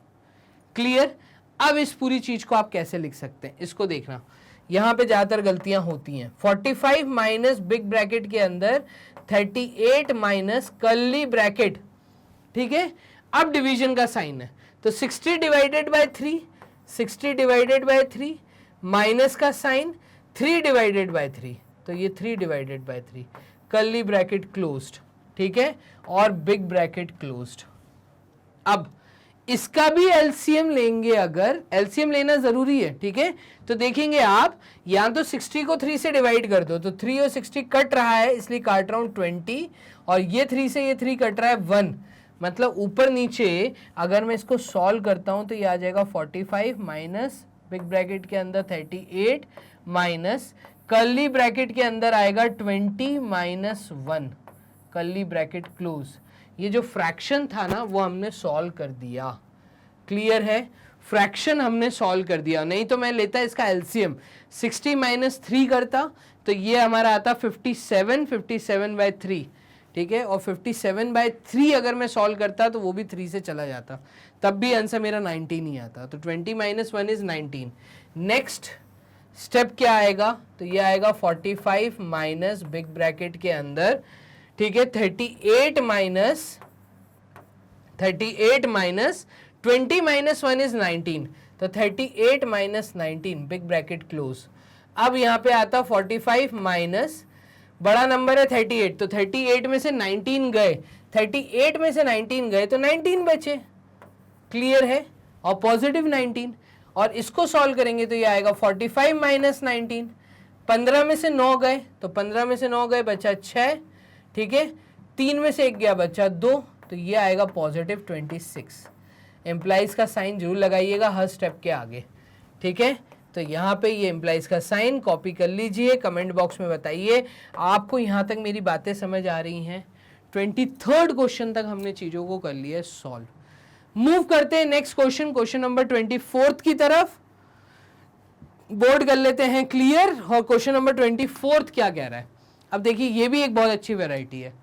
क्लियर? अब इस पूरी चीज को आप कैसे लिख सकते हैं इसको देखना, यहां पे ज्यादातर गलतियां होती हैं। 45 माइनस बिग ब्रैकेट के अंदर 38 माइनस कर्ली ब्रैकेट, ठीक है। अब डिवीजन का साइन है, तो 60 divided by 3, 60 divided by 3 minus का साइन 3 डिवाइडेड बाय 3, तो ये 3 divided by 3, curly bracket closed, ठीक है, और बिग ब्रैकेट क्लोज्ड। अब इसका भी एलसीएम लेंगे, अगर एलसीएम लेना जरूरी है, ठीक है, तो देखेंगे आप या तो 60 को 3 से डिवाइड कर दो, तो 3 और 60 कट रहा है इसलिए काट रहा हूं 20, और ये 3 से ये 3 कट रहा है 1, मतलब ऊपर नीचे अगर मैं इसको सॉल्व करता हूं तो ये आ जाएगा 45 माइनस बिग ब्रैकेट के अंदर 38 माइनस कर्ली ब्रैकेट के अंदर आएगा 20 माइनस 1, कर्ली ब्रैकेट क्लोज। ये जो फ्रैक्शन था ना वो हमने सॉल्व कर दिया। क्लियर है? फ्रैक्शन हमने सॉल्व कर दिया, नहीं तो मैं लेता इसका एलसीएम 60 माइनस 3 करता, तो ये हमारा आता 57, 57 बाय 3, ठीक है, और 57 बाय 3 अगर मैं सॉल्व करता तो वो भी 3 से चला जाता, तब भी आंसर मेरा 19 ही आता, तो 20 माइनस 1 इज 19। नेक्स्ट स्टेप क्या आएगा, तो ये आएगा 45 माइनस बिग ब्रैकेट के अंदर, ठीक है, 38 माइनस 20 माइनस 1 इज 19, तो 38 माइनस 19 बिग ब्रैकेट क्लोज। अब यहाँ पे आता 45 माइनस बड़ा नंबर है 38, तो 38 में से 19 गए, 38 में से 19 गए तो 19 बचे। क्लियर है? और पॉजिटिव 19, और इसको सॉल्व करेंगे तो ये आएगा 45 माइनस 19, 15 में से 9 गए, तो 15 में से 9 गए बचा 6, ठीक है, 3 में से 1 गया बचा 2, तो ये आएगा पॉजिटिव 26। एम्प्लाइज का साइन जरूर लगाइएगा हर स्टेप के आगे, ठीक है। तो यहाँ पे ये एम्प्लाइज का साइन कॉपी कर लीजिए, कमेंट बॉक्स में बताइए आपको यहाँ तक मेरी बातें समझ आ रही हैं। 23rd क्वेश्चन तक हमने चीज़ों को कर लिया है सॉल्व। मूव करते हैं next question, question number 24th की तरफ। बोर्ड कर लेते हैं क्लियर, और क्वेश्चन नंबर 24th क्या कह रहा है। अब देखिए ये भी एक बहुत अच्छी वेराइटी है,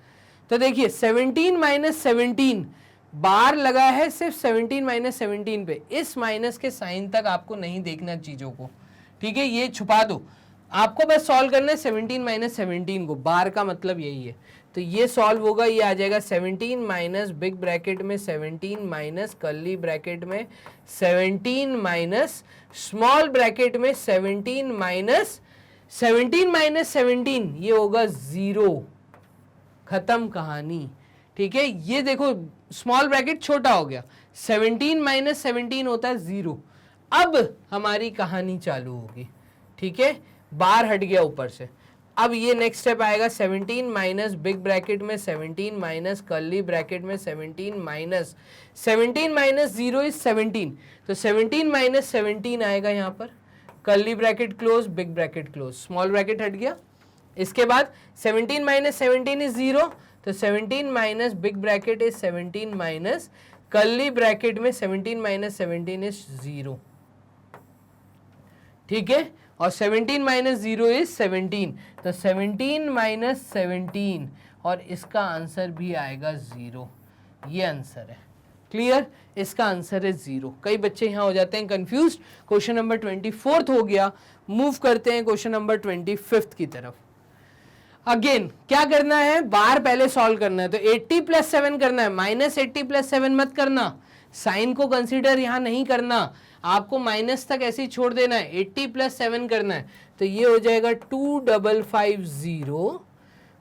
तो देखिए 17 माइनस 17 बार लगा है सिर्फ 17 माइनस 17 पे, इस माइनस के साइन तक आपको नहीं देखना चीजों को, ठीक है, ये छुपा दो, आपको बस सॉल्व करना है 17 माइनस 17 को, बार का मतलब यही है। तो ये सॉल्व होगा, ये आ जाएगा 17 माइनस बिग ब्रैकेट में 17 माइनस कर्ली ब्रैकेट में 17 माइनस स्मॉल ब्रैकेट में 17 माइनस 17, ये होगा 0, खत्म कहानी, ठीक है। ये देखो स्मॉल ब्रैकेट छोटा हो गया, 17 माइनस 17 होता है 0। अब हमारी कहानी चालू होगी, ठीक है, बार हट गया ऊपर से। अब ये नेक्स्ट स्टेप आएगा 17 माइनस बिग ब्रैकेट में 17 माइनस कर्ली ब्रैकेट में 17 माइनस 0 इज 17, तो 17 माइनस 17 आएगा यहाँ पर, curly bracket close big bracket close, small bracket हट गया। इसके बाद 17 माइनस 17 इज 0, तो 17 minus big bracket is 17 minus curly bracket में 17 माइनस 17 इज 0, ठीक है, और 17 माइनस 0 इज 17, तो 17 माइनस 17, और इसका आंसर भी आएगा 0, ये आंसर है। क्लियर, इसका आंसर है 0। कई बच्चे यहाँ हो जाते हैं कंफ्यूज। क्वेश्चन नंबर 24 हो गया। मूव करते हैं क्वेश्चन नंबर 25 की तरफ। अगेन क्या करना है, बार पहले सॉल्व करना है, तो 80 प्लस 7 करना है, माइनस 80 प्लस 7 मत करना, साइन को कंसीडर यहां नहीं करना, आपको माइनस तक ऐसे ही छोड़ देना है, 80 प्लस 7 करना है, तो ये हो जाएगा 2550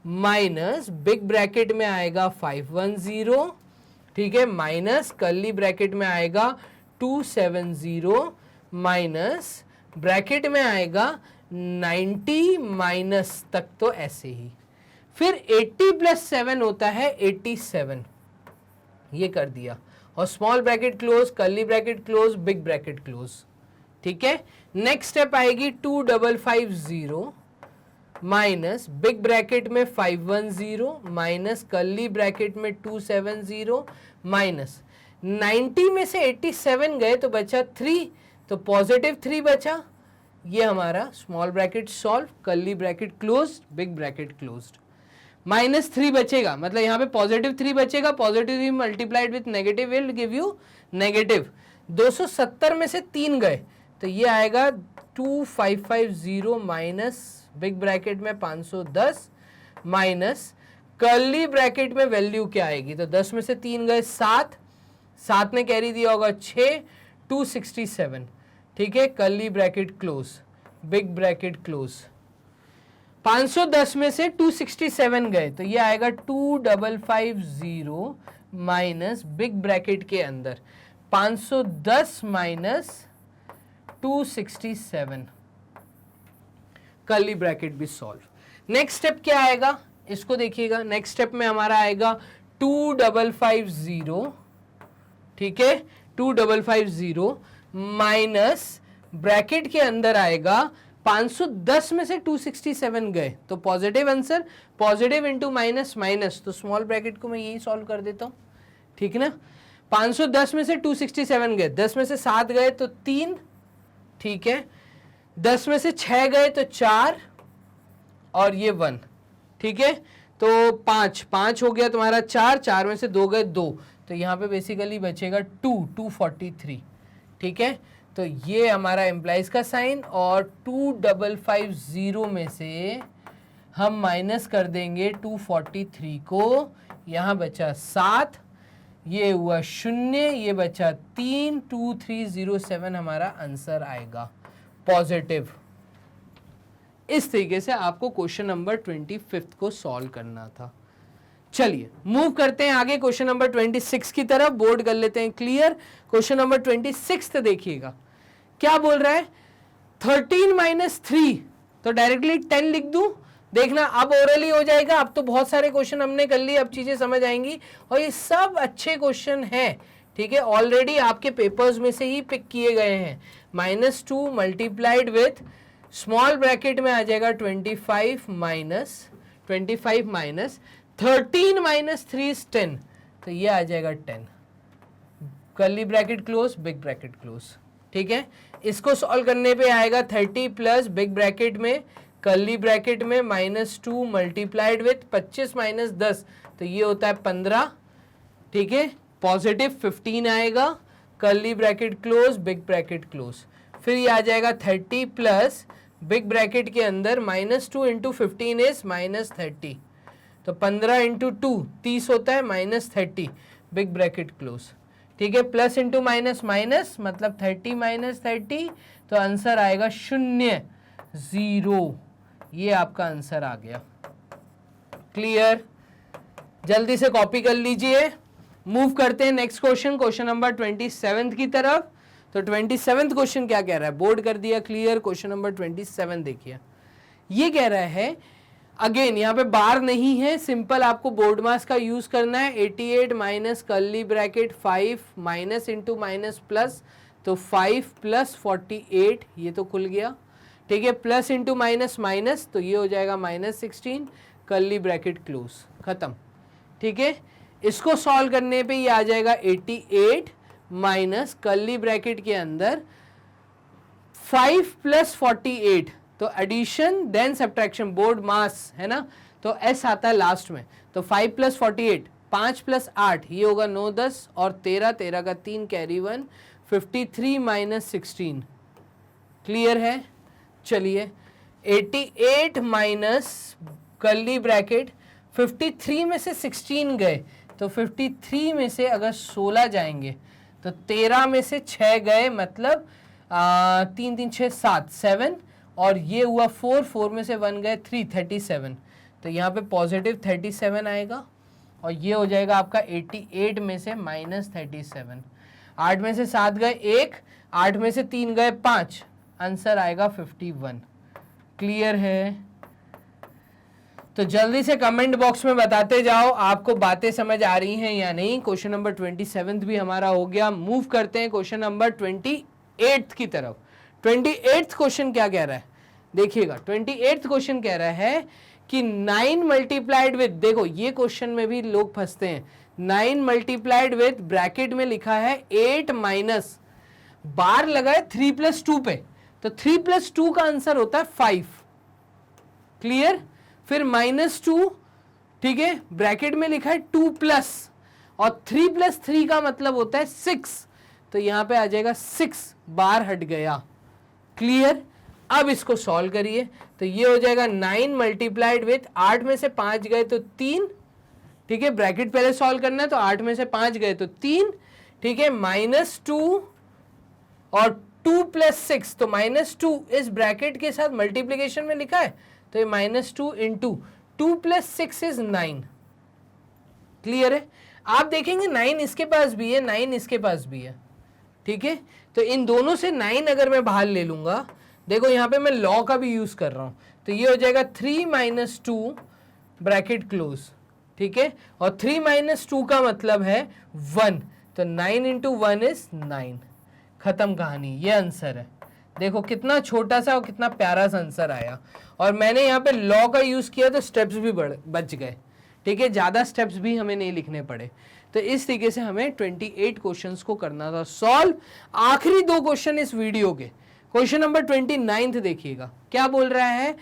माइनस बिग ब्रैकेट में आएगा 510, ठीक है, माइनस कर्ली ब्रैकेट में आएगा 270 माइनस ब्रैकेट में आएगा 90 माइनस तक, तो ऐसे ही। फिर 80 प्लस 7 होता है 87, ये कर दिया, और small bracket close, curly bracket close, big bracket close, ठीक है। नेक्स्ट स्टेप आएगी 2550 माइनस बिग ब्रैकेट में 510 माइनस कर्ली ब्रैकेट में 270 माइनस 90 में से 87 गए तो बचा 3, तो पॉजिटिव 3 बचा, ये हमारा small bracket solve, curly bracket close, big bracket closed, minus 3 बचेगा, मतलब यहाँ पे पॉजिटिव 3 बचेगा, positive 3 multiplied with negative will give you negative. 270 में से 3 गए तो ये आएगा 2550 माइनस बिग ब्रैकेट में 510 माइनस कर्ली ब्रैकेट में वैल्यू क्या आएगी, तो 10 में से 3 गए 7, 7 ने कैरी दिया होगा 6, 267, ठीक है, curly bracket close, big bracket close. 510 में से 267 गए तो ये आएगा 2550 माइनस बिग ब्रैकेट के अंदर 510 माइनस 267, कर्ली ब्रैकेट भी सॉल्व। नेक्स्ट स्टेप क्या आएगा, इसको देखिएगा, नेक्स्ट स्टेप में हमारा आएगा 2550, ठीक है, 2550 माइनस ब्रैकेट के अंदर आएगा 510 में से 267 गए तो positive answer, positive into minus minus, तो स्मॉल ब्रैकेट को मैं यही सॉल्व कर देता हूं, ठीक है ना। 510 में से 267 गए, 10 में से 7 गए तो 3, ठीक है, 10 में से 6 गए तो 4 और ये 1, ठीक है, तो 5 हो गया तुम्हारा 4, 4 में से 2 गए 2, तो यहाँ पे बेसिकली बचेगा 243, ठीक है, तो ये हमारा एम्प्लाइज का साइन, और 2550 में से हम माइनस कर देंगे 243 को, यहाँ बचा 7, ये हुआ 0, ये बचा 3, 2307 हमारा आंसर आएगा पॉजिटिव। इस तरीके से आपको क्वेश्चन नंबर 25 को सॉल्व करना था। चलिए मूव करते हैं आगे क्वेश्चन नंबर 26 की तरफ, बोर्ड कर लेते हैं क्लियर। क्वेश्चन नंबर 26 देखिएगा क्या बोल रहा है, 13 माइनस 3, तो डायरेक्टली 10 लिख दूं, देखना अब ओरली हो जाएगा, अब तो बहुत सारे क्वेश्चन हमने कर लिए, अब चीजें समझ आएंगी, और ये सब अच्छे क्वेश्चन हैं, ठीक है, ऑलरेडी आपके पेपर्स में से ही पिक किए गए हैं। -2 मल्टीप्लाइड विथ स्मॉल ब्रैकेट में आ जाएगा 25 माइनस 13 माइनस 3 इज 10, तो ये आ जाएगा 10, curly bracket close, big bracket close, ठीक है। इसको सॉल्व करने पे आएगा 30 प्लस बिग ब्रैकेट में कर्ली ब्रैकेट में -2 मल्टीप्लाइड विथ 25 माइनस 10, तो ये होता है 15, ठीक है, पॉजिटिव 15 आएगा, curly bracket close, big bracket close, फिर ये आ जाएगा 30 प्लस बिग ब्रैकेट के अंदर -2 इंटू 15 इज -30, तो 15 इंटू 2 30 होता है, -30 बिग ब्रैकेट क्लोज, ठीक है, प्लस इंटू माइनस माइनस मतलब 30 माइनस 30, तो आंसर आएगा 0, 0, ये आपका आंसर आ गया। क्लियर, जल्दी से कॉपी कर लीजिए। मूव करते हैं नेक्स्ट क्वेश्चन, क्वेश्चन नंबर 27 की तरफ। तो 27 क्वेश्चन क्या कह रहा है, बोर्ड कर दिया क्लियर। क्वेश्चन नंबर 27 देखिए, ये कह रहा है, अगेन यहाँ पे बार नहीं है, सिंपल आपको बोर्ड मास का यूज करना है। 88 minus curly bracket 5 minus into minus plus, तो 5 प्लस 48, ये तो खुल गया, ठीक है, प्लस इंटू माइनस माइनस, तो ये हो जाएगा -16, कर्ली ब्रैकेट क्लोज, खत्म, ठीक है। इसको सॉल्व करने पे ये आ जाएगा 88 माइनस कर्ली ब्रैकेट के अंदर 5 प्लस 48, तो एडिशन देन सब्ट्रैक्शन, बोर्ड मास है ना, तो एस आता है लास्ट में, तो 5 प्लस 48 5 + 8 ये होगा 9 10 और 13 13 का 3 कैरी 1 53 - 16 क्लियर है। चलिए 88 माइनस कर्ली ब्रैकेट 53 में से 16 गए तो 53 में से अगर 16 जाएंगे तो 13 में से 6 गए मतलब 3 3 6 7 7 और ये हुआ 4 4 में से 1 गए 3 37 तो यहाँ पे पॉजिटिव 37 आएगा और ये हो जाएगा आपका 88 में से -37। 8 में से 7 गए 1, 8 में से 3 गए 5, आंसर आएगा 51। क्लियर है। तो जल्दी से कमेंट बॉक्स में बताते जाओ आपको बातें समझ आ रही हैं या नहीं। क्वेश्चन नंबर 27 भी हमारा हो गया। मूव करते हैं क्वेश्चन नंबर 28 की तरफ। 28 क्वेश्चन क्या कह रहा है देखिएगा। 28 क्वेश्चन कह रहा है कि 9 मल्टीप्लाइड विद, देखो ये क्वेश्चन में भी लोग फंसते हैं। 9 मल्टीप्लाइड विद ब्रैकेट में लिखा है 8 माइनस बार लगाए 3 + 2 पे, तो 3 + 2 का आंसर होता है 5। क्लियर। फिर -2, ठीक है, ब्रैकेट में लिखा है 2 प्लस और 3 + 3 का मतलब होता है 6, तो यहां पे आ जाएगा 6 बार हट गया। क्लियर। अब इसको सॉल्व करिए तो ये हो जाएगा 9 मल्टीप्लाइड विथ 8 में से 5 गए तो 3, ठीक है, ब्रैकेट पहले सॉल्व करना है तो 8 में से 5 गए तो 3, ठीक है, -2 और 2 + 6, तो -2 इस ब्रैकेट के साथ मल्टीप्लीकेशन में लिखा है तो ये -2 × 2 + 6 इज 9। क्लियर है। आप देखेंगे 9 इसके पास भी है, 9 इसके पास भी है, ठीक है, तो इन दोनों से 9 अगर मैं बाहर ले लूंगा, देखो यहां पे मैं लॉ का भी यूज कर रहा हूं, तो ये हो जाएगा 3 - 2 ब्रैकेट क्लोज, ठीक है, और 3 - 2 का मतलब है 1, तो 9 × 1 इज 9। खत्म कहानी। ये आंसर है। देखो कितना छोटा सा और कितना प्यारा सा आंसर आया। और मैंने यहाँ पे लॉ का यूज किया तो स्टेप्स भी बच गए, ठीक है, ज्यादा स्टेप्स भी हमें नहीं लिखने पड़े। तो इस तरीके से हमें 28 क्वेश्चंस को करना था सॉल्व। आखिरी 2 क्वेश्चन इस वीडियो के, क्वेश्चन नंबर 29 देखिएगा क्या बोल रहा है।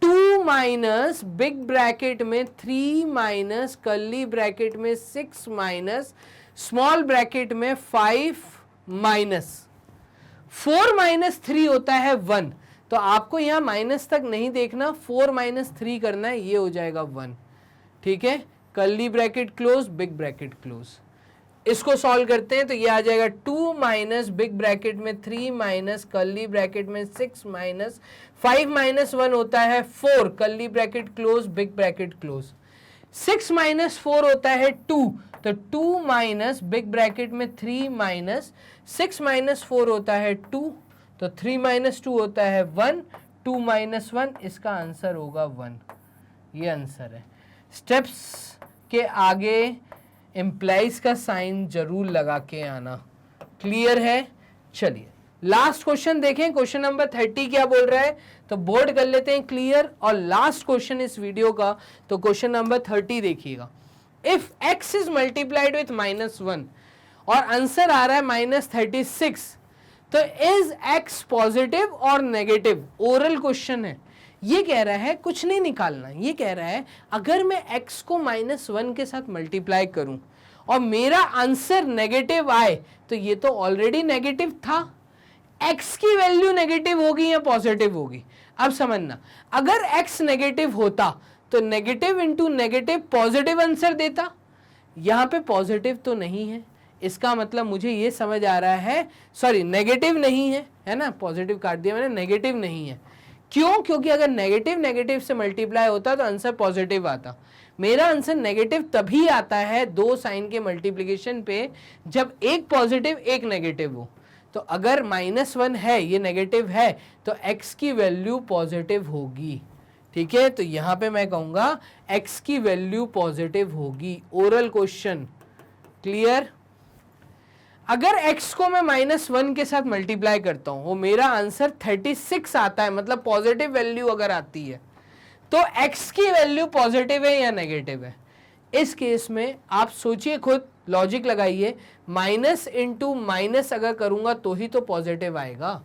2 माइनस बिग ब्रैकेट में 3 माइनस कर्ली ब्रैकेट में 6 माइनस स्मॉल ब्रैकेट में 5 माइनस 4 - 3 होता है 1, तो आपको यहां माइनस तक नहीं देखना, 4 - 3 करना है, ये हो जाएगा 1, ठीक है, curly bracket close big bracket close. इसको सॉल्व करते हैं तो ये आ जाएगा 2 माइनस बिग ब्रैकेट में 3 माइनस कर्ली ब्रैकेट में 6 माइनस 5 - 1 होता है 4, curly bracket close big bracket close. 6 - 4 होता है 2, तो 2 माइनस बिग ब्रैकेट में 3 माइनस 6 - 4 होता है 2, तो 3 - 2 होता है 1, 2 - 1 इसका आंसर होगा 1। ये आंसर है। स्टेप्स के आगे इम्प्लाइज का साइन जरूर लगा के आना। क्लियर है। चलिए लास्ट क्वेश्चन देखें, क्वेश्चन नंबर 30 क्या बोल रहा है, तो बोर्ड कर लेते हैं क्लियर। और लास्ट क्वेश्चन इस वीडियो का, तो क्वेश्चन नंबर 30 देखिएगा। If x is multiplied with -1 और आंसर आ रहा है -36, तो इज x पॉजिटिव और नेगेटिव। ओरल क्वेश्चन है। ये कह रहा है कुछ नहीं निकालना, ये कह रहा है अगर मैं x को -1 के साथ मल्टीप्लाई करूं और मेरा आंसर नेगेटिव आए तो ये तो ऑलरेडी नेगेटिव था। x की वैल्यू नेगेटिव होगी या पॉजिटिव होगी। अब समझना, अगर x नेगेटिव होता तो negative into negative positive answer देता। यहां पे पॉजिटिव तो नहीं है, इसका मतलब मुझे ये समझ आ रहा है, सॉरी नेगेटिव नहीं है ना, पॉजिटिव काट दिया मैंने, नेगेटिव नहीं है। क्यों? क्योंकि अगर नेगेटिव नेगेटिव से मल्टीप्लाई होता तो आंसर पॉजिटिव आता। मेरा आंसर नेगेटिव तभी आता है 2 साइन के मल्टीप्लिकेशन पे जब एक पॉजिटिव एक नेगेटिव हो। तो अगर -1 है, ये नेगेटिव है, तो x की वैल्यू पॉजिटिव होगी। ठीक है, तो यहां पे मैं कहूंगा x की वैल्यू पॉजिटिव होगी। Oral question clear. अगर x को मैं -1 के साथ मल्टीप्लाई करता हूं, वो मेरा आंसर 36 आता है, मतलब पॉजिटिव वैल्यू अगर आती है, तो x की वैल्यू पॉजिटिव है या नेगेटिव है। इस केस में आप सोचिए खुद, लॉजिक लगाइए, माइनस इंटू माइनस अगर करूंगा तो ही तो पॉजिटिव आएगा।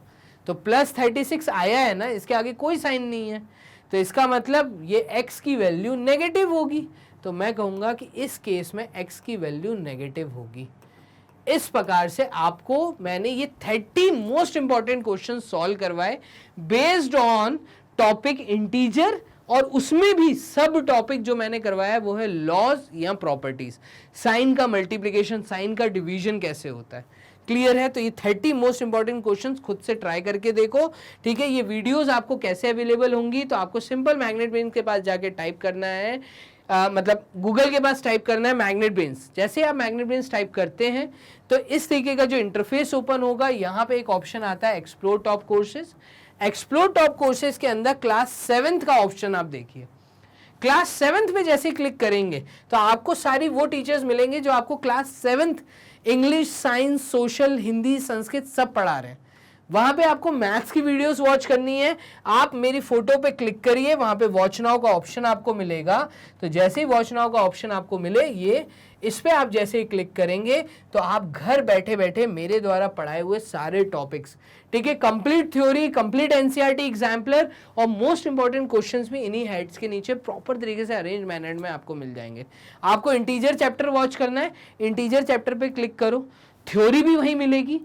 तो +36 आया है ना, इसके आगे कोई साइन नहीं है, तो इसका मतलब ये x की वैल्यू नेगेटिव होगी। तो मैं कहूँगा कि इस केस में x की वैल्यू नेगेटिव होगी। इस प्रकार से आपको मैंने ये 30 मोस्ट इंपॉर्टेंट क्वेश्चन सॉल्व करवाए बेस्ड ऑन टॉपिक इंटीजर, और उसमें भी सब टॉपिक जो मैंने करवाया वो है लॉज या प्रॉपर्टीज, साइन का मल्टीप्लिकेशन, साइन का डिवीजन कैसे होता है। क्लियर है? तो ये 30 मोस्ट इंपॉर्टेंट क्वेश्चंस खुद से ट्राई करके देखो, ठीक है। ये वीडियोस आपको कैसे अवेलेबल होंगी, तो आपको सिंपल मैग्नेट ब्रेन्स के पास जाके टाइप करना है, मतलब गूगल के पास टाइप करना है मैग्नेट ब्रेन्स। जैसे आप मैग्नेट ब्रेन्स टाइप करते हैं तो इस तरीके का जो इंटरफेस ओपन होगा, यहाँ पे एक ऑप्शन आता है explore top courses. Explore top courses के अंदर क्लास 7th का ऑप्शन आप देखिए। क्लास 7th पे जैसे क्लिक करेंगे तो आपको सारी वो टीचर्स मिलेंगे जो आपको class 7th English, science, social, Hindi, Sanskrit सब पढ़ा रहे हैं। वहां पे आपको मैथ्स की वीडियोस वॉच करनी है, आप मेरी फोटो पे क्लिक करिए, वहां पे वॉच नाउ का ऑप्शन आपको मिलेगा। तो जैसे ही वॉच नाउ का ऑप्शन आपको मिले, ये इस पे आप जैसे ही क्लिक करेंगे तो आप घर बैठे बैठे मेरे द्वारा पढ़ाए हुए सारे टॉपिक्स, ठीक है, complete theory, complete NCERT exemplar और मोस्ट इंपॉर्टेंट क्वेश्चंस भी इन्हीं हेड्स के नीचे प्रॉपर तरीके से अरेंज मैनर में आपको मिल जाएंगे। आपको इंटीजर चैप्टर वॉच करना है, इंटीजर चैप्टर पे क्लिक करो, थ्योरी भी वहीं मिलेगी,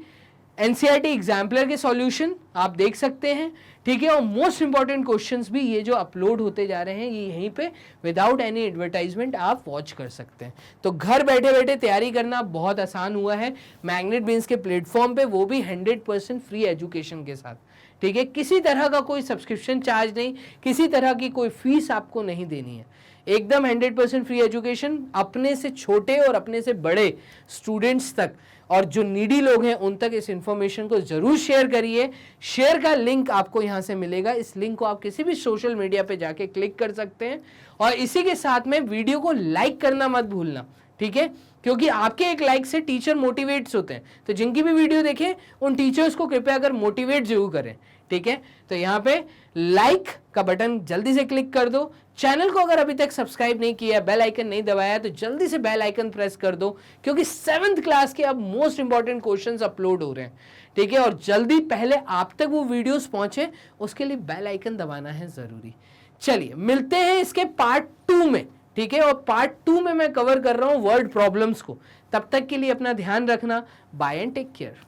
एनसीईआरटी एग्जाम्पलर के सॉल्यूशन आप देख सकते हैं, ठीक है, और मोस्ट इंपॉर्टेंट क्वेश्चंस भी ये जो अपलोड होते जा रहे हैं ये यहीं पे विदाउट एनी एडवर्टाइजमेंट आप वॉच कर सकते हैं। तो घर बैठे बैठे तैयारी करना बहुत आसान हुआ है मैग्नेट ब्रेन्स के प्लेटफॉर्म पे, वो भी 100% फ्री एजुकेशन के साथ, ठीक है। किसी तरह का कोई सब्सक्रिप्शन चार्ज नहीं, किसी तरह की कोई फीस आपको नहीं देनी है, एकदम 100% फ्री एजुकेशन, अपने से छोटे और अपने से बड़े स्टूडेंट्स तक और जो नीडी लोग हैं उन तक इस इंफॉर्मेशन को जरूर शेयर करिए। शेयर का लिंक आपको यहां से मिलेगा, इस लिंक को आप किसी भी सोशल मीडिया पे जाके क्लिक कर सकते हैं, और इसी के साथ में वीडियो को लाइक करना मत भूलना, ठीक है, क्योंकि आपके एक लाइक से टीचर मोटिवेट्स होते हैं। तो जिनकी भी वीडियो देखें उन टीचर्स को कृपया अगर मोटिवेट जरूर करें, ठीक है। तो यहाँ पे लाइक का बटन जल्दी से क्लिक कर दो, चैनल को अगर अभी तक सब्सक्राइब नहीं किया, बेल आइकन नहीं दबाया तो जल्दी से बेल आइकन प्रेस कर दो, क्योंकि 7th क्लास के अब मोस्ट इंपॉर्टेंट क्वेश्चंस अपलोड हो रहे हैं, ठीक है, और जल्दी पहले आप तक वो वीडियोस पहुंचे उसके लिए बेल आइकन दबाना है जरूरी। चलिए मिलते हैं इसके पार्ट 2 में, ठीक है, और पार्ट 2 में मैं कवर कर रहा हूं वर्ड प्रॉब्लम्स को। तब तक के लिए अपना ध्यान रखना, बाय एंड टेक केयर।